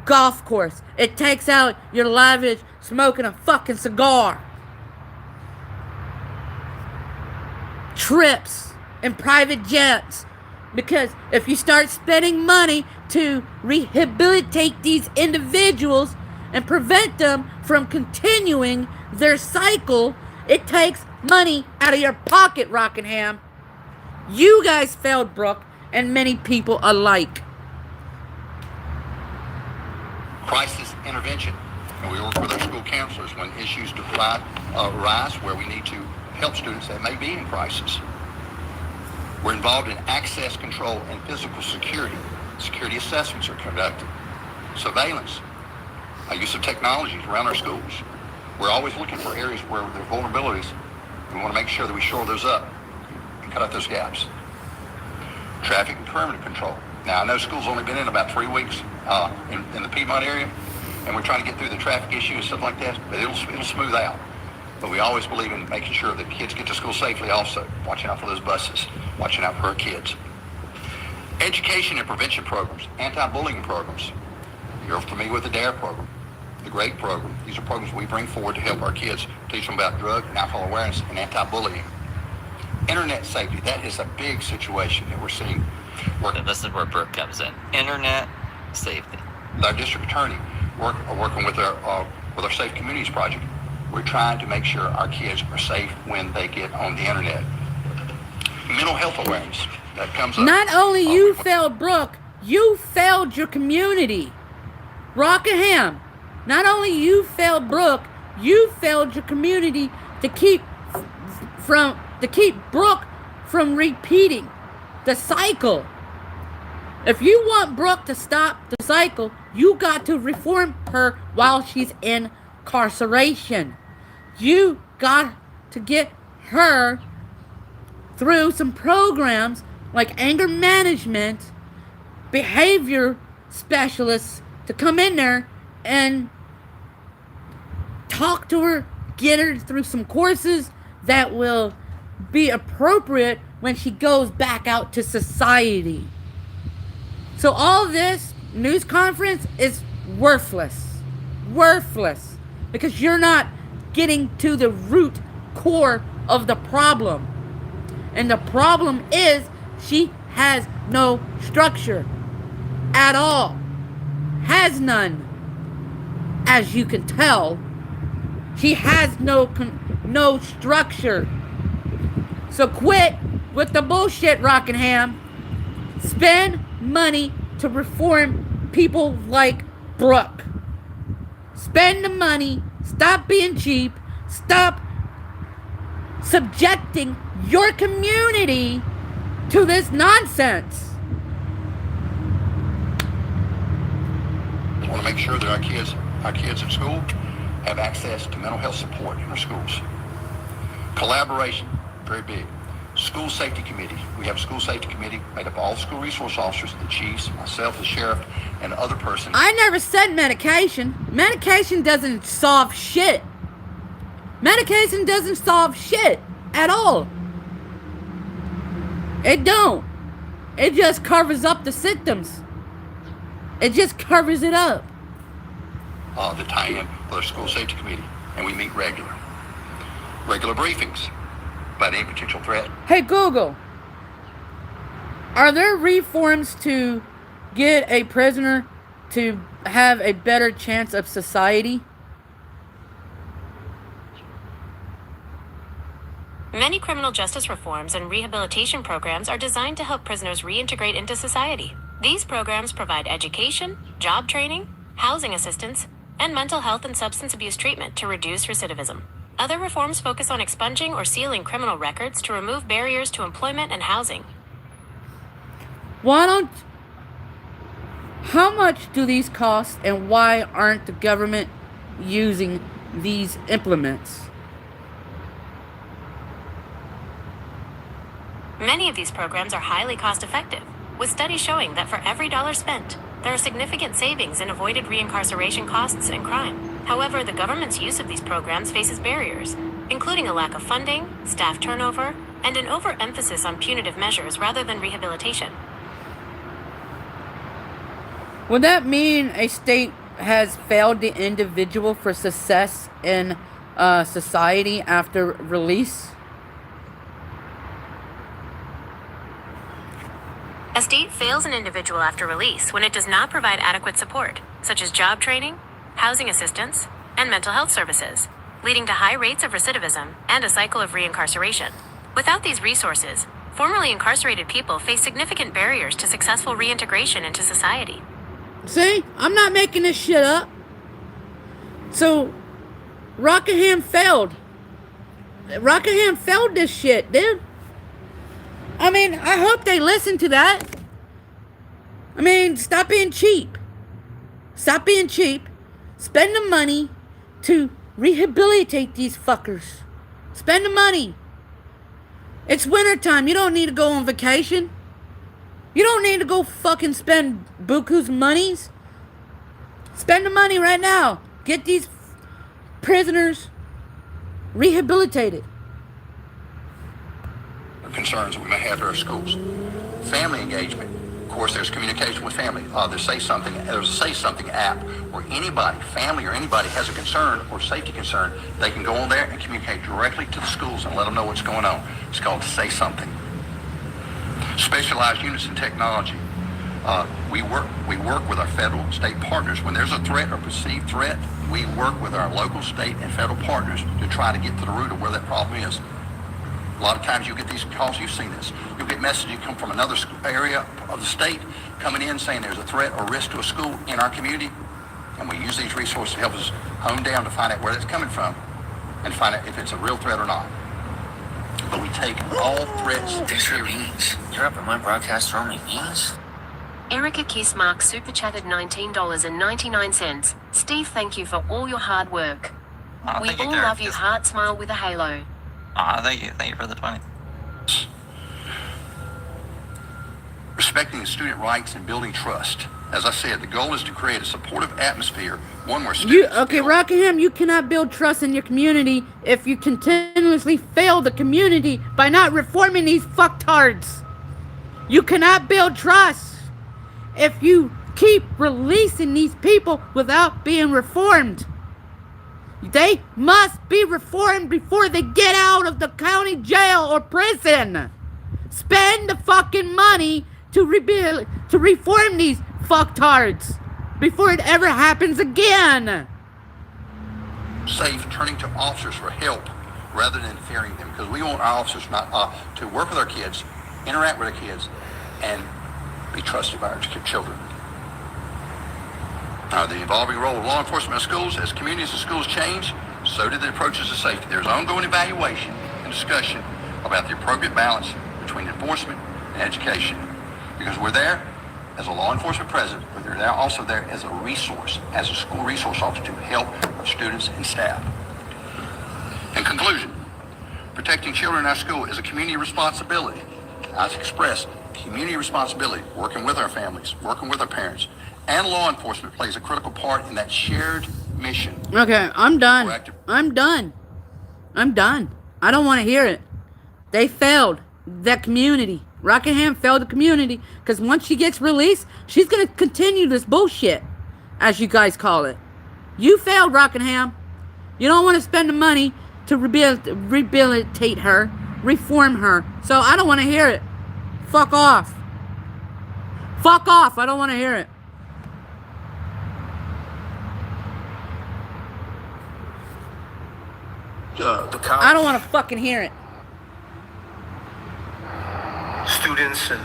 golf course. It takes out your lavish smoking a fucking cigar. Trips and private jets. Because if you start spending money to rehabilitate these individuals and prevent them from continuing their cycle, it takes money out of your pocket, Rockingham. You guys failed, Brook, and many people alike. Crisis intervention. And we work with our school counselors when issues arise where we need to help students that may be in crisis. We're involved in access control and physical security. Security assessments are conducted. Surveillance. Use of technologies around our schools. We're always looking for areas where there are vulnerabilities. We want to make sure that we shore those up and cut out those gaps. Traffic and perimeter control. Now, I know school's only been in about 3 weeks in the Piedmont area, and we're trying to get through the traffic issue and stuff like that, but it'll smooth out. But we always believe in making sure that kids get to school safely also, watching out for those buses, watching out for our kids. Education and prevention programs, anti-bullying programs. You're familiar with the DARE program, the GREAT program. These are programs we bring forward to help our kids, teach them about drug and alcohol awareness and anti-bullying. Internet safety, that is a big situation that we're seeing. This is where Brook comes in. Internet safety. Our district attorney working with our Safe Communities project. We're trying to make sure our kids are safe when they get on the internet. Mental health awareness, that comes up. Not only you failed Brook, you failed your community. Rockingham, not only you failed Brook, you failed your community to keep Brook from repeating the cycle. If you want Brook to stop the cycle, you got to reform her while she's in incarceration. You got to get her through some programs like anger management, behavior specialists to come in there and talk to her, get her through some courses that will be appropriate when she goes back out to society. So all this news conference is worthless. Worthless. Because you're not getting to the root core of the problem. And the problem is she has no structure at all. Has none. As you can tell, she has no structure. So quit with the bullshit, Rockingham. Spend money to reform people like Brook. Spend the money. Stop being cheap. Stop subjecting your community to this nonsense. We want to make sure that our kids at school have access to mental health support in our schools. Collaboration, very big. School safety committee. We have a school safety committee made up of all school resource officers, the chiefs, myself, the sheriff, and other persons. I never said medication. Medication doesn't solve shit. Medication doesn't solve shit at all. It don't. It just covers up the symptoms. It just covers it up. The tie-in with our school safety committee, and we meet regular briefings about any potential threat. Hey Google, are there reforms to get a prisoner to have a better chance of society? Many criminal justice reforms and rehabilitation programs are designed to help prisoners reintegrate into society. These programs provide education, job training, housing assistance, and mental health and substance abuse treatment to reduce recidivism. Other reforms focus on expunging or sealing criminal records to remove barriers to employment and housing. How much do these cost, and why aren't the government using these implements? Many of these programs are highly cost-effective, with studies showing that for every dollar spent, there are significant savings in avoided reincarceration costs and crime. However, the government's use of these programs faces barriers, including a lack of funding, staff turnover, and an overemphasis on punitive measures rather than rehabilitation. Would that mean a state has failed the individual for success in society after release? A state fails an individual after release when it does not provide adequate support, such as job training, housing assistance, and mental health services, leading to high rates of recidivism and a cycle of reincarceration. Without these resources, formerly incarcerated people face significant barriers to successful reintegration into society. See? I'm not making this shit up. So, Rockingham failed. Rockingham failed this shit, dude. I mean, I hope they listen to that. I mean, stop being cheap. Stop being cheap. Spend the money to rehabilitate these fuckers. Spend the money. It's wintertime. You don't need to go on vacation. You don't need to go fucking spend buku's monies. Spend the money right now. Get these prisoners rehabilitated. Concerns we may have at our schools. Family engagement. Of course, there's communication with family. There's a Say Something app where anybody, family or anybody, has a concern or safety concern, they can go on there and communicate directly to the schools and let them know what's going on. It's called Say Something. Specialized units in technology. We work with our federal, state partners. When there's a threat or perceived threat, we work with our local, state, and federal partners to try to get to the root of where that problem is. A lot of times you get these calls, you've seen this. You'll get messages come from another area of the state coming in saying there's a threat or risk to a school in our community. And we use these resources to help us hone down to find out where that's coming from and find out if it's a real threat or not. But we take all threats. Thanks for beans. You're up at my broadcast throwing me beans? Erica Kissmark super chatted $19.99. Steve, thank you for all your hard work. We all love you, heart smile with a halo. Thank you for the 20. Respecting the student rights and building trust. As I said, the goal is to create a supportive atmosphere, one where students Rockingham, you cannot build trust in your community if you continuously fail the community by not reforming these fucktards. You cannot build trust if you keep releasing these people without being reformed. They must be reformed before they get out of the county jail or prison. Spend the fucking money to reform these fucktards before it ever happens again. Safe, turning to officers for help rather than fearing them, because we want our officers not to work with our kids, interact with our kids, and be trusted by our children. The evolving role of law enforcement in schools. As communities and schools change, so do the approaches to safety. There's ongoing evaluation and discussion about the appropriate balance between enforcement and education. Because we're there as a law enforcement presence, but they're now also there as a resource, as a school resource officer to help our students and staff. In conclusion, protecting children in our school is a community responsibility. As expressed, community responsibility, working with our families, working with our parents, and law enforcement plays a critical part in that shared mission. Okay, I'm done. I'm done. I don't want to hear it. They failed that community. Rockingham failed the community because once she gets released, she's going to continue this bullshit, as you guys call it. You failed, Rockingham. You don't want to spend the money to rehabilitate her, reform her. So I don't want to hear it. Fuck off. Fuck off. I don't want to hear it. The cops, I don't want to fucking hear it. students and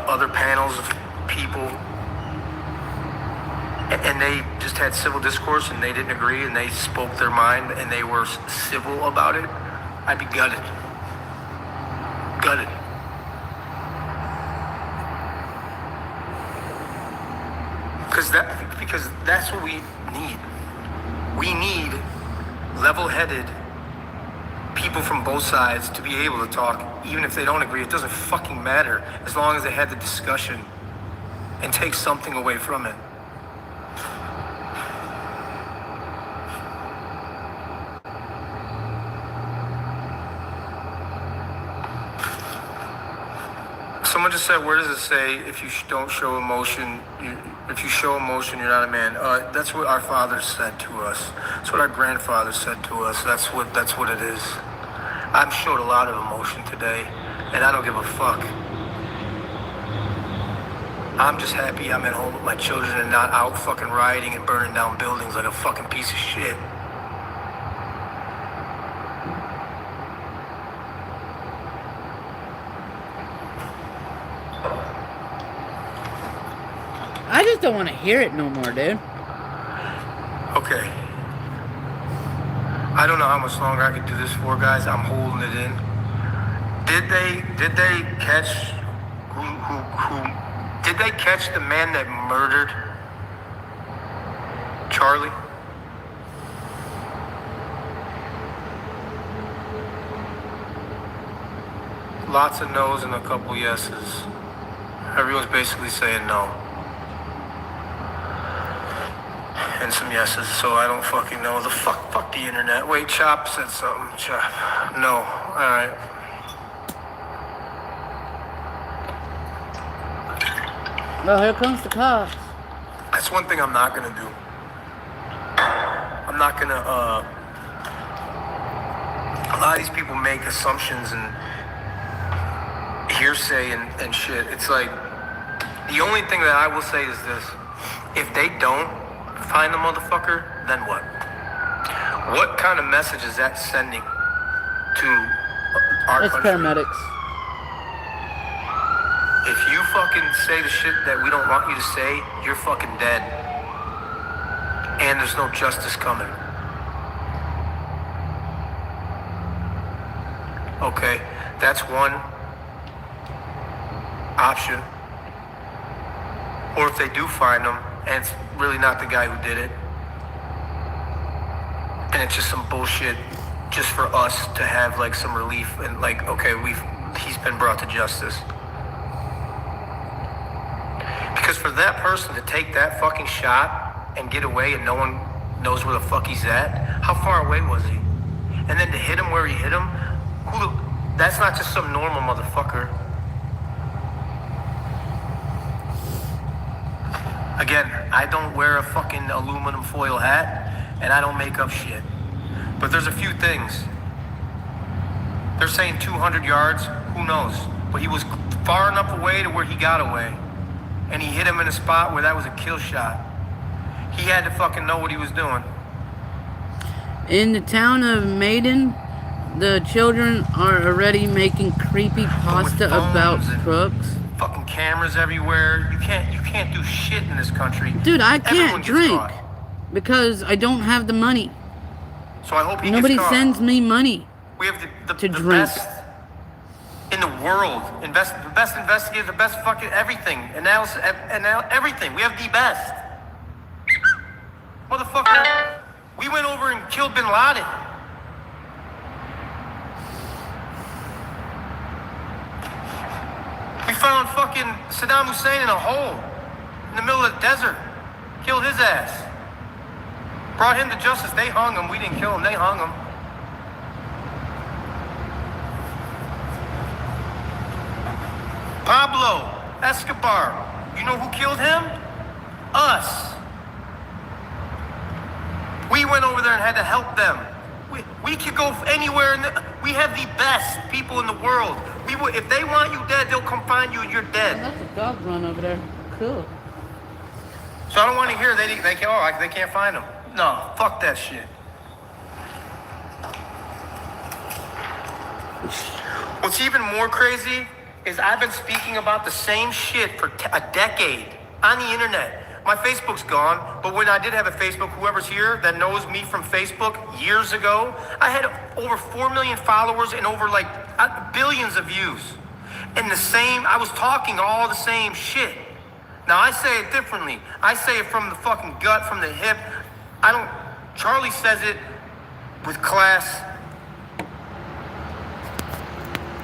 other panels of people, and they just had civil discourse and they didn't agree and they spoke their mind and they were civil about it, I'd be gutted. Gutted. Because that's what we need. We need level-headed people from both sides to be able to talk, even if they don't agree. It doesn't fucking matter, as long as they had the discussion and take something away from it. Someone just said, where does it say if you don't show emotion, if you show emotion, you're not a man? That's what our fathers said to us. That's what our grandfathers said to us. That's what it is. I've showed a lot of emotion today, and I don't give a fuck. I'm just happy I'm at home with my children and not out fucking rioting and burning down buildings like a fucking piece of shit. I just don't want to hear it no more, dude. Okay. I don't know how much longer I could do this for, guys. I'm holding it in. Did they catch did they catch the man that murdered Charlie? Lots of no's and a couple yeses. Everyone's basically saying no. And some yeses, so I don't fucking know. Fuck the internet. Wait, Chop said something. Chop. No. Alright. Well, here comes the cops. That's one thing I'm not gonna do. I'm not gonna, a lot of these people make assumptions and hearsay and shit. It's like, the only thing that I will say is this. If they don't find the motherfucker, then what? What kind of message is that sending to our It's country? paramedics. If you fucking say the shit that we don't want you to say, you're fucking dead. And there's no justice coming. Okay, that's one option. Or if they do find him, and it's really not the guy who did it, and it's just some bullshit just for us to have like some relief and like, okay, he's been brought to justice. Because for that person to take that fucking shot and get away and no one knows where the fuck he's at, how far away was he? And then to hit him where he hit him, that's not just some normal motherfucker. Again, I don't wear a fucking aluminum foil hat, and I don't make up shit. But there's a few things. They're saying 200 yards, who knows? But he was far enough away to where he got away. And he hit him in a spot where that was a kill shot. He had to fucking know what he was doing. In the town of Maiden, the children are already making creepy pasta about crooks. Fucking cameras everywhere. You can't do shit in this country. Dude, I Everyone can't gets drink caught. because I don't have the money. So I hope he Nobody gets caught. sends me money We have the drink. best in the world. The best investigators, the best fucking everything. Analysis, and everything. We have the best. Motherfucker, we went over and killed Bin Laden. We found fucking Saddam Hussein in a hole in the middle of the desert. Killed his ass. Brought him to justice. They hung him. We didn't kill him. They hung him. Pablo Escobar. You know who killed him? Us. We went over there and had to help them. We could go anywhere. We have the best people in the world. If they want you dead, they'll come find you and you're dead. Oh, that's a dog run over there. Cool. So I don't want to hear they can't find them. No, fuck that shit. What's even more crazy is I've been speaking about the same shit for a decade on the internet. My Facebook's gone, but when I did have a Facebook, whoever's here that knows me from Facebook years ago, I had over 4 million followers and over like billions of views. And I was talking all the same shit. Now I say it differently. I say it from the fucking gut, from the hip. Charlie says it with class,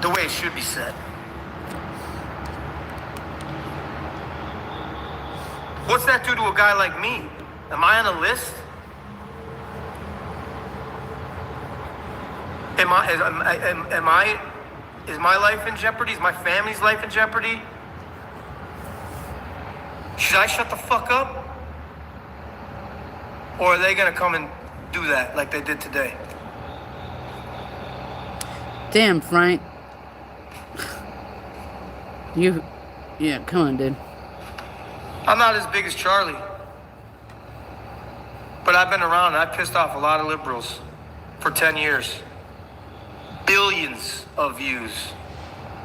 the way it should be said. What's that do to a guy like me? Am I on a list? Is my life in jeopardy? Is my family's life in jeopardy? Should I shut the fuck up? Or are they gonna come and do that like they did today? Damn, Frank. Yeah, come on, dude. I'm not as big as Charlie. But I've been around and I've pissed off a lot of liberals for 10 years. Billions of views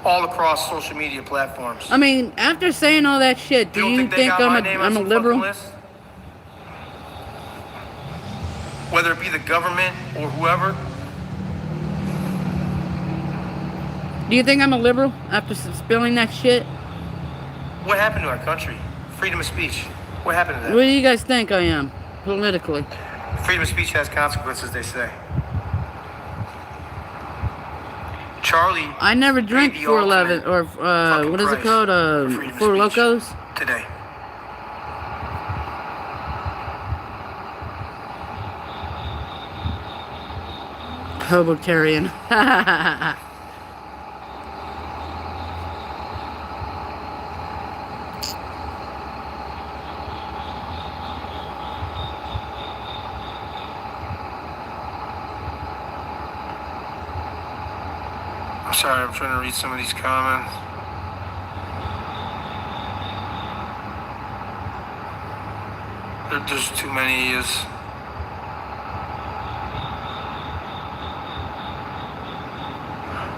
all across social media platforms. I mean, after saying all that shit, do you think I'm a liberal? Whether it be the government or whoever. Do you think I'm a liberal after spilling that shit? What happened to our country? Freedom of speech. What happened to that? What do you guys think I am, politically? Freedom of speech has consequences, they say. Charlie. I never drank 411 or what is it called? Four Locos. Today. Hobotarian. Sorry, I'm trying to read some of these comments. There's too many is.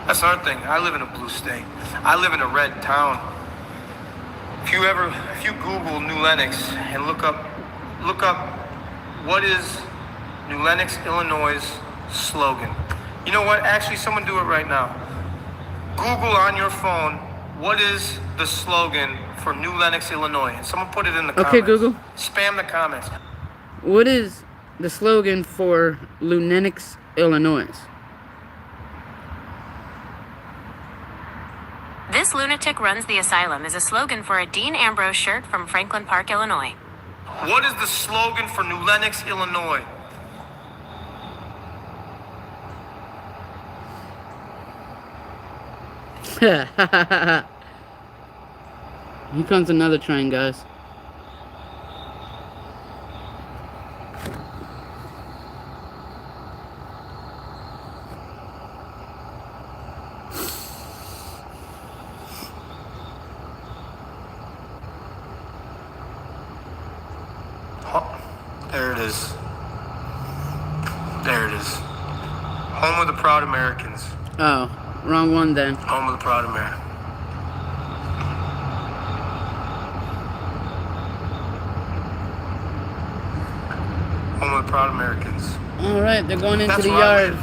That's another thing. I live in a blue state. I live in a red town. If you Google New Lenox and look up what is New Lenox, Illinois' slogan. You know what? Actually, someone do it right now. Google on your phone, what is the slogan for New Lenox, Illinois? And someone put it in the comments. Okay, Google. Spam the comments. What is the slogan for New Lenox, Illinois? This lunatic runs the asylum is a slogan for a Dean Ambrose shirt from Franklin Park, Illinois. What is the slogan for New Lenox, Illinois? Here comes another train, guys. There it is. There it is. Home of the Proud Americans. Oh, wrong one then. Home of the Proud Americans. Home of the Proud Americans. Alright, they're going into That's the where I yard. live.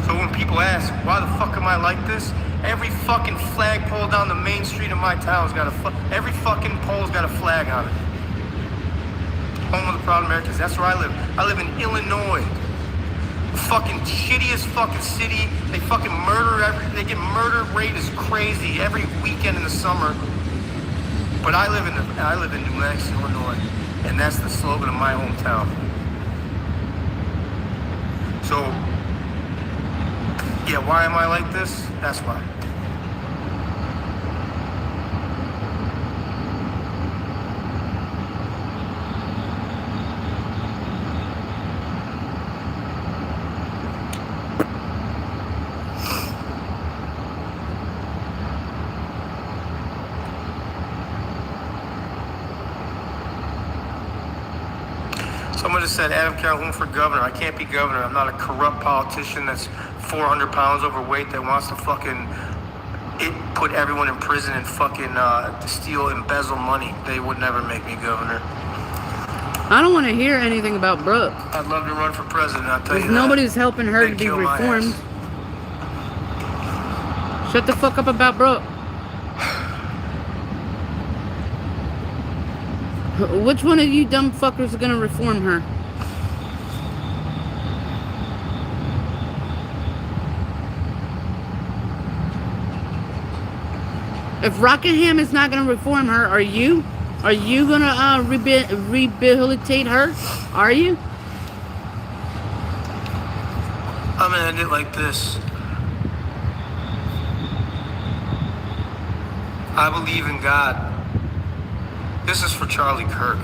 So when people ask, why the fuck am I like this? Every fucking flagpole down the main street of my town's got every fucking pole's got a flag on it. Home of the Proud Americans. That's where I live. I live in Illinois. The fucking shittiest fucking city. They fucking they get murder rate is crazy every weekend in the summer. But I live in New Lenox, Illinois, and that's the slogan of my hometown. So, yeah, why am I like this? That's why. Someone just said Adam Calhoun for governor. I can't be governor. I'm not a corrupt politician that's 400 pounds overweight that wants to fucking put everyone in prison and fucking steal, embezzle money. They would never make me governor. I don't want to hear anything about Brook. I'd love to run for president, I'll tell you that. Nobody's helping her to be reformed. Shut the fuck up about Brook. Which one of you dumb fuckers are gonna reform her? If Rockingham is not gonna reform her, are you? Are you gonna rehabilitate her? Are you? I'm gonna end it like this. I believe in God. This is for Charlie Kirk.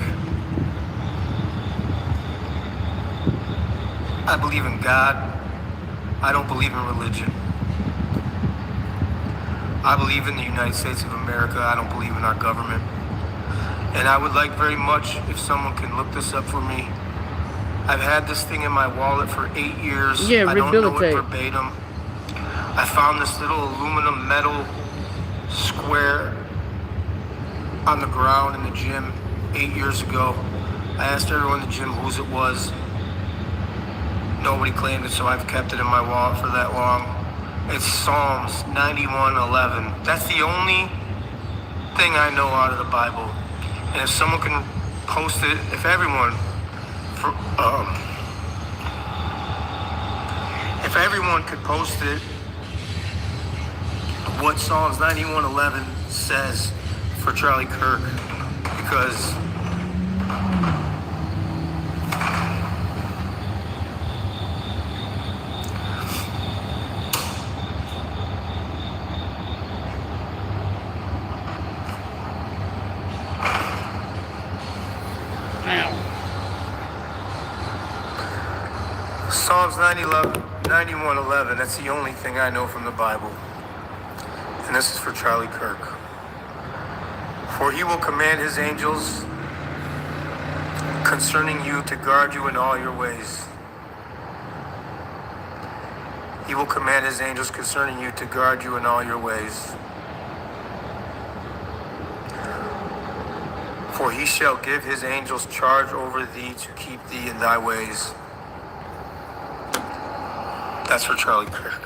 I believe in God. I don't believe in religion. I believe in the United States of America. I don't believe in our government. And I would like very much if someone can look this up for me. I've had this thing in my wallet for 8 years. Yeah, I don't know it rehabilitate. verbatim. I found this little aluminum metal square on the ground in the gym 8 years ago. I asked everyone in the gym whose it was. Nobody claimed it, so I've kept it in my wallet for that long. It's Psalms 91:11. That's the only thing I know out of the Bible. And if someone can post it, if everyone could post it, what Psalms 91:11 says for Charlie Kirk, because Psalms 91:11, that's the only thing I know from the Bible. And this is for Charlie Kirk. For he will command his angels concerning you to guard you in all your ways. He will command his angels concerning you to guard you in all your ways. For he shall give his angels charge over thee to keep thee in thy ways. That's for Charlie Kirk.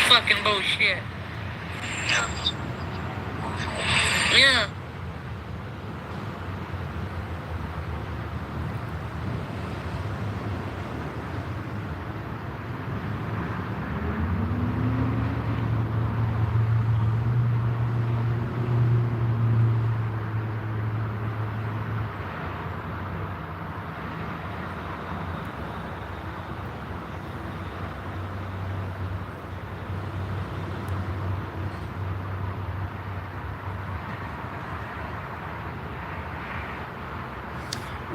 Fucking bullshit. Yeah.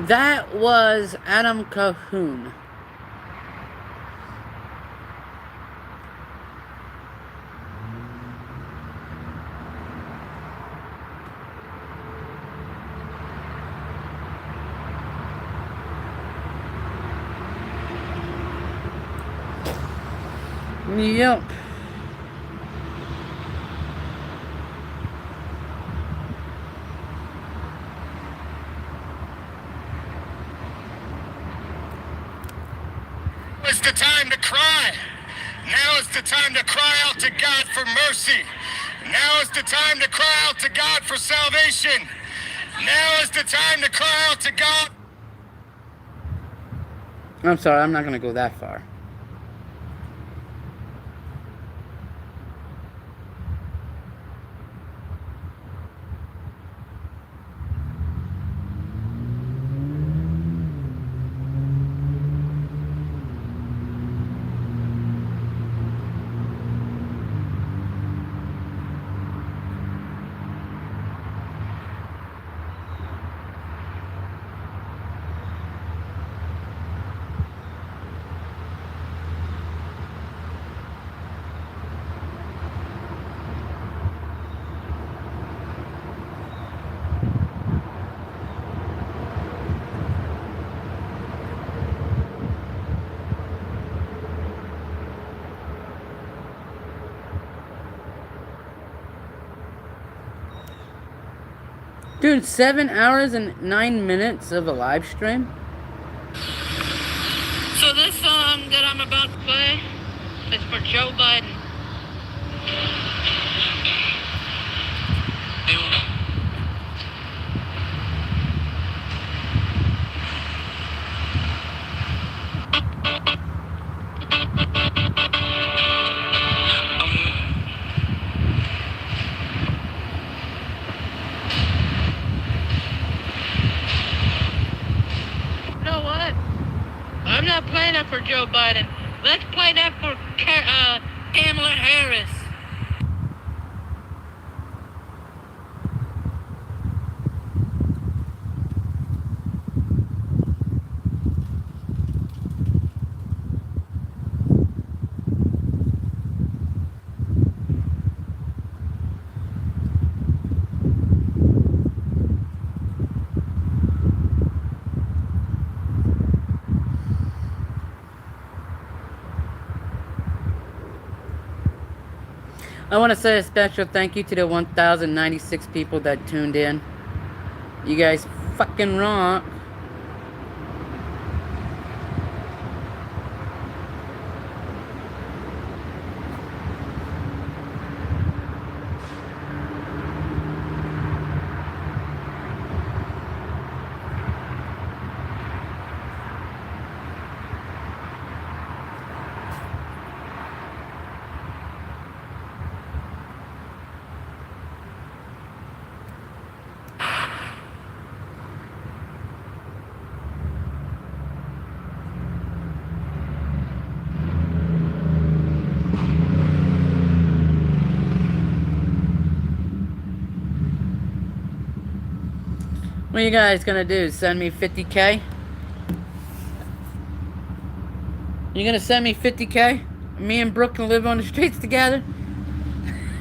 That was Adam Calhoun. Yep. It's the time to cry. Now is the time to cry out to God for mercy. Now is the time to cry out to God for salvation. Now is the time to cry out to God. I'm sorry, I'm not going to go that far. Dude, 7 hours and 9 minutes of a live stream? So this song that I'm about to play is for Joe Biden. You know what? I'm not playing that for Joe Biden. Let's play that for Kamala Harris. I want to say a special thank you to the 1,096 people that tuned in. You guys fucking rock. What are you guys gonna do? Send me 50K? You gonna send me 50K? Me and Brook can live on the streets together?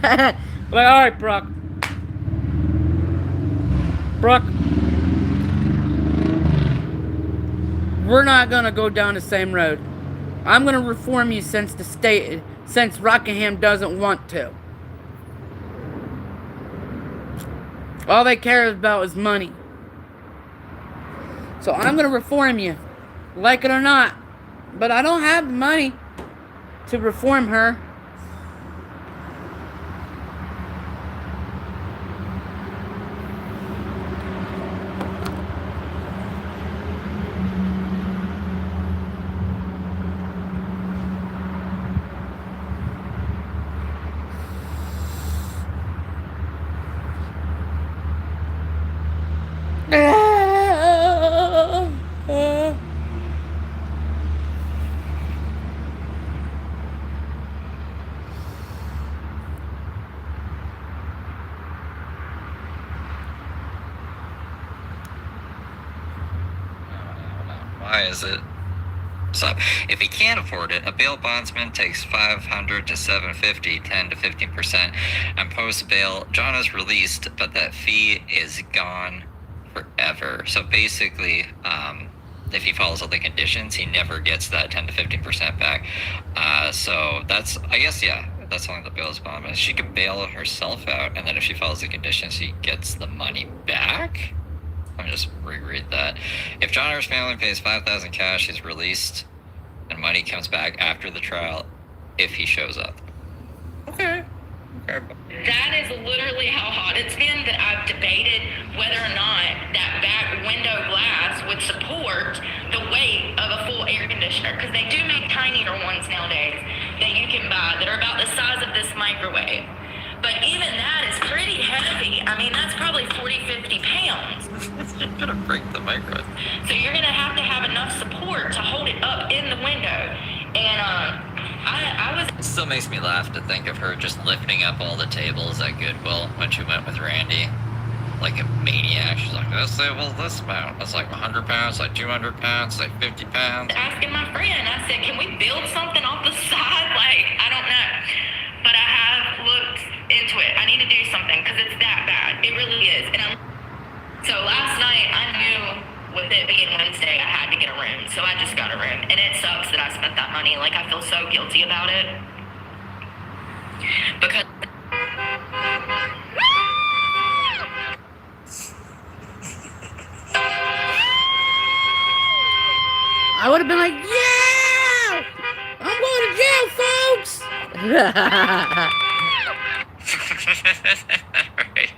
Like, alright, Brook. Brook. We're not gonna go down the same road. I'm gonna reform you since Rockingham doesn't want to. All they care about is money. So I'm going to reform you, like it or not. But I don't have the money to reform her. Why is it? So, if he can't afford it, a bail bondsman takes $500 to $750, 10 to 15%, and post bail, John is released, but that fee is gone forever. So basically, if he follows all the conditions, he never gets that 10 to 15% back. So that's, I guess, yeah, that's only the bail's bond. She could bail herself out, and then if she follows the conditions, she gets the money back. Let me just reread that. If John or his family pays $5,000 cash, he's released, and money comes back after the trial if he shows up. Okay. That is literally how hot it's been that I've debated whether or not that back window glass would support the weight of a full air conditioner, because they do make tinier ones nowadays that you can buy that are about the size of this microwave. But even that is pretty heavy. I mean, that's probably 40, 50 pounds. It's gonna break the microwave. So you're gonna have enough support to hold it up in the window. And I was... It still makes me laugh to think of her just lifting up all the tables at Goodwill when she went with Randy. Like a maniac. She's like, let's say, well, this amount. It's like 100 pounds, like 200 pounds, like 50 pounds. Asking my friend, I said, can we build something off the side? Like, I don't know. But I have looked into it. I need to do something because it's that bad. It really is. And so last night I knew with it being Wednesday I had to get a room. So I just got a room. And it sucks that I spent that money. Like, I feel so guilty about it. Because Alright,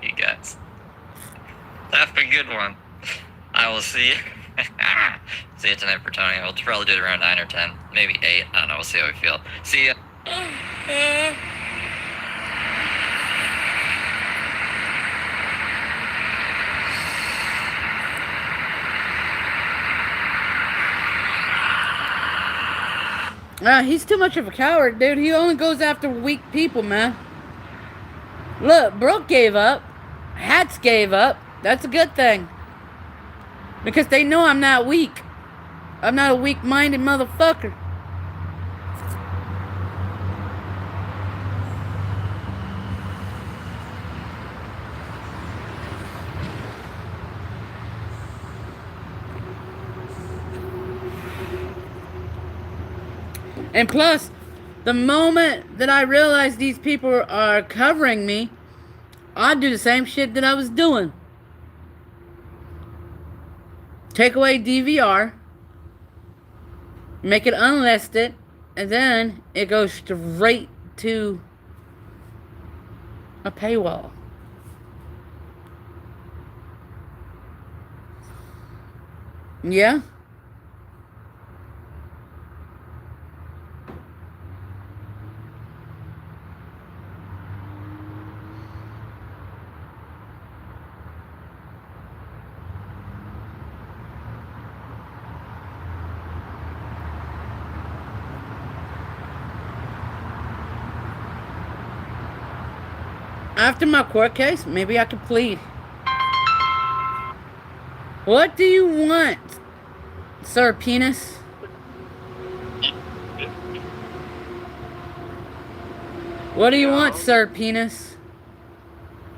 you guys. Have a good one. I will see you. See you tonight for Tony. We'll probably do it around 9 or 10. Maybe 8. I don't know. We'll see how we feel. See ya. He's too much of a coward, dude. He only goes after weak people, man. Look, Brook gave up. Hats gave up. That's a good thing. Because they know I'm not weak. I'm not a weak-minded motherfucker. And plus, the moment that I realize these people are covering me, I'll do the same shit that I was doing. Take away DVR, make it unlisted, and then it goes straight to a paywall. Yeah? After my court case, maybe I could plead. What do you want, Sir Penis? What do you want, Sir Penis?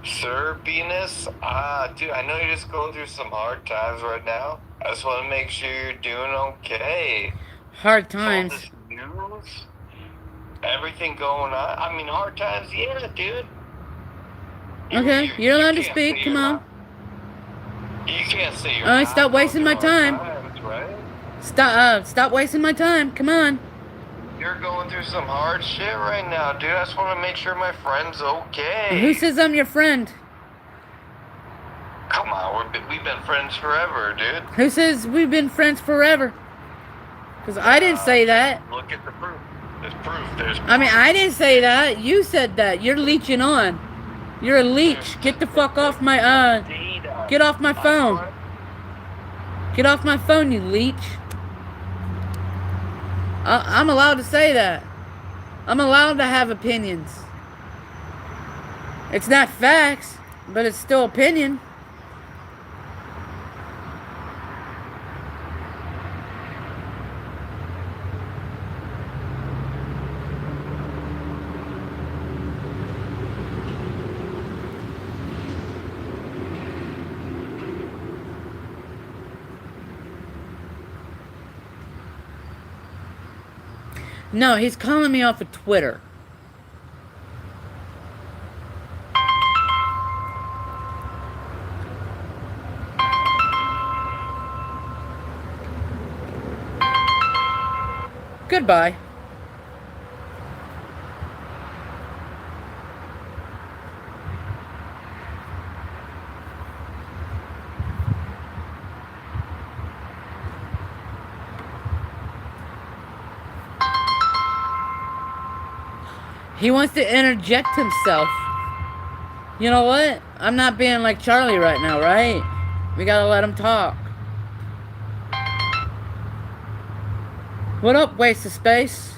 Sir Penis? Dude, I know you're just going through some hard times right now. I just want to make sure you're doing okay. Hard times. All this news, everything going on. I mean, hard times, yeah, dude. Okay, you're allowed to speak. Come on. You can't say you're Alright, stop wasting my time. times, right? Stop wasting my time. Come on. You're going through some hard shit right now, dude. I just want to make sure my friend's okay. Who says I'm your friend? Come on, we've been friends forever, dude. Who says we've been friends forever? Because I didn't say that. Look at the proof. There's proof. There's proof. I mean, I didn't say that. You said that. You're leeching on. You're a leech. Get the fuck off my, get off my phone. Get off my phone, you leech. I'm allowed to say that. I'm allowed to have opinions. It's not facts, but it's still opinion. No, he's calling me off of Twitter. Goodbye. He wants to interject himself. You know what? I'm not being like Charlie right now, right? We gotta let him talk. What up, waste of space?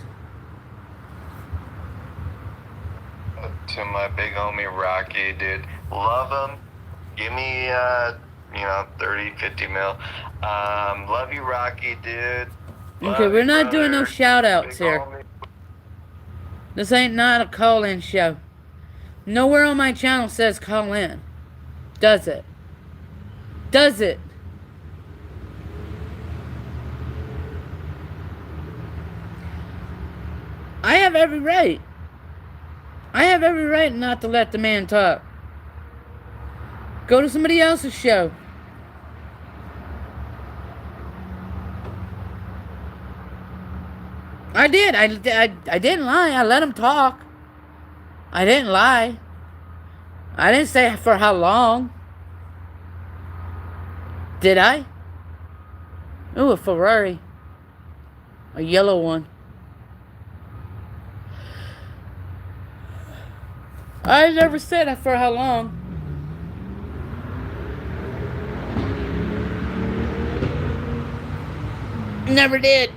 To my big homie Rocky, dude. Love him. Give me, 30, 50 mil. Love you, Rocky, dude. Okay, we're not doing no shout outs here. This ain't not a call-in show. Nowhere on my channel says call in. Does it? Does it? I have every right. I have every right not to let the man talk. Go to somebody else's show. I did. I didn't lie. I let him talk. I didn't lie. I didn't say for how long. Did I? Ooh, a Ferrari. A yellow one. I never said for how long. Never did.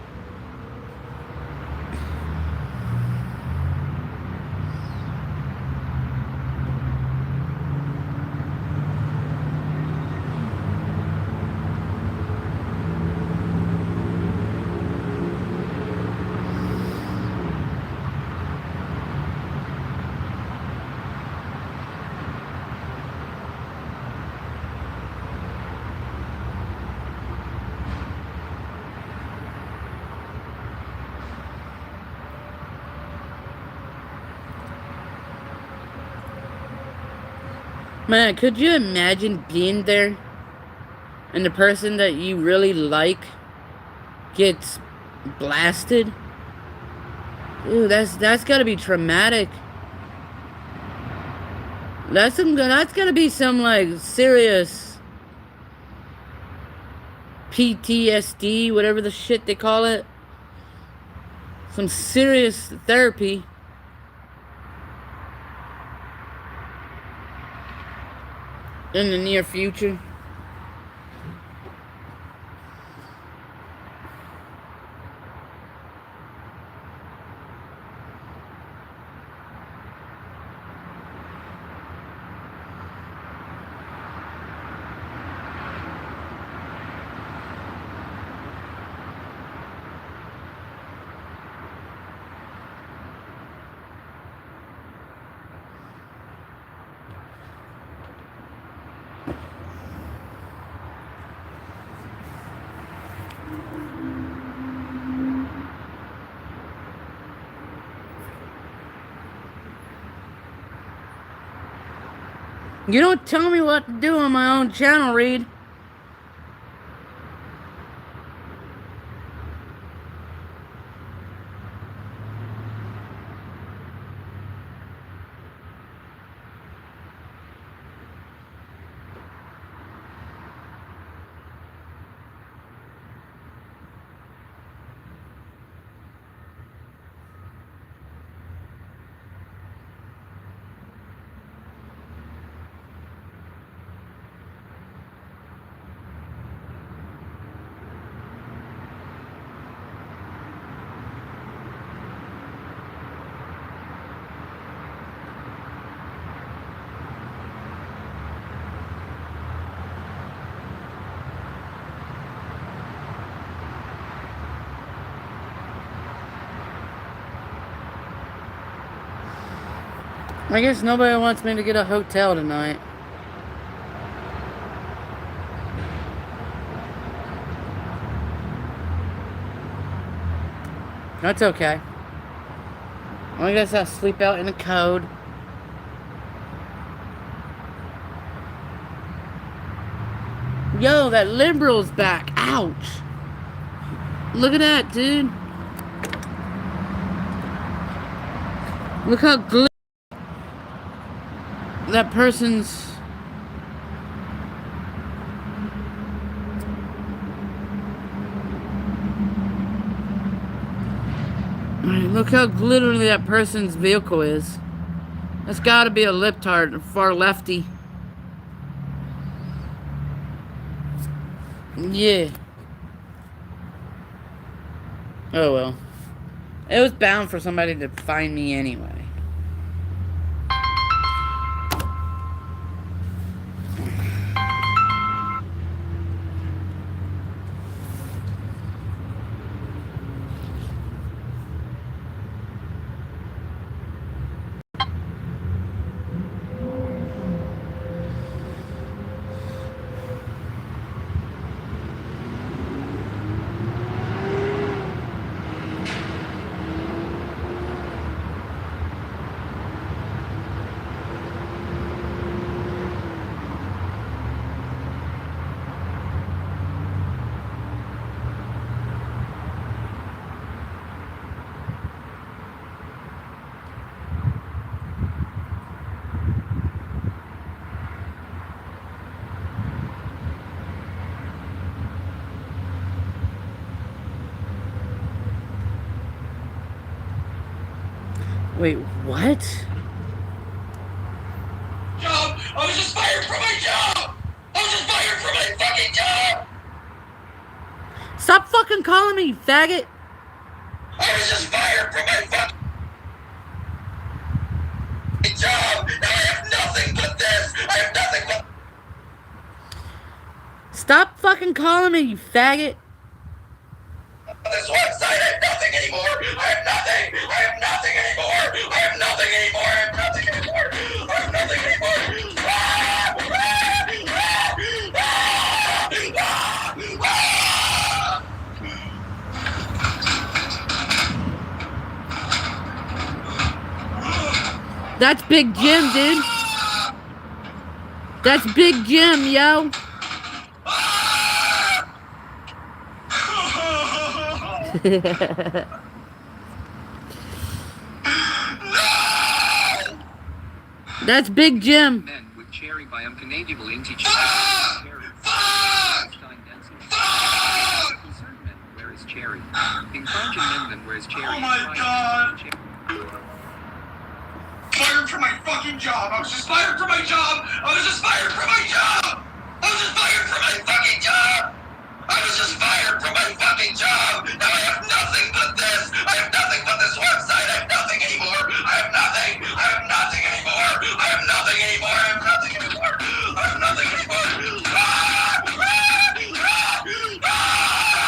Man, could you imagine being there and the person that you really like gets blasted? Ooh, that's gotta be traumatic. That's gotta be some like serious PTSD, whatever the shit they call it. Some serious therapy. In the near future. You don't tell me what to do on my own channel, Reed. I guess nobody wants me to get a hotel tonight. That's okay. I guess I'll sleep out in the cold. Yo, that liberal's back. Ouch. Look at that, dude. Look how that person's... Look how glittery that person's vehicle is. That's gotta be a libtard, a far lefty. Yeah. Oh well. It was bound for somebody to find me anyway. Wait, what? Job! I was just fired from my job! I was just fired from my fucking job! Stop fucking calling me, you faggot! I was just fired from my fucking job! Now I have nothing but this! I have nothing but... Stop fucking calling me, you faggot! This website, I have nothing anymore! I have nothing! I have nothing anymore! I have nothing anymore! I have nothing anymore! I have nothing anymore! Ah! Ah! Ah! Ah! Ah! That's Big Jim, dude. That's Big Jim, yo. That's Big Jim. Men with cherry biome Canadian integer. Concerned men, where is cherry? Encouraging men, where is cherry? Oh my god! Fired from my fucking job! I was just fired from my job! I was just fired from my job! I was just fired from my fucking job! I was just fired from my fucking job! Now I have nothing but this! I have nothing but this website! I have nothing anymore! I have nothing! I have nothing anymore! I have nothing anymore! I have nothing anymore! I have nothing anymore! Ah! Ah! Ah! Ah!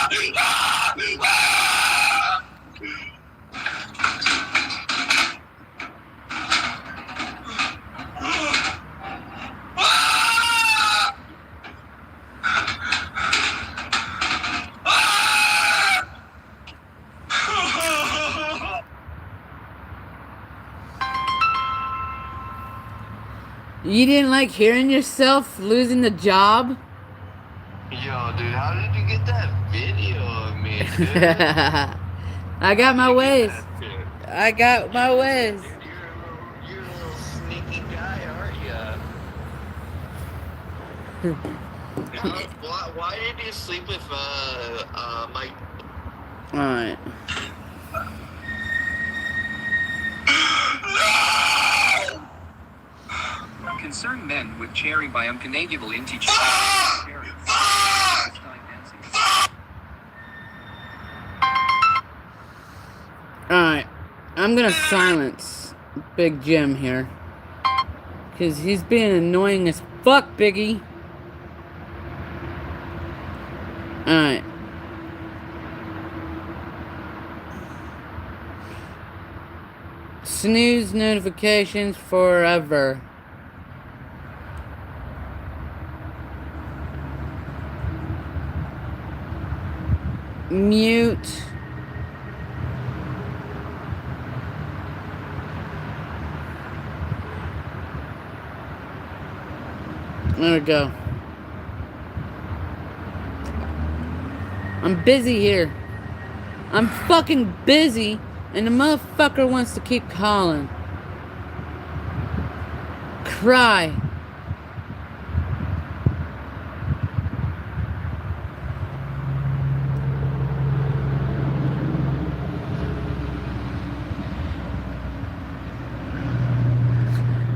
Ah! You didn't like hearing yourself losing the job? Yo, dude, how did you get that video of me, dude? I got my ways. I got my ways. You're a little sneaky guy, aren't you? Why did you sleep with Mike? Alright. Concerned men with cherry biome Canadian integer. Alright. I'm gonna silence Big Jim here. Because he's being annoying as fuck, Biggie. Alright. Snooze notifications forever. Mute. There we go. I'm busy here. I'm fucking busy, and the motherfucker wants to keep calling. Cry.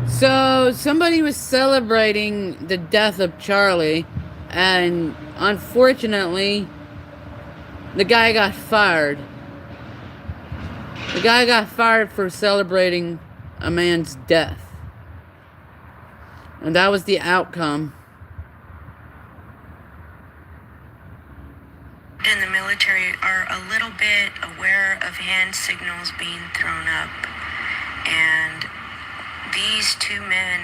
So, somebody was celebrating the death of Charlie, and unfortunately, the guy got fired. The guy got fired for celebrating a man's death. And that was the outcome. In the military are a little bit aware of hand signals being thrown up, and these two men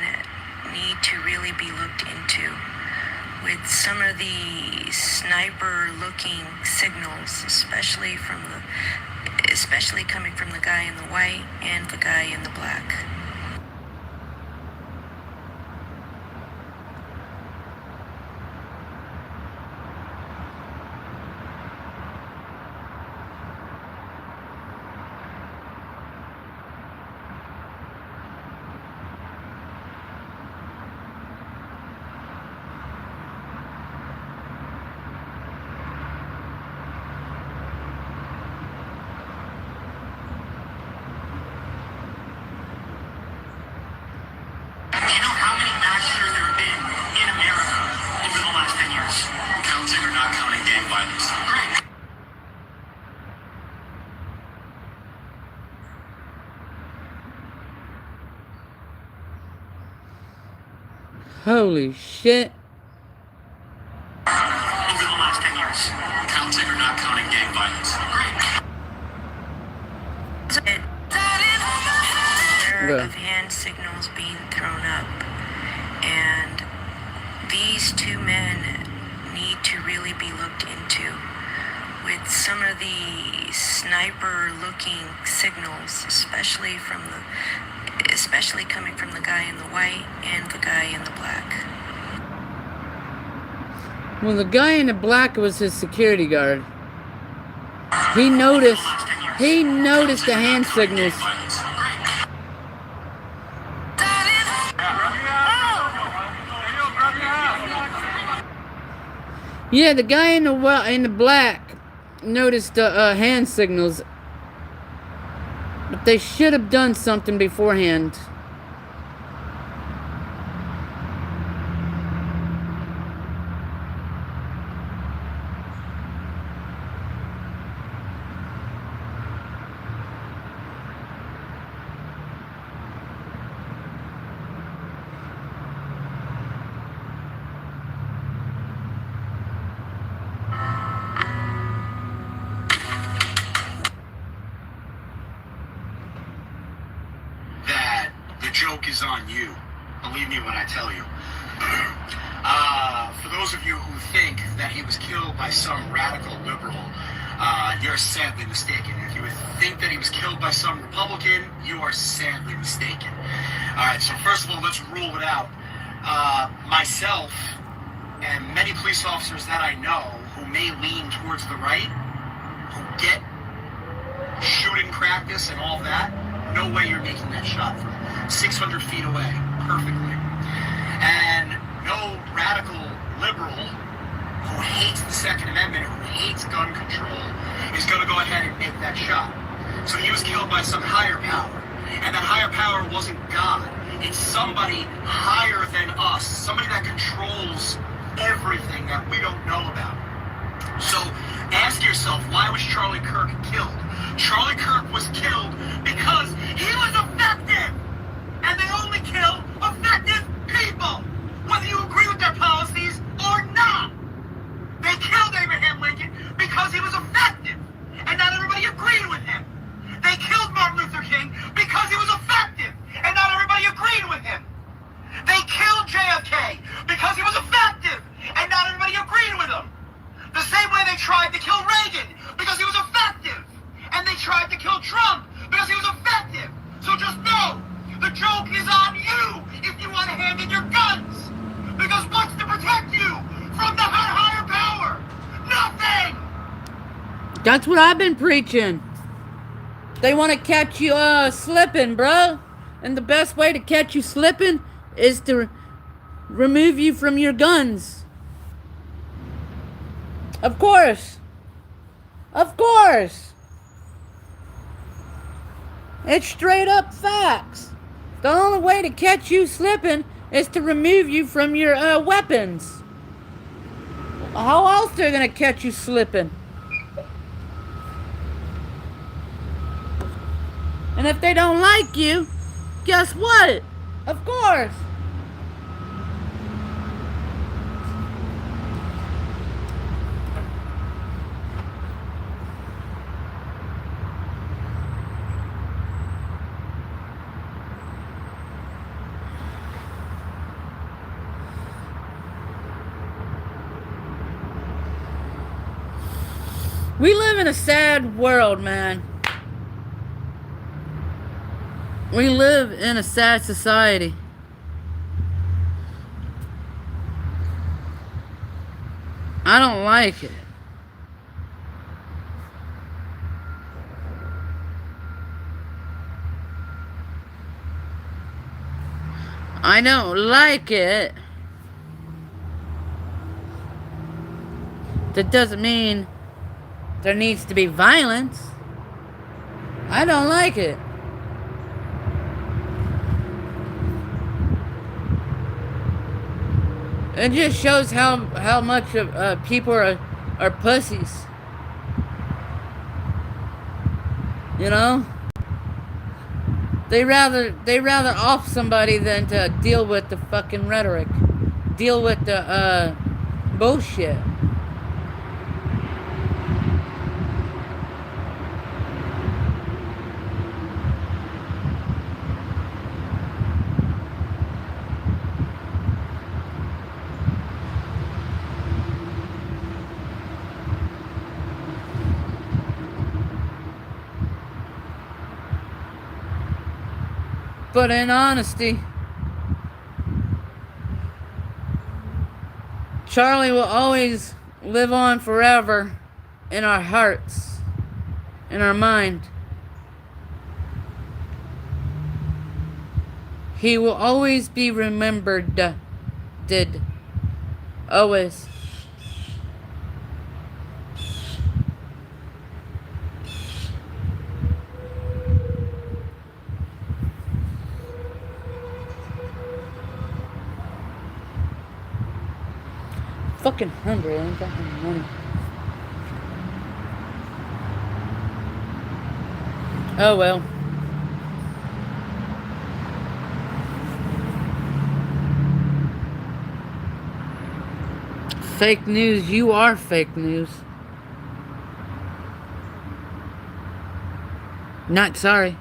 need to really be looked into with some of the sniper-looking signals, especially coming from the guy in the white and the guy in the black. Holy shit. Over the last 10 years, counting or not counting gang violence. There of hand signals being thrown up, and these two men need to really be looked into with some of the sniper-looking signals, especially coming from the guy in the white and the guy in the black. Well, the guy in the black was his security guard. He noticed the hand signals. Yeah, the guy in the black noticed the hand signals, but they should have done something beforehand. Is on you. Believe me when I tell you. For those of you who think that he was killed by some radical liberal, you're sadly mistaken. If you think that he was killed by some Republican, you are sadly mistaken. Alright, so first of all, let's rule it out. Myself and many police officers that I know who may lean towards the right, who get shooting practice and all that, no way you're making that shot from 600 feet away, perfectly. And no radical liberal who hates the Second Amendment, who hates gun control, is going to go ahead and make that shot. So he was killed by some higher power. And that higher power wasn't God. It's somebody higher than us, somebody that controls everything that we don't know about. So ask yourself, why was Charlie Kirk killed? Charlie Kirk was killed because he was effective! And they only kill effective people, whether you agree with their policies or not. They killed Abraham Lincoln because he was effective, and not everybody agreed with him. They killed Martin Luther King because he was effective, and not everybody agreed with him. They killed JFK because he was effective, and not everybody agreed with him. The same way they tried to kill Reagan because he was effective, and they tried to kill Trump because he was effective. So just know, the joke is on you if you want to hand in your guns. Because what's to protect you from the higher power? Nothing! That's what I've been preaching. They want to catch you slipping, bro. And the best way to catch you slipping is to remove you from your guns. Of course. Of course. It's straight up facts. The only way to catch you slipping is to remove you from your weapons. How else they're gonna catch you slipping? And if they don't like you, guess what? Of course. We live in a sad world, man. We live in a sad society. I don't like it. I don't like it. That doesn't mean there needs to be violence. I don't like it. It just shows how much of people are pussies. You know? They rather off somebody than to deal with the fucking rhetoric. deal with the bullshit. But in honesty, Charlie will always live on forever in our hearts, in our mind. He will always be remembered. Always. Fucking hungry. I ain't got any money. Oh well. Fake news. You are fake news. Not sorry.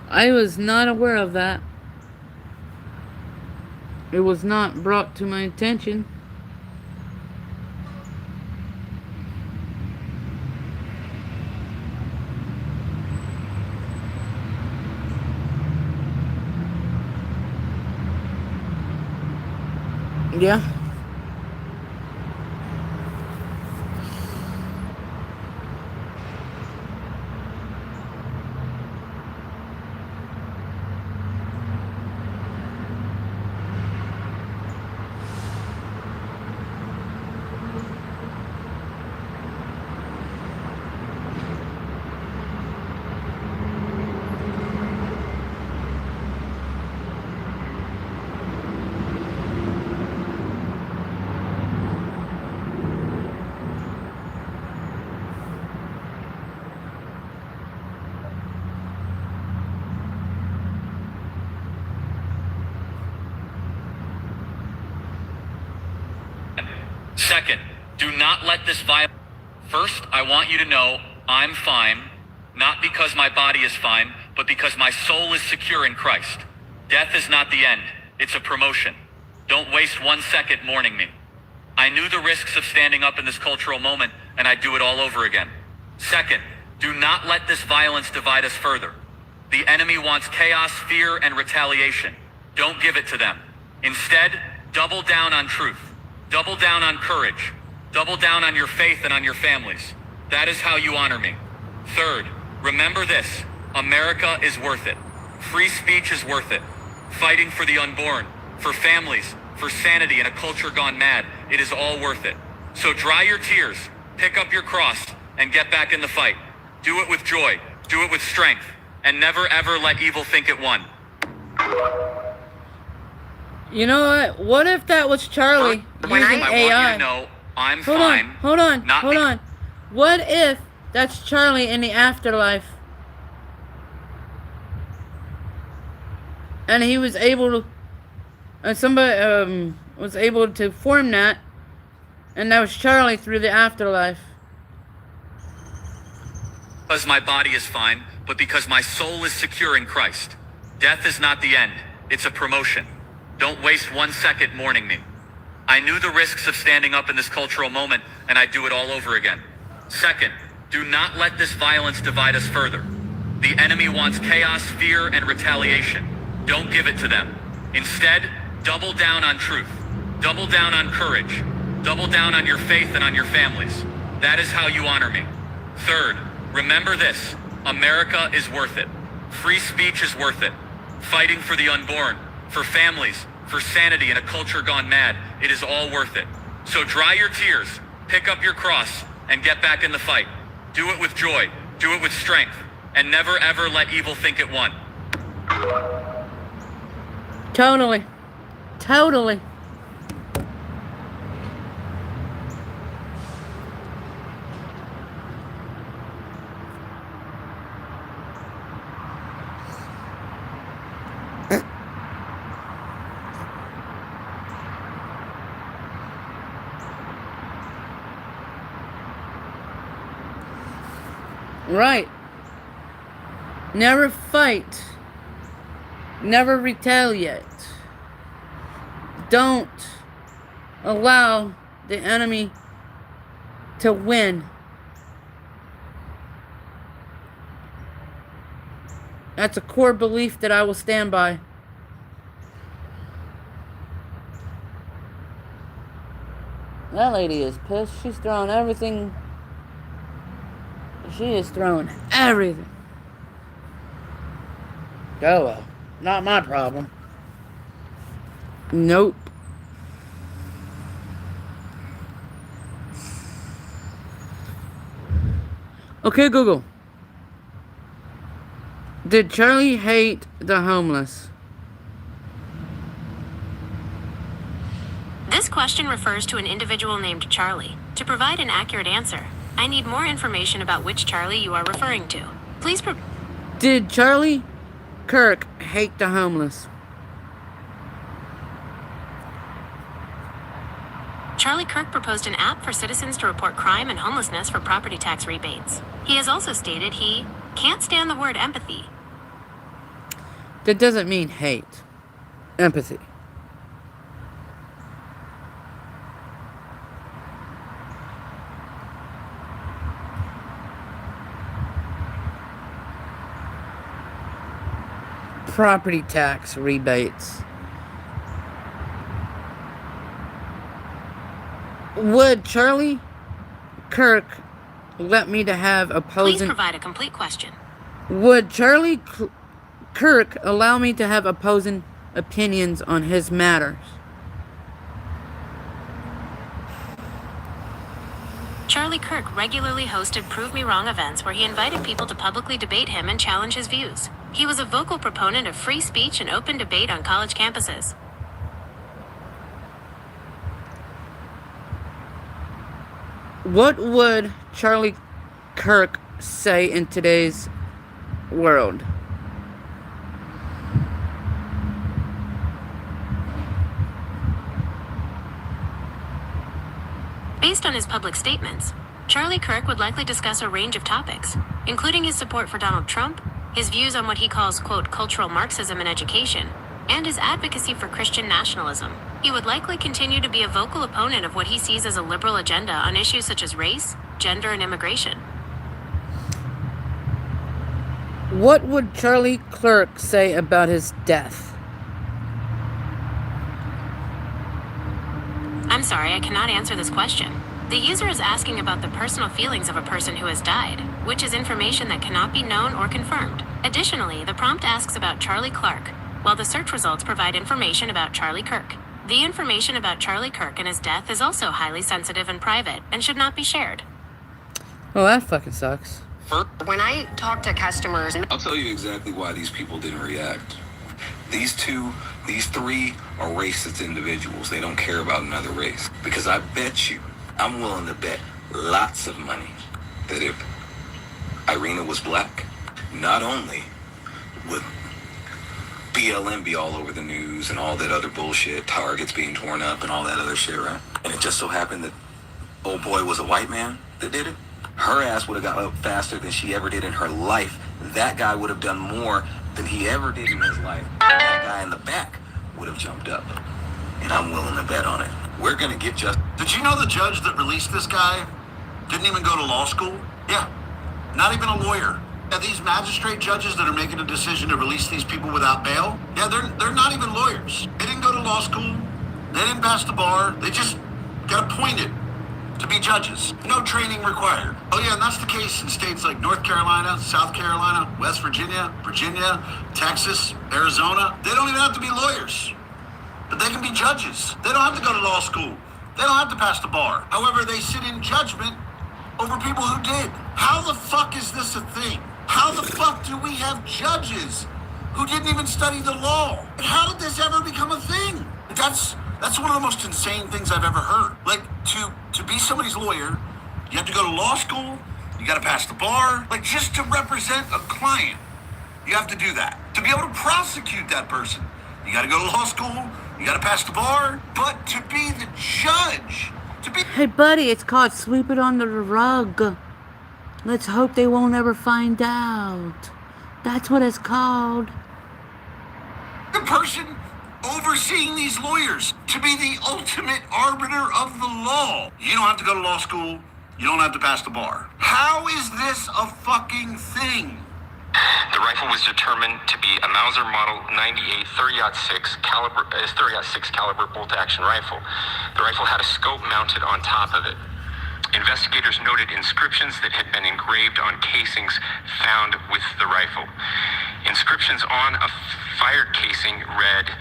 I was not aware of that. It was not brought to my attention. Yeah. Second, do not let this violence. First, I want you to know I'm fine, not because my body is fine, but because my soul is secure in Christ. Death is not the end, it's a promotion. Don't waste 1 second mourning me. I knew the risks of standing up in this cultural moment, and I'd do it all over again. Second, do not let this violence divide us further. The enemy wants chaos, fear, and retaliation. Don't give it to them. Instead, double down on truth. Double down on courage. Double down on your faith and on your families. That is how you honor me. Third, remember this. America is worth it. Free speech is worth it. Fighting for the unborn, for families, for sanity in a culture gone mad, it is all worth it. So dry your tears, pick up your cross, and get back in the fight. Do it with joy, do it with strength, and never ever let evil think it won. You know what? What if that was Charlie using AI? I want you to know I'm fine. Hold on. What if that's Charlie in the afterlife? And he was able to, somebody was able to form that, and that was Charlie through the afterlife. Because my body is fine, but because my soul is secure in Christ. Death is not the end, it's a promotion. Don't waste 1 second mourning me. I knew the risks of standing up in this cultural moment, and I'd do it all over again. Second, do not let this violence divide us further. The enemy wants chaos, fear, and retaliation. Don't give it to them. Instead, double down on truth. Double down on courage. Double down on your faith and on your families. That is how you honor me. Third, remember this. America is worth it. Free speech is worth it. Fighting for the unborn, for families, for sanity in a culture gone mad, it is all worth it. So dry your tears, pick up your cross, and get back in the fight. Do it with joy, do it with strength, and never ever let evil think it won. Totally. Totally. Right. Never fight. Never retaliate. Don't allow the enemy to win. That's a core belief that I will stand by. That lady is pissed. She's throwing everything. She is throwing everything. Oh well. Not my problem. Nope. Okay, Google. Did Charlie hate the homeless? This question refers to an individual named Charlie. To provide an accurate answer, I need more information about which Charlie you are referring to. Please Did Charlie Kirk hate the homeless? Charlie Kirk proposed an app for citizens to report crime and homelessness for property tax rebates. He has also stated he can't stand the word empathy. That doesn't mean hate. Empathy. Property tax rebates. Would Charlie Kirk let me to have opposing... Please provide a complete question. Would Charlie Kirk allow me to have opposing opinions on his matters? Charlie Kirk regularly hosted Prove Me Wrong events where he invited people to publicly debate him and challenge his views. He was a vocal proponent of free speech and open debate on college campuses. What would Charlie Kirk say in today's world? Based on his public statements, Charlie Kirk would likely discuss a range of topics, including his support for Donald Trump, his views on what he calls, quote, cultural Marxism in education, and his advocacy for Christian nationalism. He would likely continue to be a vocal opponent of what he sees as a liberal agenda on issues such as race, gender, and immigration. What would Charlie Kirk say about his death? I'm sorry, I cannot answer this question. The user is asking about the personal feelings of a person who has died, which is information that cannot be known or confirmed. Additionally, the prompt asks about Charlie Clark, while the search results provide information about Charlie Kirk. The information about Charlie Kirk and his death is also highly sensitive and private and should not be shared. Well, that fucking sucks. When I talk to customers... I'll tell you exactly why these people didn't react. These three are racist individuals. They don't care about another race. Because I bet you, I'm willing to bet lots of money that if Irina was black, not only would BLM be all over the news and all that other bullshit, Targets being torn up and all that other shit, right? And it just so happened that old boy was a white man that did it. Her ass would have got up faster than she ever did in her life. That guy would have done more than he ever did in his life. That guy in the back would have jumped up. And I'm willing to bet on it. We're gonna get justice. Did you know the judge that released this guy didn't even go to law school? Yeah, not even a lawyer. Yeah, these magistrate judges that are making a decision to release these people without bail, yeah, they're not even lawyers. They didn't go to law school. They didn't pass the bar. They just got appointed to be judges. No training required. Oh yeah, and that's the case in states like North Carolina, South Carolina, West Virginia, Texas, Arizona. They don't even have to be lawyers, but they can be judges. They don't have to go to law school. They don't have to pass the bar. However, they sit in judgment over people who did. How the fuck is this a thing? How the fuck do we have judges who didn't even study the law? How did this ever become a thing? That's one of the most insane things I've ever heard. Like, to be somebody's lawyer, you have to go to law school, you gotta pass the bar. Like, just to represent a client, you have to do that. To be able to prosecute that person, you gotta go to law school, you gotta pass the bar. But to be the judge, Hey, buddy, it's called Sweep It Under the Rug. Let's hope they won't ever find out. That's what it's called. the person overseeing these lawyers, to be the ultimate arbiter of the law. You don't have to go to law school. You don't have to pass the bar. How is this a fucking thing? The rifle was determined to be a Mauser Model 98 30-06 caliber bolt-action rifle. The rifle had a scope mounted on top of it. Investigators noted inscriptions that had been engraved on casings found with the rifle. Inscriptions on a fired casing read,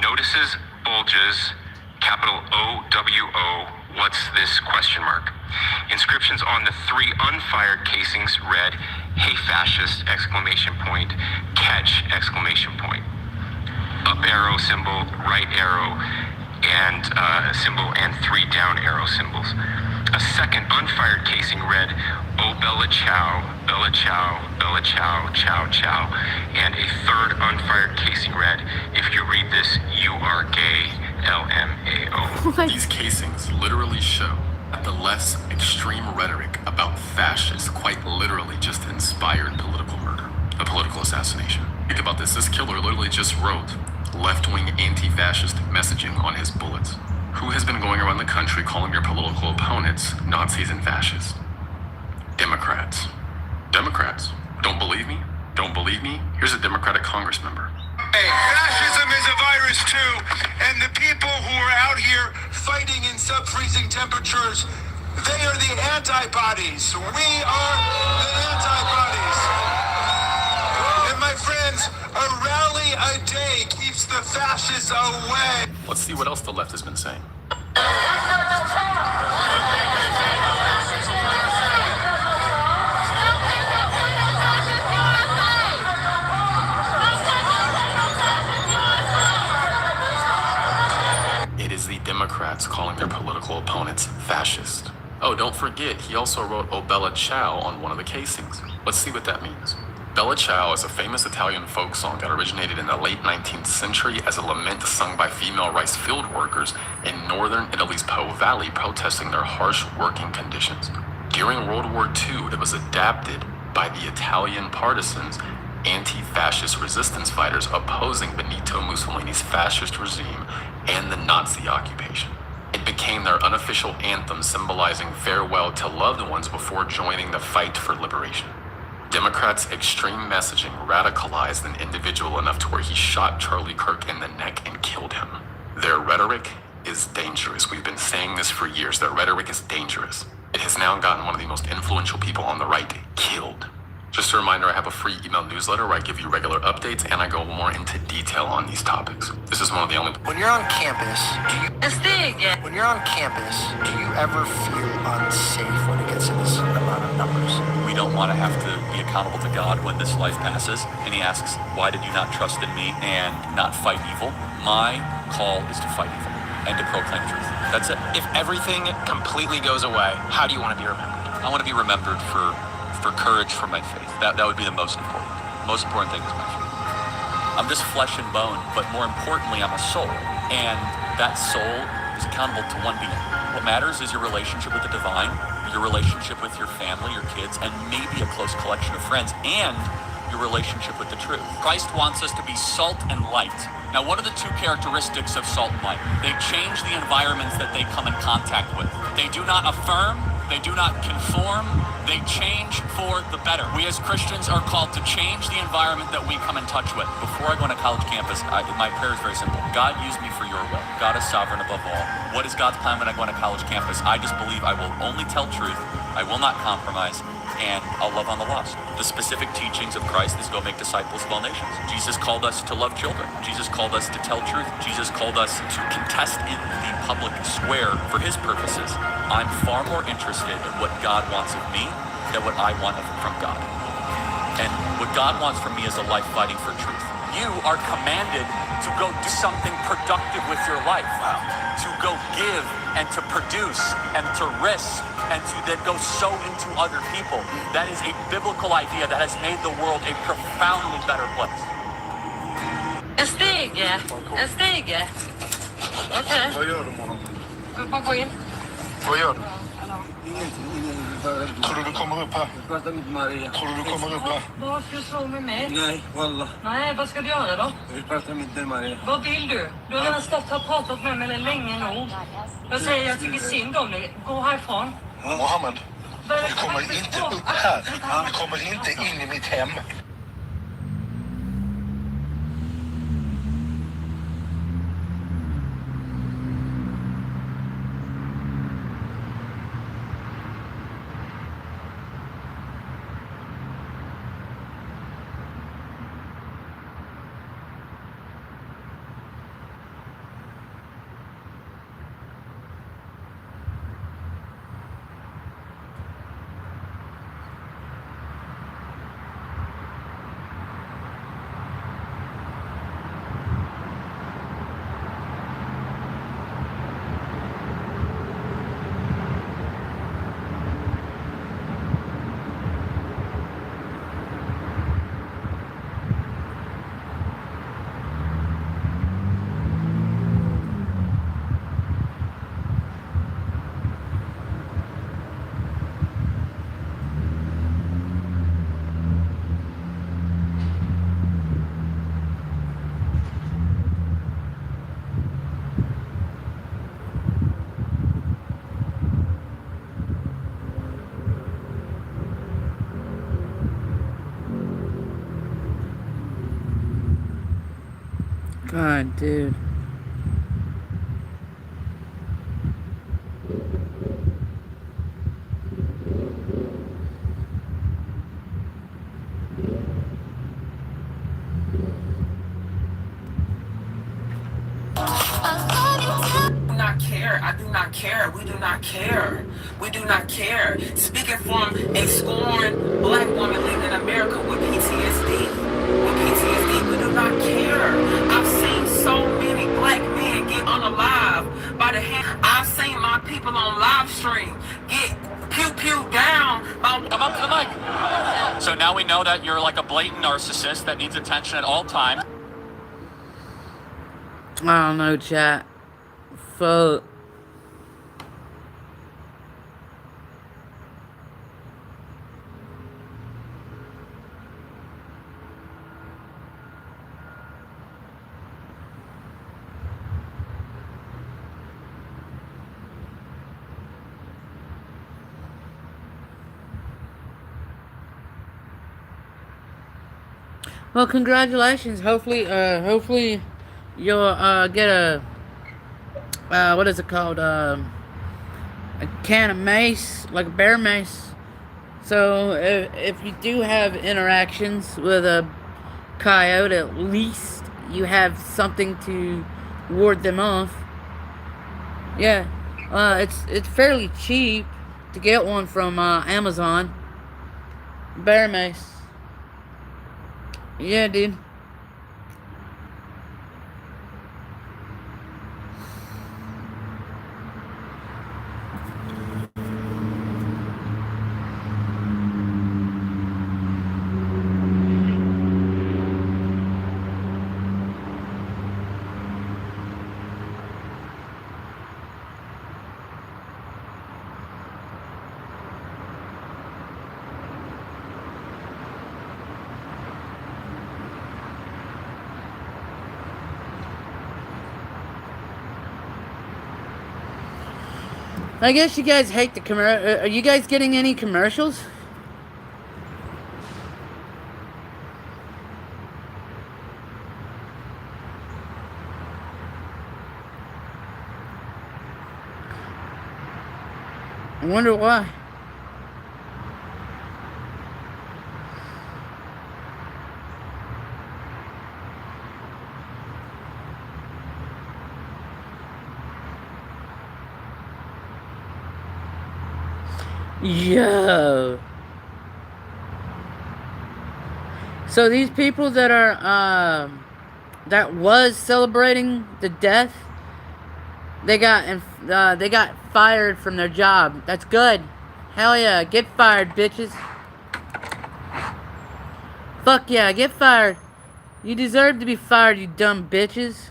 "Notices, bulges, capital O-W-O, what's this, question mark." Inscriptions on the 3 unfired casings read, "Hey fascist, exclamation point, catch, exclamation point." Up arrow symbol, right arrow, and symbol, and 3 down arrow symbols. A second unfired casing read, "Oh Bella Chow, Bella Chow, Bella Chow, Chow Chow." And a third unfired casing read, "If you read this, you are gay, LMAO." These casings literally show that the less extreme rhetoric about fascists quite literally just inspired political murder, a political assassination. Think about this. This killer literally just wrote left-wing anti-fascist messaging on his bullets. Who has been going around the country calling your political opponents Nazis and fascists? Democrats. Democrats. Don't believe me? Don't believe me? Here's a Democratic Congress member. Hey, fascism is a virus too, and the people who are out here fighting in sub-freezing temperatures, they are the antibodies. We are the antibodies. And my friends, a rally a day keeps the fascists away. Let's see what else the left has been saying. It is the Democrats calling their political opponents fascist. Oh, don't forget, he also wrote "Oh Bella Ciao" on one of the casings. Let's see what that means. Bella Ciao is a famous Italian folk song that originated in the late 19th century as a lament sung by female rice field workers in northern Italy's Po Valley protesting their harsh working conditions. During World War II, it was adapted by the Italian partisans, anti-fascist resistance fighters opposing Benito Mussolini's fascist regime and the Nazi occupation. It became their unofficial anthem, symbolizing farewell to loved ones before joining the fight for liberation. Democrats' extreme messaging radicalized an individual enough to where he shot Charlie Kirk in the neck and killed him. Their rhetoric is dangerous. We've been saying this for years. Their rhetoric is dangerous. It has now gotten one of the most influential people on the right killed. Just a reminder, I have a free email newsletter where I give you regular updates and I go more into detail on these topics. This is one of the only... When you're on campus, when you're on campus, do you ever feel unsafe when it gets to this amount of numbers? We don't want to have to be accountable to God when this life passes. And he asks, why did you not trust in me and not fight evil? My call is to fight evil and to proclaim truth. That's it. If everything completely goes away, how do you want to be remembered? I want to be remembered for courage, for my faith. That would be the most important. The most important thing is my faith. I'm just flesh and bone, but more importantly, I'm a soul. And that soul is accountable to one being. What matters is your relationship with the divine, your relationship with your family, your kids, and maybe a close collection of friends, and your relationship with the truth. Christ wants us to be salt and light Now, what are the two characteristics of salt and light? They change the environments that they come in contact with. They do not affirm, they do not conform, they change for the better. We as Christians are called to change the environment that we come in touch with. Before I go on a college campus, my prayer is very simple. God, use me for your will. God is sovereign above all. What is God's plan when I go on a college campus? I just believe I will only tell truth, I will not compromise, and I'll love on the lost. The specific teachings of Christ is go make disciples of all nations. Jesus called us to love children. Jesus called us to tell truth. Jesus called us to contest in the public square for his purposes. I'm far more interested in what God wants of me than what I want from God. And what God wants from me is a life fighting for truth. You are commanded to go do something productive with your life. To go give and to produce and to risk and to then go sow into other people. That is a biblical idea that has made the world a profoundly better place. En stege. En stege. Okej. Vad gör du, morgon? Bara gå in. Vad gör du? Tror du kommer upp här? Tror du kommer upp här? Vad ska du slå med mig? Nej, wallah. Nej, vad ska du göra då? Jag vill prata med dig, Maria. Vad vill du? Du har redan stått och pratat med mig länge nog. Jag säger jag tycker synd om dig. Gå härifrån. Mohammed, du kommer inte upp här. Du kommer inte in i mitt hem. God, dude. I do not care. We do not care. We do not care. Speaking from a scorned black woman living in America with PTSD. We do not care. I've seen so many black men get unalive by the hand. I've seen my people on Livestream get pew down. Come up to the mic. So now we know that you're like a blatant narcissist that needs attention at all times. I don't know, chat. Fuck. Well, congratulations. Hopefully you'll get a what is it called? A can of mace, like a bear mace. So if you do have interactions with a coyote, at least you have something to ward them off. Yeah, it's fairly cheap to get one from Amazon. Bear mace. Yeah, dude. I guess you guys hate the commercial. Are you guys getting any commercials? I wonder why. Yo. So these people that are that was celebrating the death, they got fired from their job. That's good. Hell yeah, get fired, bitches. Fuck yeah, get fired. You deserve to be fired, you dumb bitches.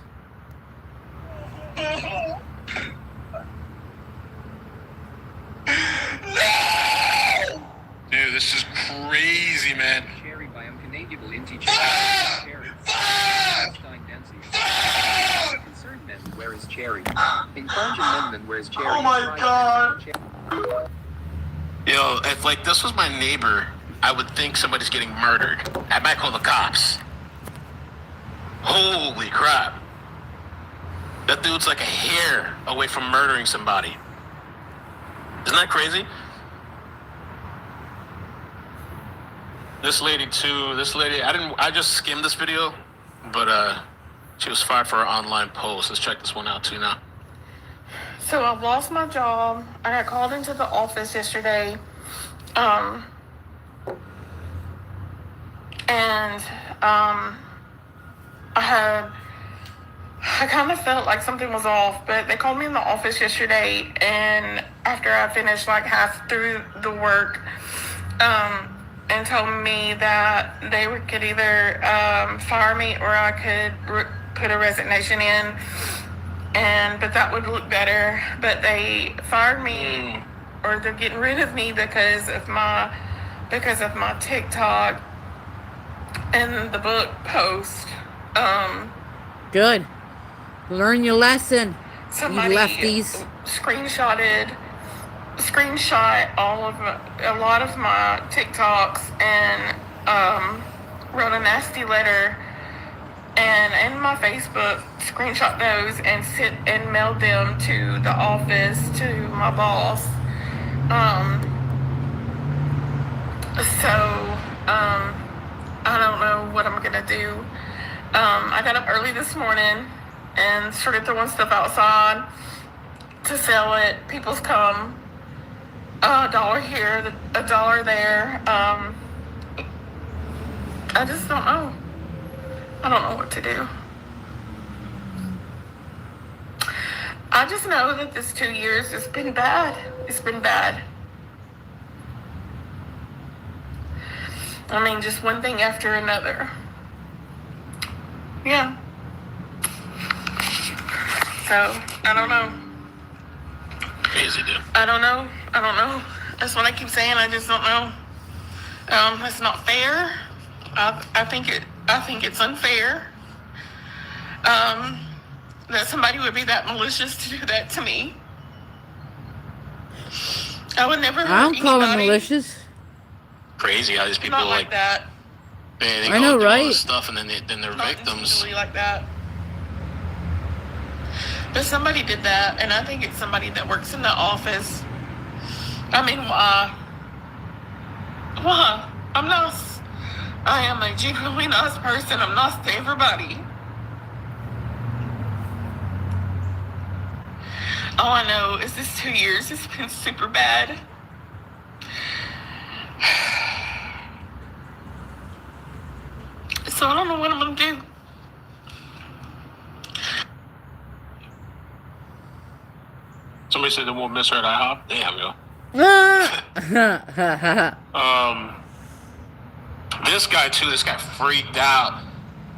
Dude, this is crazy, man. Cherry by uncanadiable into concerned men, where is Cherry? Encouraging men, where is Cherry? Oh my god. Yo, if like this was my neighbor, I would think somebody's getting murdered. I might call the cops. Holy crap. That dude's like a hair away from murdering somebody. Isn't that crazy? This lady too, I just skimmed this video, but she was fired for her online post. Let's check this one out too now. So I've lost my job. I got called into the office yesterday. I kind of felt like something was off, but they called me in the office yesterday, and after I finished like half through the work, and told me that they could either fire me or I could put a resignation in, but that would look better. But they fired me, or they're getting rid of me because of my TikTok and the book post. Good. Learn your lesson. Somebody you lefties. screenshot a lot of my TikToks and wrote a nasty letter, and in my Facebook screenshot those and mailed them to the office to my boss. I don't know what I'm gonna do. I got up early this morning and started throwing stuff outside to sell it. People's come. $1 here, $1 there. I just don't know. I don't know what to do. I just know that this 2 years has been bad. It's been bad. I mean, just one thing after another. Yeah. So, I don't know. Crazy, dude. I don't know. That's what I keep saying. I just don't know. It's not fair. I think it's unfair. That somebody would be that malicious to do that to me. I would never hurt I don't call them anybody. malicious. Crazy how these people Not like that. They I know, go through all right? this stuff and then they're victims. Not like that. But somebody did that, and I think it's somebody that works in the office. I mean, why? Why? I am a genuinely nice person. I'm nice to everybody. All I know is this 2 years has been super bad. So I don't know what I'm gonna do. Somebody said they won't miss her at IHOP. Damn, yo. This guy freaked out,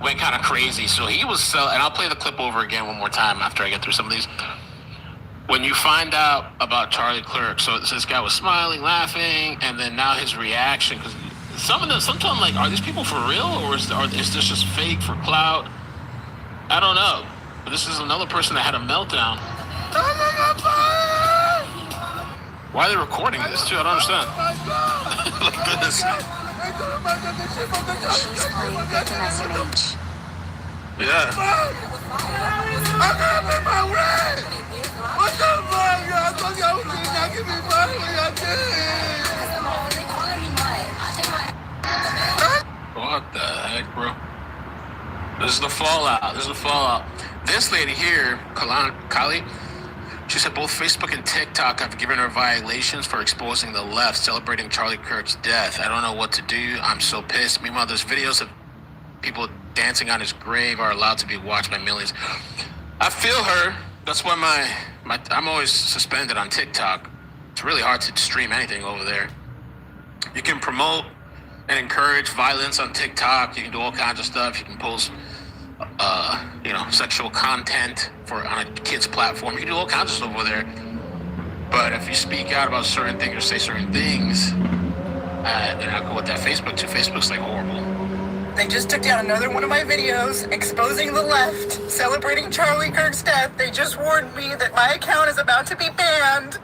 went kind of crazy. So he was and I'll play the clip over again one more time after I get through some of these. When you find out about Charlie Kirk, so this guy was smiling, laughing, and then now his reaction, because sometimes like, are these people for real, or is this just fake for clout? I don't know. But this is another person that had a meltdown. Why are they recording this too? I don't understand. Look at this. She's playing victim SMH. Yeah. I can't pay my rent! What the fuck? Y'all thought y'all was not giving me money when y'all did. What the heck, bro? This is the fallout. This is the fallout. This lady here, Kali, she said both Facebook and TikTok have given her violations for exposing the left, celebrating Charlie Kirk's death. I don't know what to do. I'm so pissed. Meanwhile, there's videos of people dancing on his grave are allowed to be watched by millions. I feel her. That's why I'm always suspended on TikTok. It's really hard to stream anything over there. You can promote and encourage violence on TikTok. You can do all kinds of stuff. You can post, sexual content on a kid's platform. You can do all kinds of stuff over there. But if you speak out about certain things or say certain things, then I'll go with that Facebook too. Facebook's like horrible. They just took down another one of my videos exposing the left, celebrating Charlie Kirk's death. They just warned me that my account is about to be banned.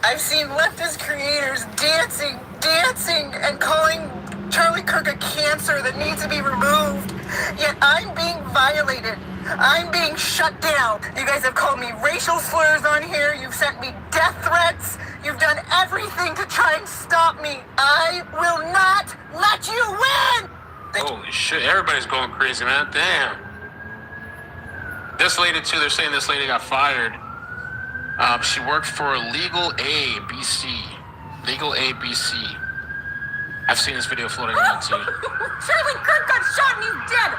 I've seen leftist creators dancing, and calling Charlie Kirk a cancer that needs to be removed. Yet I'm being violated. I'm being shut down. You guys have called me racial slurs on here. You've sent me death threats. You've done everything to try and stop me. I will not let you win! Holy shit, everybody's going crazy, man. Damn. This lady, too, they're saying this lady got fired. She worked for Legal A BC. Legal A BC. I've seen this video floating around, too. Charlie Kirk got shot and he's dead!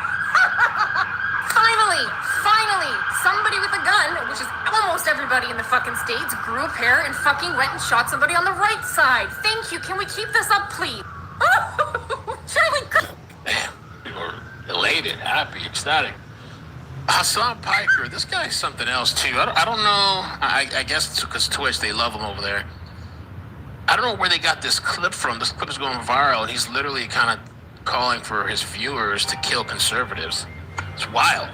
Finally, somebody with a gun, which is almost everybody in the fucking States, grew a pair and fucking went and shot somebody on the right side. Thank you. Can we keep this up, please? Charlie Kirk. Damn, people are elated, happy, ecstatic. Hassan Piker, this guy's something else too. I don't know. I guess it's because Twitch, they love him over there. I don't know where they got this clip from. This clip is going viral, and he's literally kind of calling for his viewers to kill conservatives. It's wild.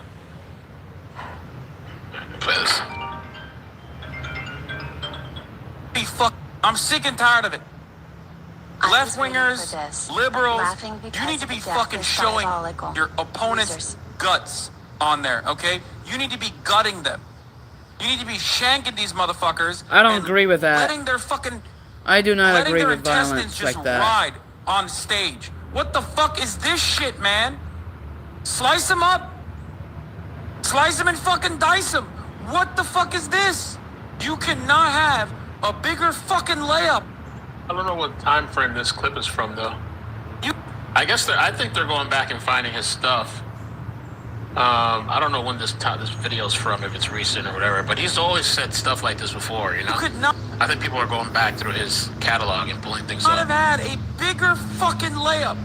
Play this. I'm sick and tired of it. Left-wingers, liberals, you need to be fucking showing your opponent's guts on there, okay? You need to be gutting them. You need to be shanking these motherfuckers. I don't agree with that. Letting their fucking... I do not agree their with violence just like that. ride on stage. What the fuck is this shit, man? Slice them up. Slice them and fucking dice them. What the fuck is this? You cannot have a bigger fucking layup. I don't know what time frame this clip is from, though. I think they're going back and finding his stuff. I don't know when this video's from, if it's recent or whatever, but he's always said stuff like this before, you know? I think people are going back through his catalog and pulling things Could up. have had a bigger fucking layup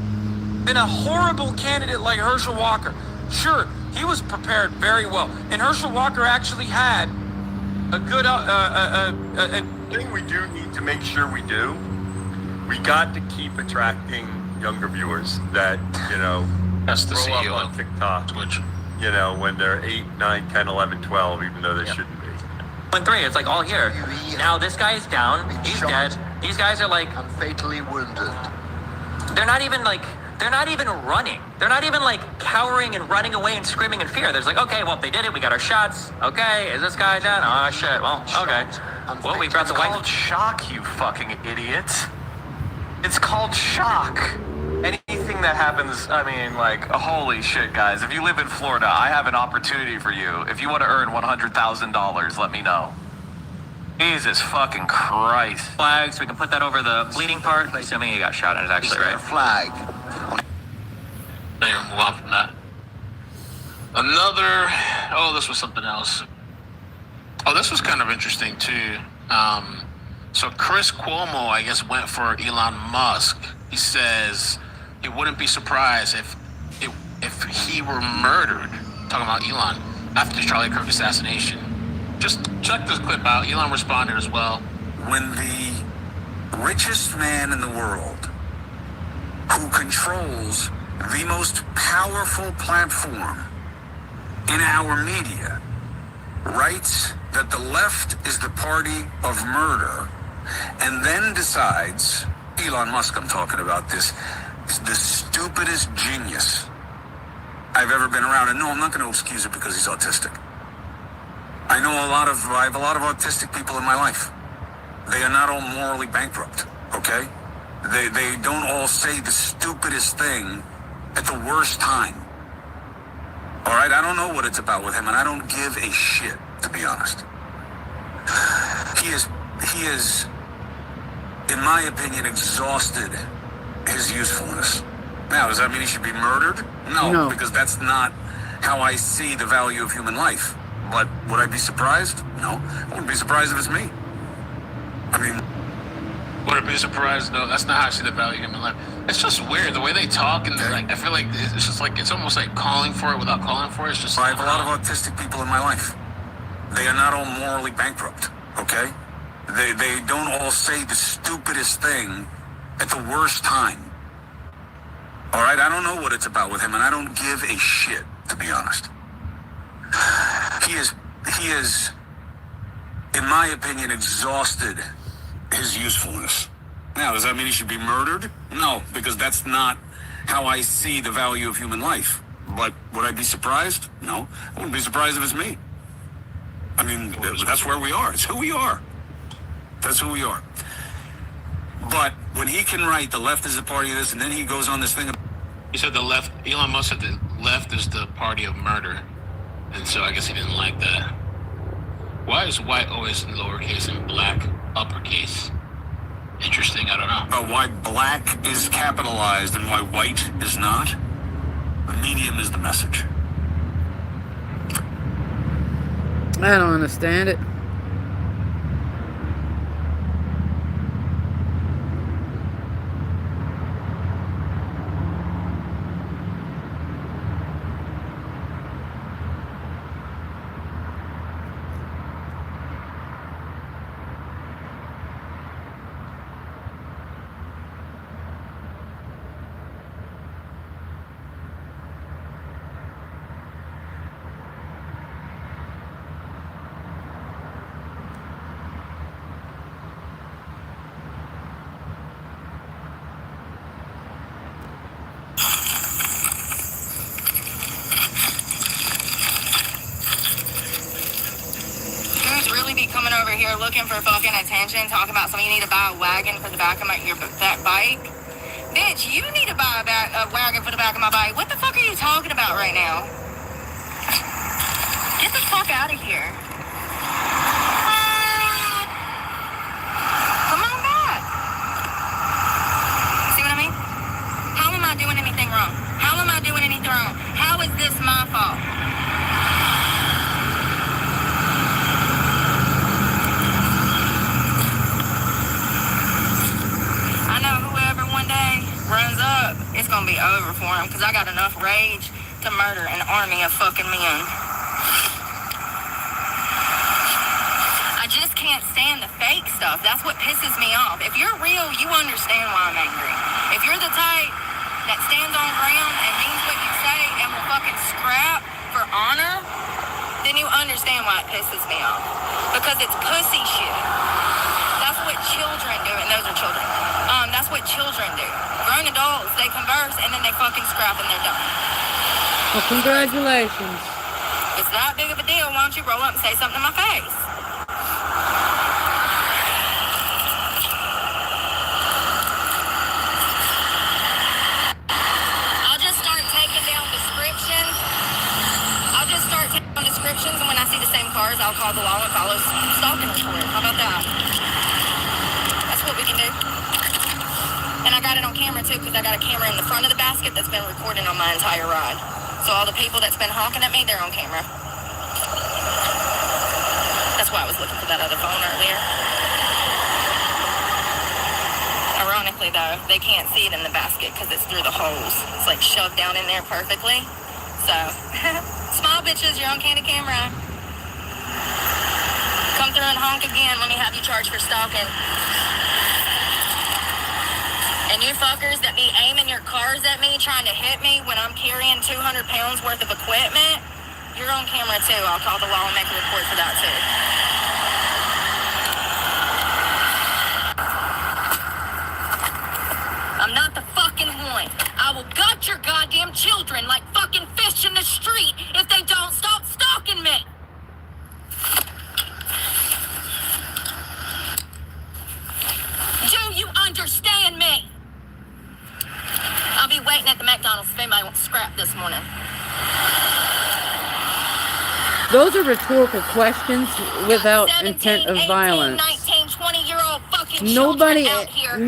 than a horrible candidate like Herschel Walker. Sure, he was prepared very well, and Herschel Walker actually had a good thing we do need to make sure we do. We got to keep attracting younger viewers that, that's the grow CEO up on TikTok, when they're 8, 9, 10, 11, 12, even though they shouldn't be. 3, it's like all here. Now this guy is down, he's dead. These guys are like... I'm fatally wounded. They're not even running. They're not even like cowering and running away and screaming in fear. There's like, okay, well, they did it. We got our shots. Okay, is this guy dead? Oh, shit. Well, okay. Well, we brought the wife. It's called shock, you fucking idiot. It's called shock. Anything that happens, holy shit, guys. If you live in Florida, I have an opportunity for you. If you want to earn $100,000, let me know. Jesus fucking Christ. Flags, we can put that over the bleeding part, assuming he got shot at it, actually, right? Flag. Damn, move on from that. This was something else. Oh, this was kind of interesting, too. So Chris Cuomo, I guess, went for Elon Musk. He says he wouldn't be surprised if he were murdered, talking about Elon, after the Charlie Kirk assassination. Just check this clip out. Elon responded as well. When the richest man in the world, who controls the most powerful platform in our media, writes that the left is the party of murder and then decides, Elon Musk I'm talking about, this is the stupidest genius I've ever been around. And no, I'm not going to excuse it because he's autistic. I have a lot of autistic people in my life. They are not all morally bankrupt, okay? They don't all say the stupidest thing at the worst time. All right, I don't know what it's about with him, and I don't give a shit, to be honest. He is, in my opinion, exhausted his usefulness. Now, does that mean he should be murdered? No, because that's not how I see the value of human life. But would I be surprised? No. I wouldn't be surprised if it's me. I mean... Would I be surprised? No, that's not how I see the value of human life. It's just weird, the way they talk, and like, I feel like it's just like, it's almost like calling for it without calling for it. It's just... I have a lot of autistic people in my life. They are not all morally bankrupt, okay? They don't all say the stupidest thing at the worst time. All right, I don't know what it's about with him, and I don't give a shit, to be honest. He is, in my opinion, exhausted his usefulness. Now, does that mean he should be murdered? No, because that's not how I see the value of human life. But would I be surprised? No. I wouldn't be surprised if it's me. I mean, that's where we are. It's who we are. That's who we are. But when he can write the left is a party of this, and then he goes on this thing. He said the left, Elon Musk said the left is the party of murder. And so I guess he didn't like that. Why is white always in lowercase and black uppercase? Interesting, I don't know. Why black is capitalized and why white is not? The medium is the message. I don't understand it. Looking for fucking attention, talking about something, you need to buy a wagon for the back of that bike. Bitch, you need to buy a wagon for the back of my bike. What the fuck are you talking about right now? Get the fuck out of here. Come on back. See what I mean? How am I doing anything wrong? How am I doing anything wrong? How is this my fault? Runs up, it's gonna be over for him because I got enough rage to murder an army of fucking men. I just can't stand the fake stuff. That's what pisses me off. If you're real, you understand why I'm angry. If you're the type that stands on ground and means what you say and will fucking scrap for honor, then you understand why it pisses me off. Because it's pussy shit. That's what children do, and those are children. That's what children do. Grown adults, they converse and then they fucking scrap and they're done. Well, congratulations. It's that big of a deal. Why don't you roll up and say something to my face? I'll just start taking down descriptions. And when I see the same cars, I'll call the law and follow stalking report. How about that? That's what we can do. And I got it on camera too, because I got a camera in the front of the basket that's been recording on my entire ride. So all the people that's been honking at me, they're on camera. That's why I was looking for that other phone earlier. Ironically though, they can't see it in the basket because it's through the holes. It's like shoved down in there perfectly. So, smile bitches, you're on candid camera. Come through and honk again. Let me have you charged for stalking. And you fuckers that be aiming your cars at me, trying to hit me when I'm carrying 200 pounds worth of equipment, you're on camera too. I'll call the law and make a report for that too. Those are rhetorical questions without 17, intent of 18, violence. 19, 20-year-old fucking Nobody, children out here.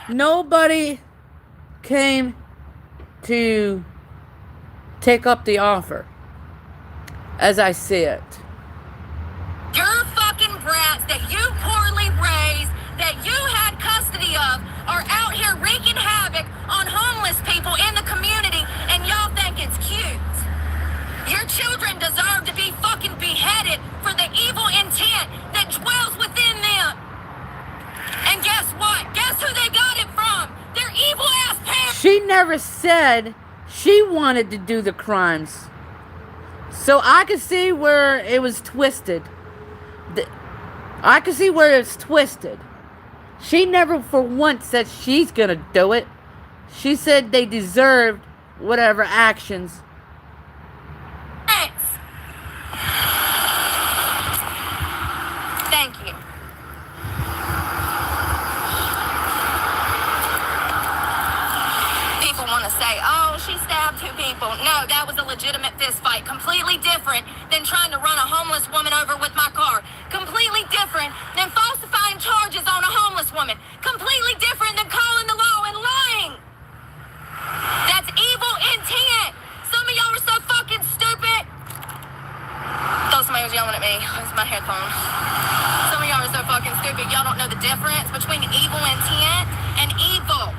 nobody came to take up the offer, as I see it. Your fucking brats that you poorly raised, that you had custody of, are out here wreaking havoc on homeless people in the community, and y'all think it's cute. Your children deserve to be fucking beheaded for the evil intent that dwells within them. And guess what? Guess who they got it from? Their evil ass parents. She never said she wanted to do the crimes. So I could see where it was twisted. I could see where it's twisted. She never for once said she's gonna do it. She said they deserved whatever actions. Thank you. People want to say, oh, she stabbed 2 people. No, that was a legitimate fist fight. Completely different than trying to run a homeless woman over with my car. Completely different than falsifying charges on a homeless woman. Completely different than calling the law and lying. That's evil intent. Some of y'all are so fucking stupid. Thought somebody was yelling at me. It's my headphones. Some of y'all are so fucking stupid. Y'all don't know the difference between evil intent and evil.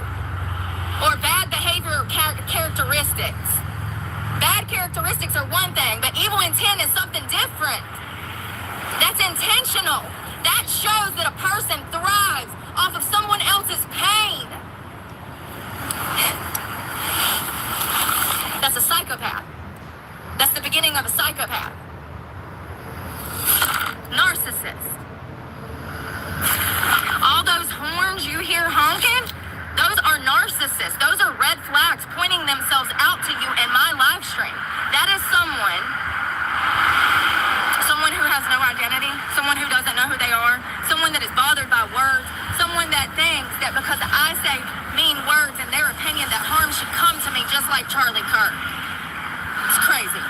Or bad behavior or characteristics. Bad characteristics are one thing, but evil intent is something different. That's intentional. That shows that a person thrives off of someone else's pain. That's a psychopath. That's the beginning of a psychopath. Narcissist. All those horns you hear honking, those are narcissists. Those are red flags pointing themselves out to you in my live stream. That is someone who has no identity, someone who doesn't know who they are, someone that is bothered by words, someone that thinks that because I say mean words in their opinion that harm should come to me, just like Charlie Kirk. It's crazy.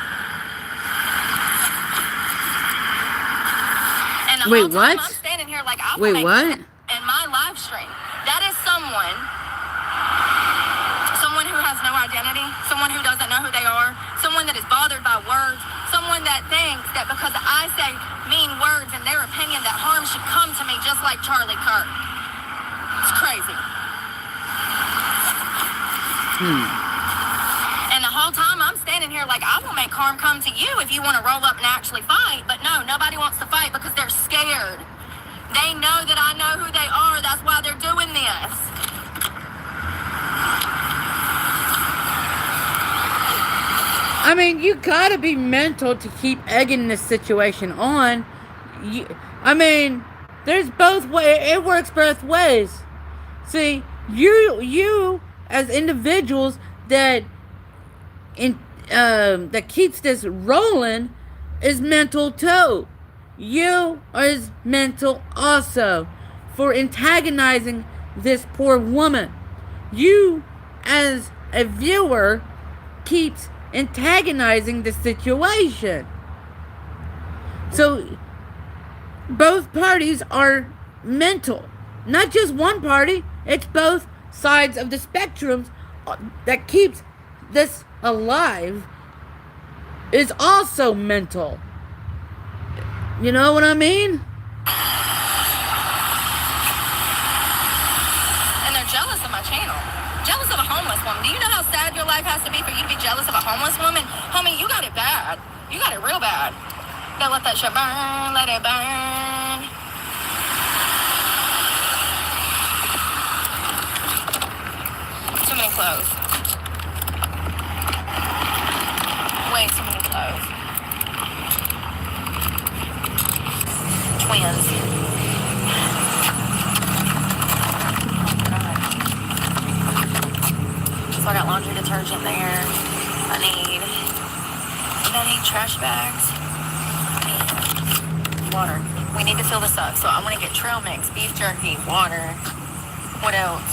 And the whole time I'm standing here like I will make it in my live stream. That is someone who has no identity, someone who doesn't know who they are, someone that is bothered by words, someone that thinks that because I say mean words in their opinion that harm should come to me, just like Charlie Kirk. It's crazy. And the whole time I'm standing here like I will make harm come to you if you want to roll up and actually fight. But no, nobody wants to fight because they're scared. They know that I know who they are. That's why they're doing this. I mean, you gotta be mental to keep egging this situation on. I mean, there's both ways. It works both ways. See, you as individuals that keeps this rolling is mental too. You is mental also for antagonizing this poor woman. You as a viewer keeps antagonizing the situation. So both parties are mental. Not just one party, it's both sides of the spectrums that keeps this alive is also mental. You know what I mean? And they're jealous of my channel. Jealous of a homeless woman. Do you know how sad your life has to be for you to be jealous of a homeless woman? Homie, you got it bad. You got it real bad. Gotta let that shit burn. Let it burn. Too many clothes. Way too many clothes. Twins. So I got laundry detergent there. I need trash bags. Water. We need to fill this up. So I want to get trail mix, beef jerky, water. What else?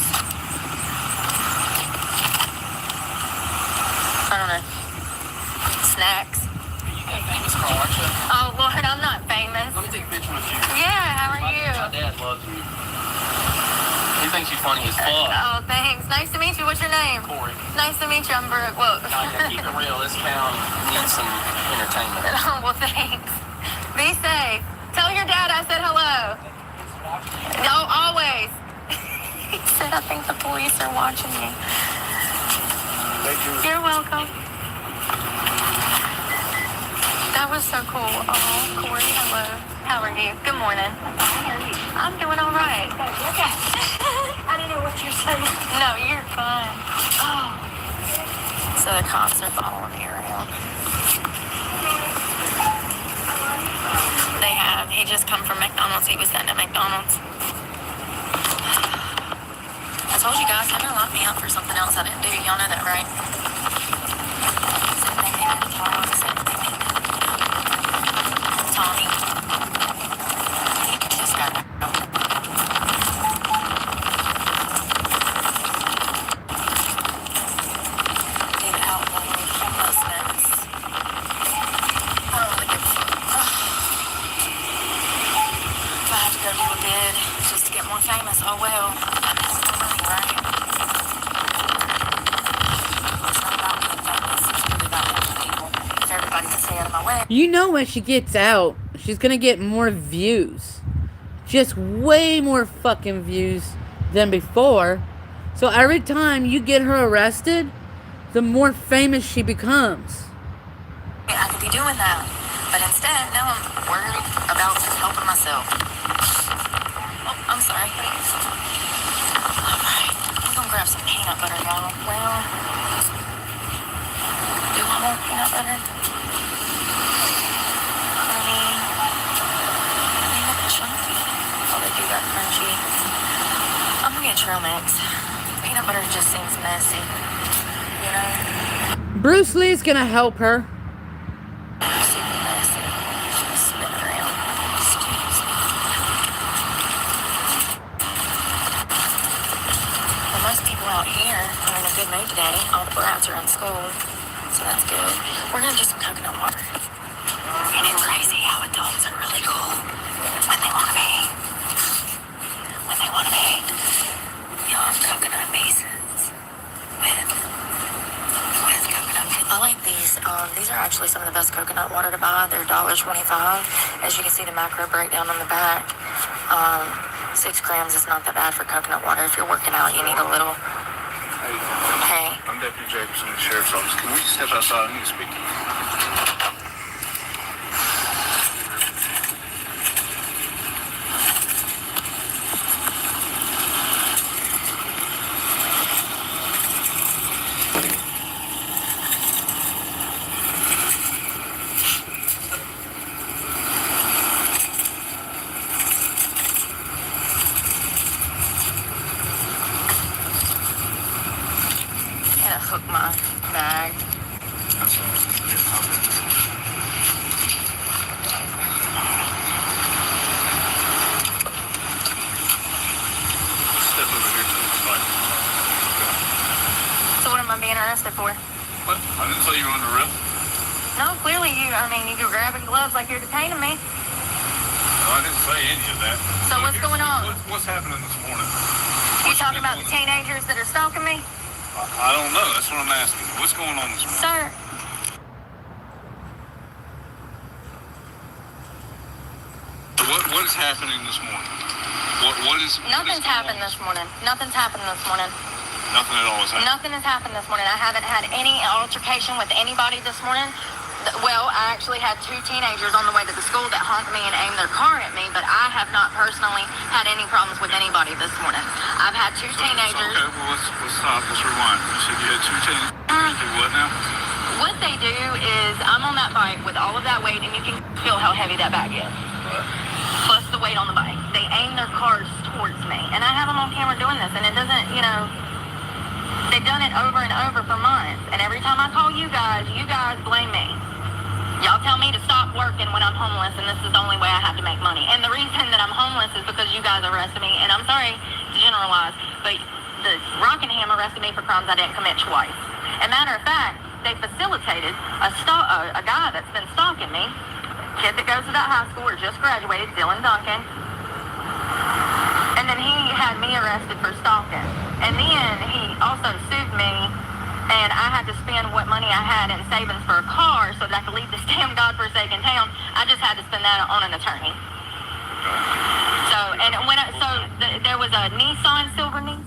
I don't know. Snacks. with you. Yeah, how are you? My dad loves you. He thinks you're funny as fuck. Oh, thanks. Nice to meet you. What's your name? Corey. Nice to meet you. I'm Brook. Whoa. I gotta keep it real. This town needs some entertainment. Oh, well, thanks. Be safe. Tell your dad I said hello. No, always. He said, I think the police are watching me. Thank you. You're welcome. That was so cool. Oh, Corey, hello. How are you? Good morning. I'm doing all right. Okay. I didn't know what you're saying. No, you're fine. Oh. So the cops are following me around. They have. He just come from McDonald's. He was sent to McDonald's. I told you guys, they're gonna lock me up for something else I didn't do. Y'all know that, right? Same thing they did to Tom. Same thing they did to Tommy. He just got out. Get out when we homelessness. I don't really give a fuck. If I have to go do a bid just to get more famous, oh well. Right. It's not about being famous. It's really about helping people. If everybody can stay out of my way. You know when she gets out, she's gonna get more views. Just way more fucking views than before. So every time you get her arrested, the more famous she becomes. I could be doing that. But instead, now I'm worried about just helping myself. Oh, I'm sorry. Grab some peanut butter, y'all. Well, do I want peanut butter? Honey, oh, they do that crunchy. I'm gonna get trail mix. Peanut butter just seems messy, you know? Bruce Lee's gonna help her. Super messy. Just spin around. Excuse me. Most people out here are in a good mood today. All the brats are in school, so that's good. We're gonna do some coconut water. Ain't it crazy how adults are really cool when they want to be? When they want to be. Young coconut pieces with coconut. I like these. These are actually some of the best coconut water to buy. They're $1.25. As you can see, the macro breakdown on the back. 6 grams is not that bad for coconut water. If you're working out, you need a little. Hey. I'm Deputy Jacobson of the Sheriff's Office. Can we step outside? I need to speak to you. Hook my bag. That's all. Step over here to the side. So what am I being arrested for? What? I didn't say you were under arrest. No, clearly you could grab gloves like you're detaining me. No, I didn't say any of that. So what's going on? What's happening this morning? You talking about the teenagers that are stalking me? I don't know. That's what I'm asking. What's going on this morning? Sir. What is happening this morning? What is... Nothing's happened this morning. Nothing's happened this morning. Nothing at all has happened? Nothing has happened this morning. I haven't had any altercation with anybody this morning. Well, I actually had 2 teenagers on the way to the school that honked me and aimed their car at me, but I have not personally had any problems with anybody this morning. I've had 2 teenagers. Okay, well, let's stop. Let's rewind. You said you had 2 teenagers. Do what now? What they do is, I'm on that bike with all of that weight, and you can feel how heavy that bag is. Right. Plus the weight on the bike. They aim their cars towards me, and I have them on camera doing this, and it doesn't, they've done it over and over for months, and every time I call you guys blame me. Y'all tell me to stop working when I'm homeless, and this is the only way I have to make money. And the reason that I'm homeless is because you guys arrested me, and I'm sorry to generalize, but the Rockingham arrested me for crimes I didn't commit twice. As a matter of fact, they facilitated a guy that's been stalking me kid that goes to that high school or just graduated, Dylan Duncan. And then he had me arrested for stalking. And then he also sued me, and I had to spend what money I had in savings for a car so that I could leave this damn godforsaken town. I just had to spend that on an attorney. So, and when there was a silver Nissan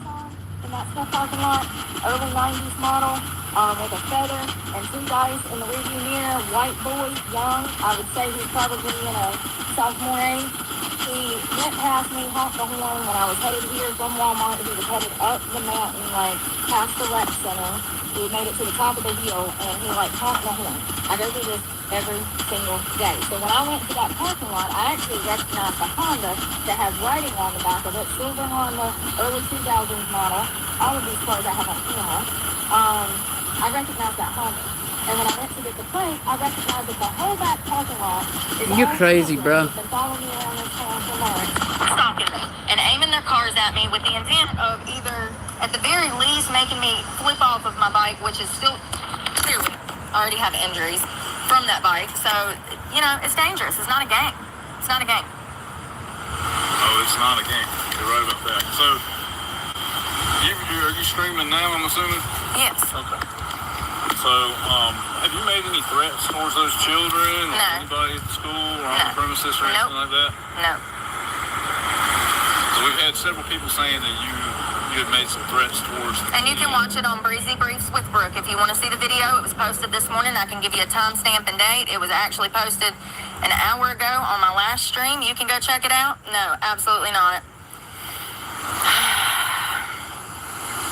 in that school parking lot, early 90s model, with a feather and 2 guys in the rearview mirror, white boy, young. I would say he's probably in a sophomore age. He went past me, honked the horn when I was headed here from Walmart. He was headed up the mountain, like, past the rec center. We made it to the top of the hill, and he, like, honked the horn. I go through this every single day. So when I went to that parking lot, I actually recognized the Honda that has writing on the back of it, silver Honda, early 2000s model. All of these cars I have on camera. I recognized that Honda. And when I went to get the plate, I recognized that the whole back parking lot is You're crazy, bro. been following me around this town for months, stalking me, and aiming their cars at me with the intent of either, at the very least, making me flip off of my bike, which is still, clearly, I already have injuries from that bike. So, you know, it's dangerous. It's not a game. It's not a game. Oh, it's not a game. You're right about that. So, are you streaming now, I'm assuming? Yes. Okay. So, have you made any threats towards those children or anybody at the school or on the premises or anything like that? No. So we've had several people saying that you had made some threats towards the And you can watch it on Breezy Briefs with Brook. If you want to see the video, it was posted this morning. I can give you a timestamp and date. It was actually posted an hour ago on my last stream. You can go check it out. No, absolutely not.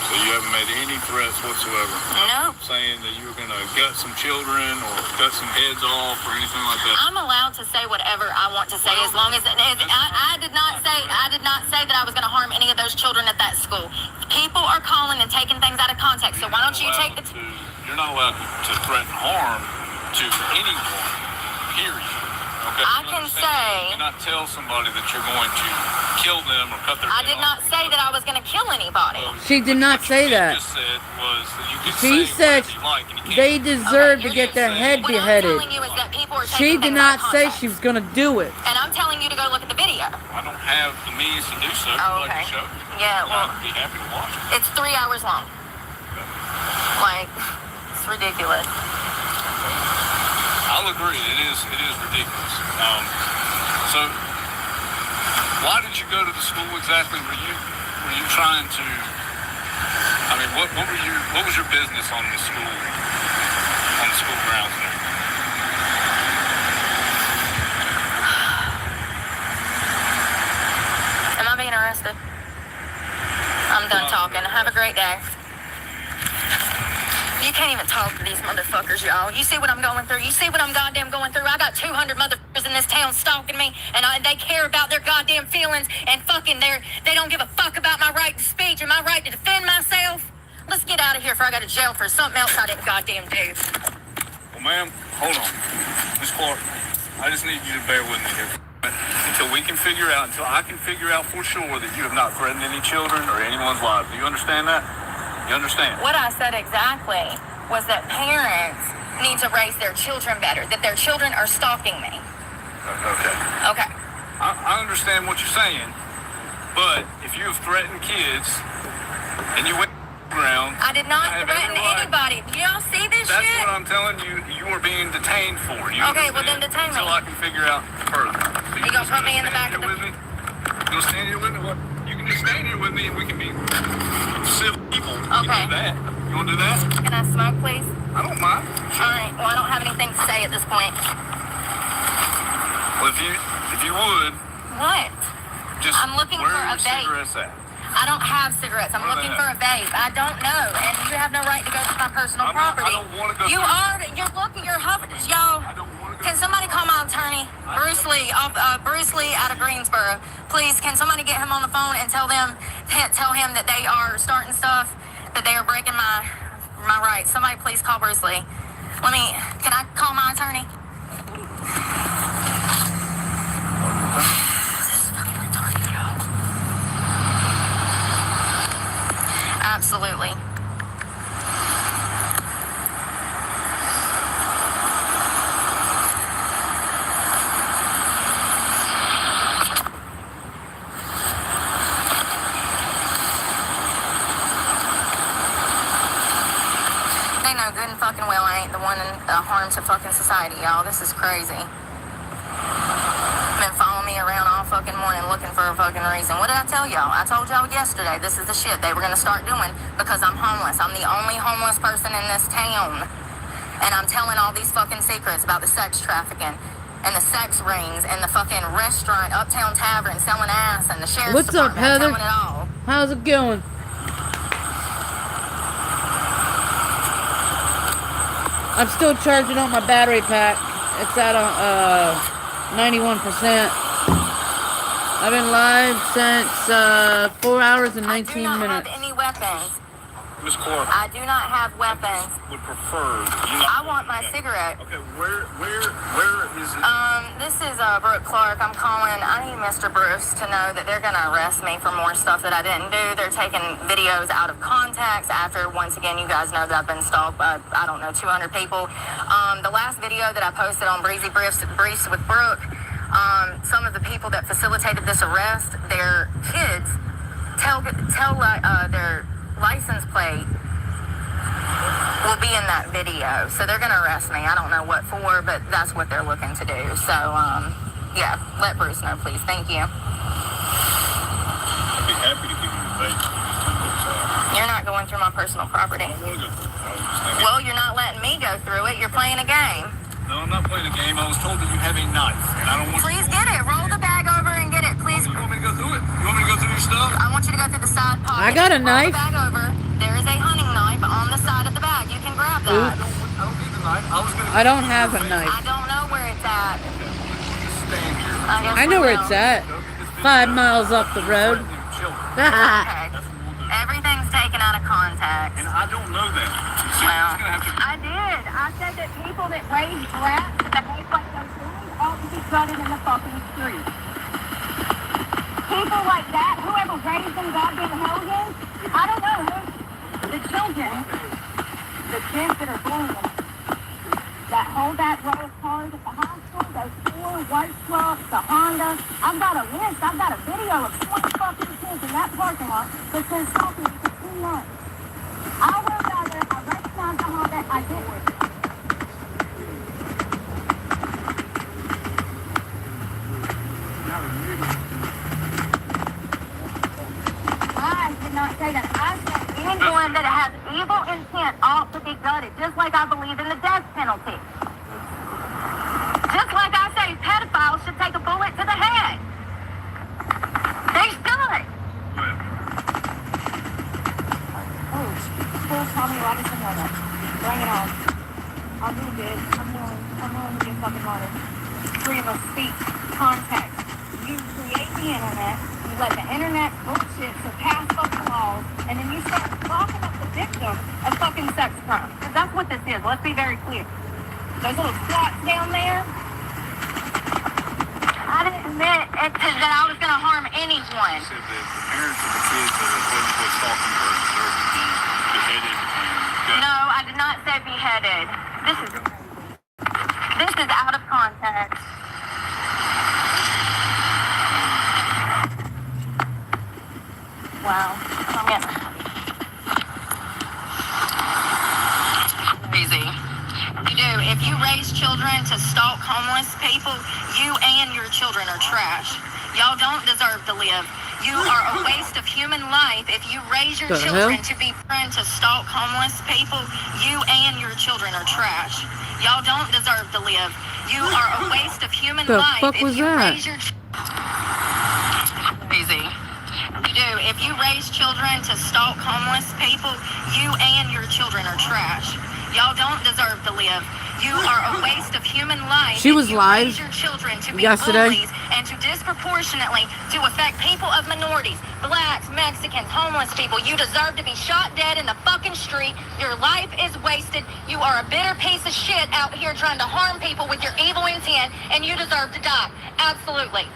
So you haven't made any threats whatsoever? No. Saying that you were going to gut some children or cut some heads off or anything like that? I'm allowed to say whatever I want to say as long as I did not say that I was going to harm any of those children at that school. People are calling and taking things out of context, so why don't you take the... You're not allowed to threaten harm to anyone, period. Okay? I can say... You cannot tell somebody that you're going to kill them or cut their head off. I did not say that I was going to kill anybody. She did not say that. Just said was that you could She said they deserve to get their head beheaded. She did not say she was going to do it. And I'm telling you to go look at the video. I don't have the means to do so. Oh, Like okay. to show. Yeah, well... I'd be happy to watch it. It's 3 hours long. Like, it's ridiculous. I'll agree. It is ridiculous. So, why did you go to the school exactly? Were you trying to? I mean, what was your business on the school grounds there? Am I being arrested? I'm done talking. Have a great day. You can't even talk to these motherfuckers, y'all. You see what I'm going through? You see what I'm goddamn going through? I got 200 motherfuckers in this town stalking me, and they care about their goddamn feelings, and fucking they don't give a fuck about my right to speech and my right to defend myself. Let's get out of here before I go to jail for something else I didn't goddamn do. Well, ma'am, hold on. Miss Clark, I just need you to bear with me here until I can figure out for sure that you have not threatened any children or anyone's lives. Do you understand that? You understand? What I said exactly was that parents need to raise their children better, that their children are stalking me. Okay. Okay. I understand what you're saying, but if you have threatened kids and you went ground, I did not threaten anybody. Do y'all see this shit? That's what I'm telling you. You are being detained for. Okay, well then detain me. Until I can figure out further. So You gonna put me in the back of the... You gonna stand here with me? What? You can just stand here with me and we can be civil people. Okay. You can do that. You wanna do that? Can I smoke, please? I don't mind. All right. Well, I don't have anything to say at this point. Well, if you would. What? Just I'm looking for a vape. Cigarettes at? I don't have cigarettes. I'm looking for a vape. I don't know, and you have no right to go to my personal property. I don't want to go. You're hovering, y'all. Can somebody call my attorney, Bruce Lee out of Greensboro? Please, can somebody get him on the phone and tell him that they are starting stuff, that they are breaking my rights. Somebody please call Bruce Lee. Can I call my attorney? Absolutely. I ain't the one in harm to fucking society, y'all. This is crazy. Been following me around all fucking morning looking for a fucking reason. What did I tell y'all? I told y'all yesterday this is the shit they were gonna start doing because I'm homeless. I'm the only homeless person in this town. And I'm telling all these fucking secrets about the sex trafficking and the sex rings and the fucking restaurant, Uptown Tavern selling ass and the sheriff's What's up, department. Heather? I'm telling it all. How's it going? I'm still charging up my battery pack. It's at 91%. I've been live since 4 hours and 19 minutes. I do not have any weapons. Miss Clark. I do not have weapons. Would prefer. I want my cigarette. Okay, where is it? This is Brook Clark. I'm calling. I need Mr. Bruce to know that they're gonna arrest me for more stuff that I didn't do. They're taking videos out of context after, once again, you guys know that I've been stalked by, I don't know, 200 people. The last video that I posted on Breezy Briefs with Brooke, some of the people that facilitated this arrest, their kids tell their license plate will be in that video. So they're gonna arrest me. I don't know what for, but that's what they're looking to do. So, yeah, let Bruce know, please. Thank you. I'd be happy to give you the bait. You're not going through my personal property. Well, you're not letting me go through it. You're playing a game. No, I'm not playing a game. I was told that you have a knife, and I don't want. Please get it. Roll the bag over and get it, please. You want me to go through it? You want me to go through your stuff? I want you to go through the side pocket. I got a knife. Roll the bag over. There is a hunting knife on the side of the bag. You can grab that. I don't need the knife. I don't have a knife. I don't know where it's at. I know where it's at. 5 miles up the road. Okay. Everything's taken out of context. And I don't know that. Well, I did. I said that people that raise rats, that make like those things, ought to be gutted in the fucking street. People like that, whoever raised them goddamn hellions, I don't know who. The children, the kids that are born, that hold that row of cars at the hospital, those 4 white trucks, the Honda. I've got a list, I've got a video of 20 fucking kids in that parking lot that's been stalking for 2 months. I rode out there, I recognized the Honda, I didn't. I did not say that. I said anyone that has evil intent ought to be gutted, just like I believe in the death penalty. Just like I say, pedophiles should take a bullet to the head. They should. Oh, please call me Robinson Murder. Bring it on. I'll do this. I'm willing to be a fucking martyr. Freedom of speech, context. You create the internet, you let the internet bullshit surpass fucking laws, and then you start locking up the victim of fucking sex crime. Because that's what this is. Let's be very clear. Those little squats down there, I didn't admit that I was going to harm anyone. You said that the parents of the kids that are quote-unquote stalking her deserve to be beheaded and No, I did not say beheaded. This is out of context. Wow. I'm getting easy. You do. If you raise children to stalk homeless people, you and your children are trash. Y'all don't deserve to live. You are a waste of human life. If you raise your children to be friends to stalk homeless people, you and your children are trash. Y'all don't deserve to live. You are a waste of human life. The fuck was that? Easy. You do. If you raise children to stalk homeless people, you and your children are trash. Y'all don't deserve to live. You are a waste of human life. She was live your children to be yesterday. bullies and to disproportionately to affect people of minorities, blacks, Mexicans, homeless people. You deserve to be shot dead in the fucking street. Your life is wasted. You are a bitter piece of shit out here trying to harm people with your evil intent, and you deserve to die. Absolutely.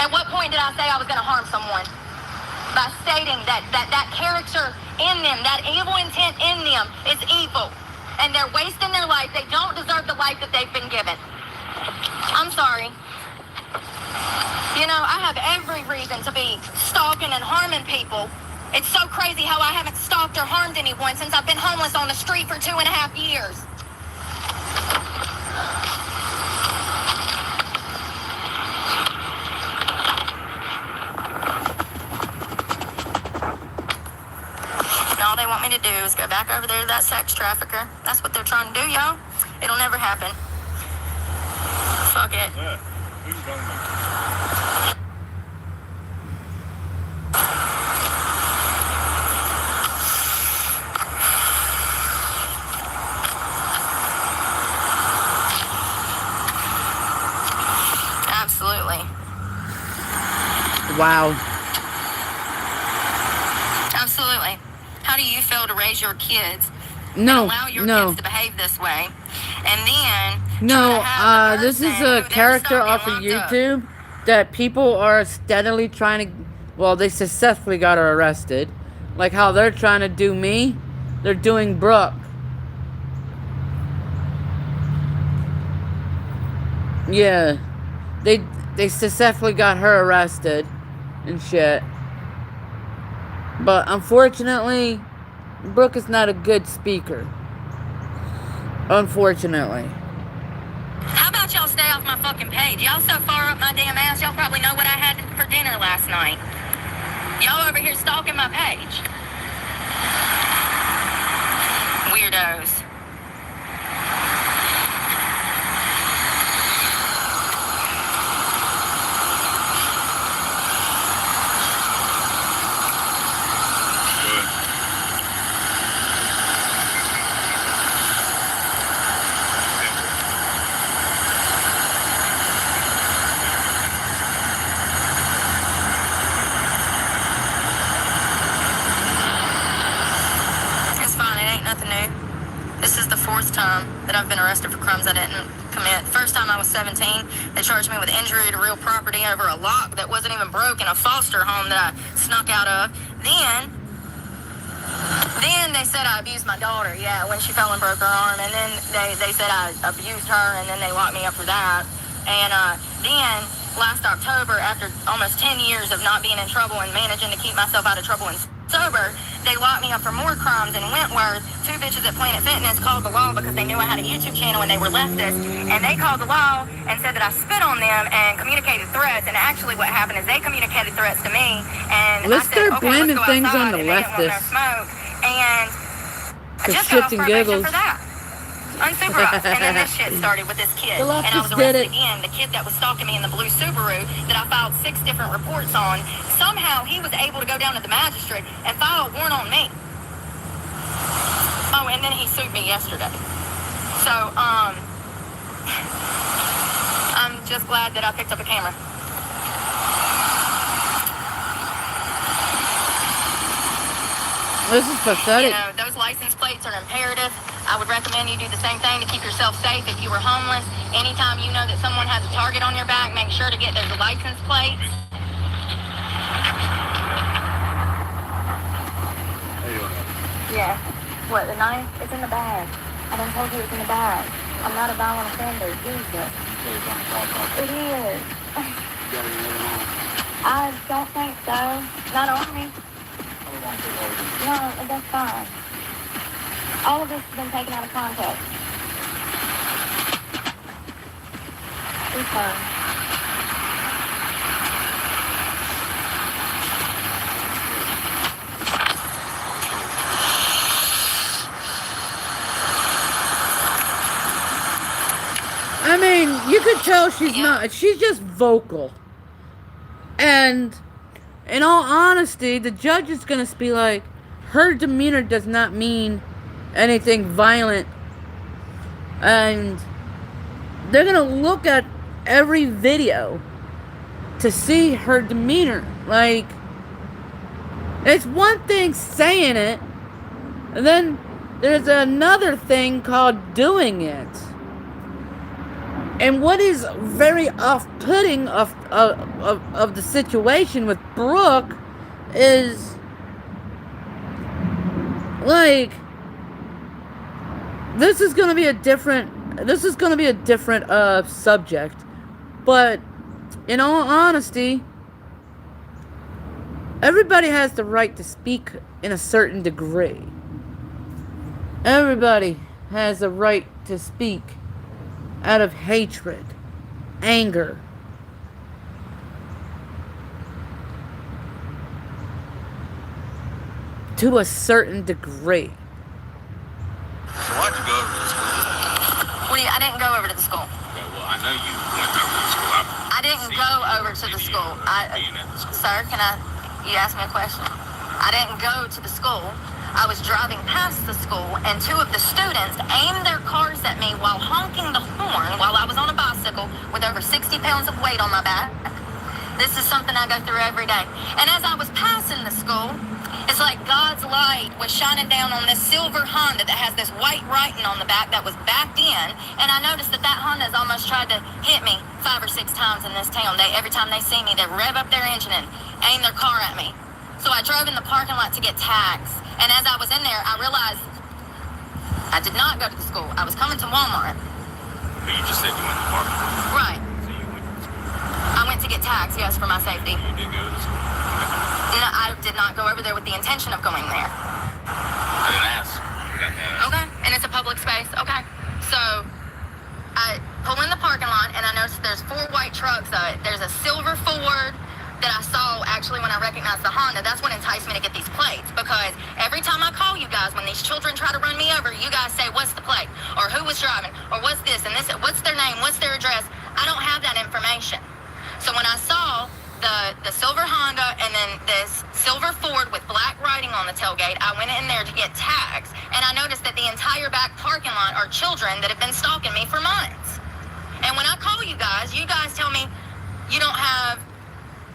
At what point did I say I was going to harm someone? By stating that character in them, that evil intent in them is evil. And they're wasting their life. They don't deserve the life that they've been given. I'm sorry. You know, I have every reason to be stalking and harming people It's so crazy how I haven't stalked or harmed anyone since I've been homeless on the street for 2.5 years. And all they want me to do is go back over there to that sex trafficker. That's what they're trying to do, y'all. It'll never happen. Fuck it. Yeah. Who's done that? Absolutely. Wow. Absolutely. How do you feel to raise your kids No, and allow your no. kids to behave this way? And then No, this is a character off of YouTube that people are steadily trying to, well, they successfully got her arrested. Like how they're trying to do me, they're doing Brook. Yeah. They successfully got her arrested and shit. But unfortunately, Brook is not a good speaker. Unfortunately. How about y'all stay off my fucking page? Y'all so far up my damn ass, y'all probably know what I had for dinner last night. Y'all over here stalking my page. Weirdos. Time that I've been arrested for crimes I didn't commit. First time I was 17, they charged me with injury to real property over a lock that wasn't even broke in a foster home that I snuck out of. Then they said I abused my daughter, yeah, when she fell and broke her arm. And then they said I abused her, and then they locked me up for that. And then last October, after almost 10 years of not being in trouble and managing to keep myself out of trouble and sober, they locked me up for more crimes in Wentworth. Two bitches at Planet Fitness called the law because they knew I had a YouTube channel and they were leftists. And they called the law and said that I spit on them and communicated threats. And actually what happened is they communicated threats to me. And let's start blaming things on the leftists. And I just got off probation for that. Unsupervised. And then this shit started with this kid. And I was arrested again. The kid that was stalking me in the blue Subaru that I filed 6 different reports on. Somehow he was able to go down to the magistrate and file a warrant on me. Oh, and then he sued me yesterday. So, I'm just glad that I picked up a camera. This is pathetic. You know, those license plates are imperative. I would recommend you do the same thing to keep yourself safe if you were homeless. Anytime you know that someone has a target on your back, make sure to get those license plates. Yeah. What, the knife? It's in the bag. I done told you it's in the bag. I'm not a violent offender. Jesus. It is. I don't think so. Not on me. No, that's fine. All of this has been taken out of context. It's fine. I mean, you could tell she's not, she's just vocal. And in all honesty, the judge is going to be like, her demeanor does not mean anything violent. And they're going to look at every video to see her demeanor. Like, it's one thing saying it, and then there's another thing called doing it. And what is very off-putting of the situation with Brook is, like, this is going to be a different subject. But in all honesty, Everybody has the right to speak in a certain degree. Everybody has the right to speak out of hatred, anger. To a certain degree. So why'd you go over to the school? I didn't go over to the school. Okay, well, I know you went over to the school. I didn't go over to the school. Sir, you asked me a question? I didn't go to the school. I was driving past the school, and two of the students aimed their cars at me while honking the horn while I was on a bicycle with over 60 pounds of weight on my back. This is something I go through every day. And as I was passing the school, it's like God's light was shining down on this silver Honda that has this white writing on the back that was backed in, and I noticed that Honda's almost tried to hit me 5 or 6 times in this town. Every time they see me, they rev up their engine and aim their car at me. So I drove in the parking lot to get tags, and as I was in there, I realized I did not go to the school. I was coming to Walmart. But you just said you went to the park. Right. So you went to the school. I went to get tags, yes, for my safety. You did go to the school. No, I did not go over there with the intention of going there. I didn't ask. Okay, and it's a public space. Okay, so I pull in the parking lot, and I notice there's 4 white trucks. There's a silver Ford that I saw actually when I recognized the Honda. That's what enticed me to get these plates, because every time I call you guys, when these children try to run me over, you guys say, what's the plate? Or who was driving? Or what's this and this? What's their name? What's their address? I don't have that information. So when I saw the silver Honda and then this silver Ford with black writing on the tailgate, I went in there to get tags, and I noticed that the entire back parking lot are children that have been stalking me for months. And when I call you guys tell me you don't have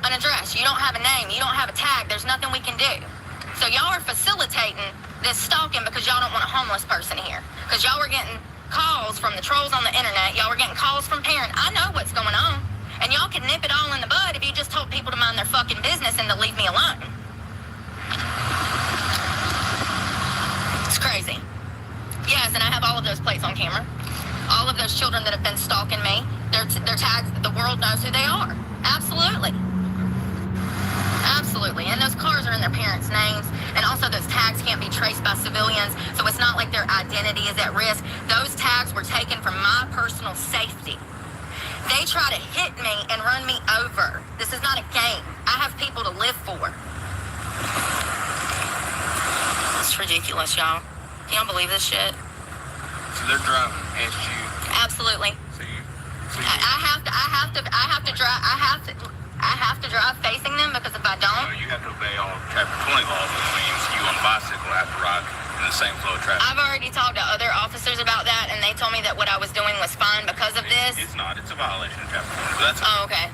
an address, you don't have a name, you don't have a tag, there's nothing we can do. So y'all are facilitating this stalking because y'all don't want a homeless person here. Because y'all were getting calls from the trolls on the internet, y'all were getting calls from parents. I know what's going on. And y'all can nip it all in the bud if you just told people to mind their fucking business and to leave me alone. It's crazy. Yes, and I have all of those plates on camera. All of those children that have been stalking me, they're tags, the world knows who they are. Absolutely. Absolutely. And those cars are in their parents' names. And also those tags can't be traced by civilians, so it's not like their identity is at risk. Those tags were taken for my personal safety. They try to hit me and run me over. This is not a game. I have people to live for. It's ridiculous, y'all. Can y'all believe this shit? So they're driving past you. Absolutely. I have to drive facing them, because if I don't, you have to obey all traffic 20 laws, which means you on a bicycle have to ride in the same flow of traffic. I've already talked to other officers about that, and they told me that what I was doing was fine because of this. It's not. It's a violation of traffic laws. That's okay.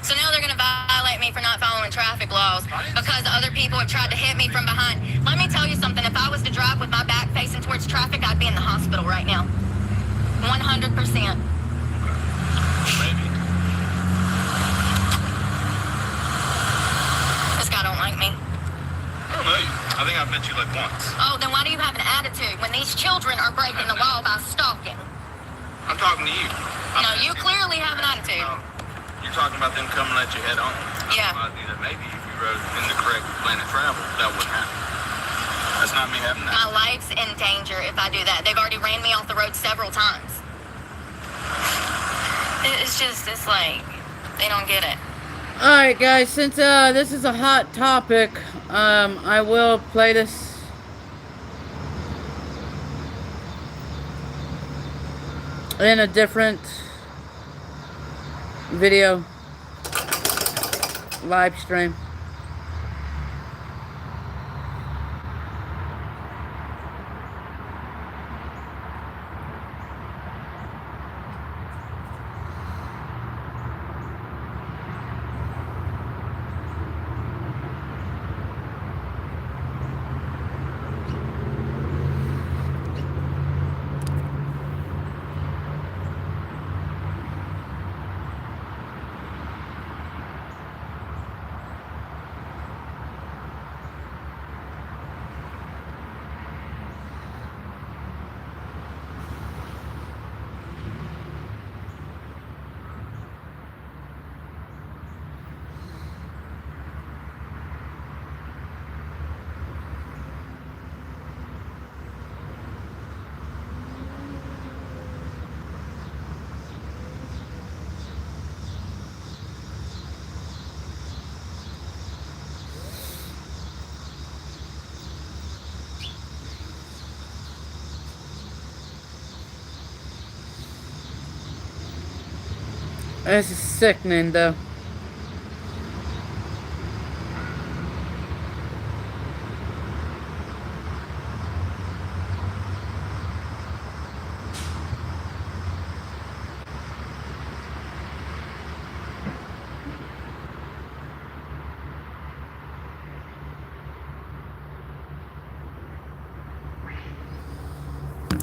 So now they're going to violate me for not following traffic laws because other people have tried to hit me from behind. Let me tell you something. If I was to drive with my back facing towards traffic, I'd be in the hospital right now. 100%. Maybe. This guy don't like me. I don't know you. I think I've met you like once. Oh, then why do you have an attitude when these children are breaking the law by stalking? I'm talking to you. No, you clearly have an attitude. You're talking about them coming at you head on. Yeah. That maybe if you rode in the correct lane of travel, that wouldn't happen. That's not me having that. My life's in danger if I do that. They've already ran me off the road several times. It's like, they don't get it. Alright guys, since this is a hot topic, I will play this. In a different video live stream. This is sickening, though.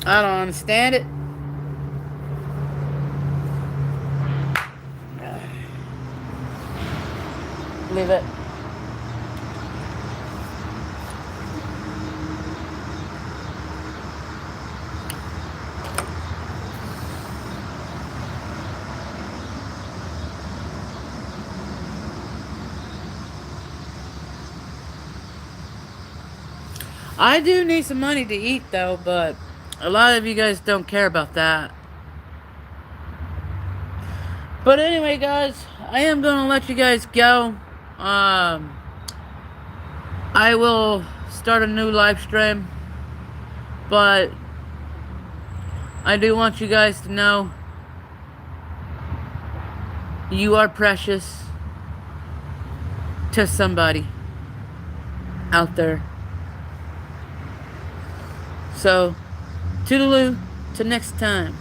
I don't understand it. Leave it. I do need some money to eat, though, but a lot of you guys don't care about that. But anyway, guys, I am going to let you guys go. I will start a new live stream, but I do want you guys to know you are precious to somebody out there. So, toodaloo, till next time.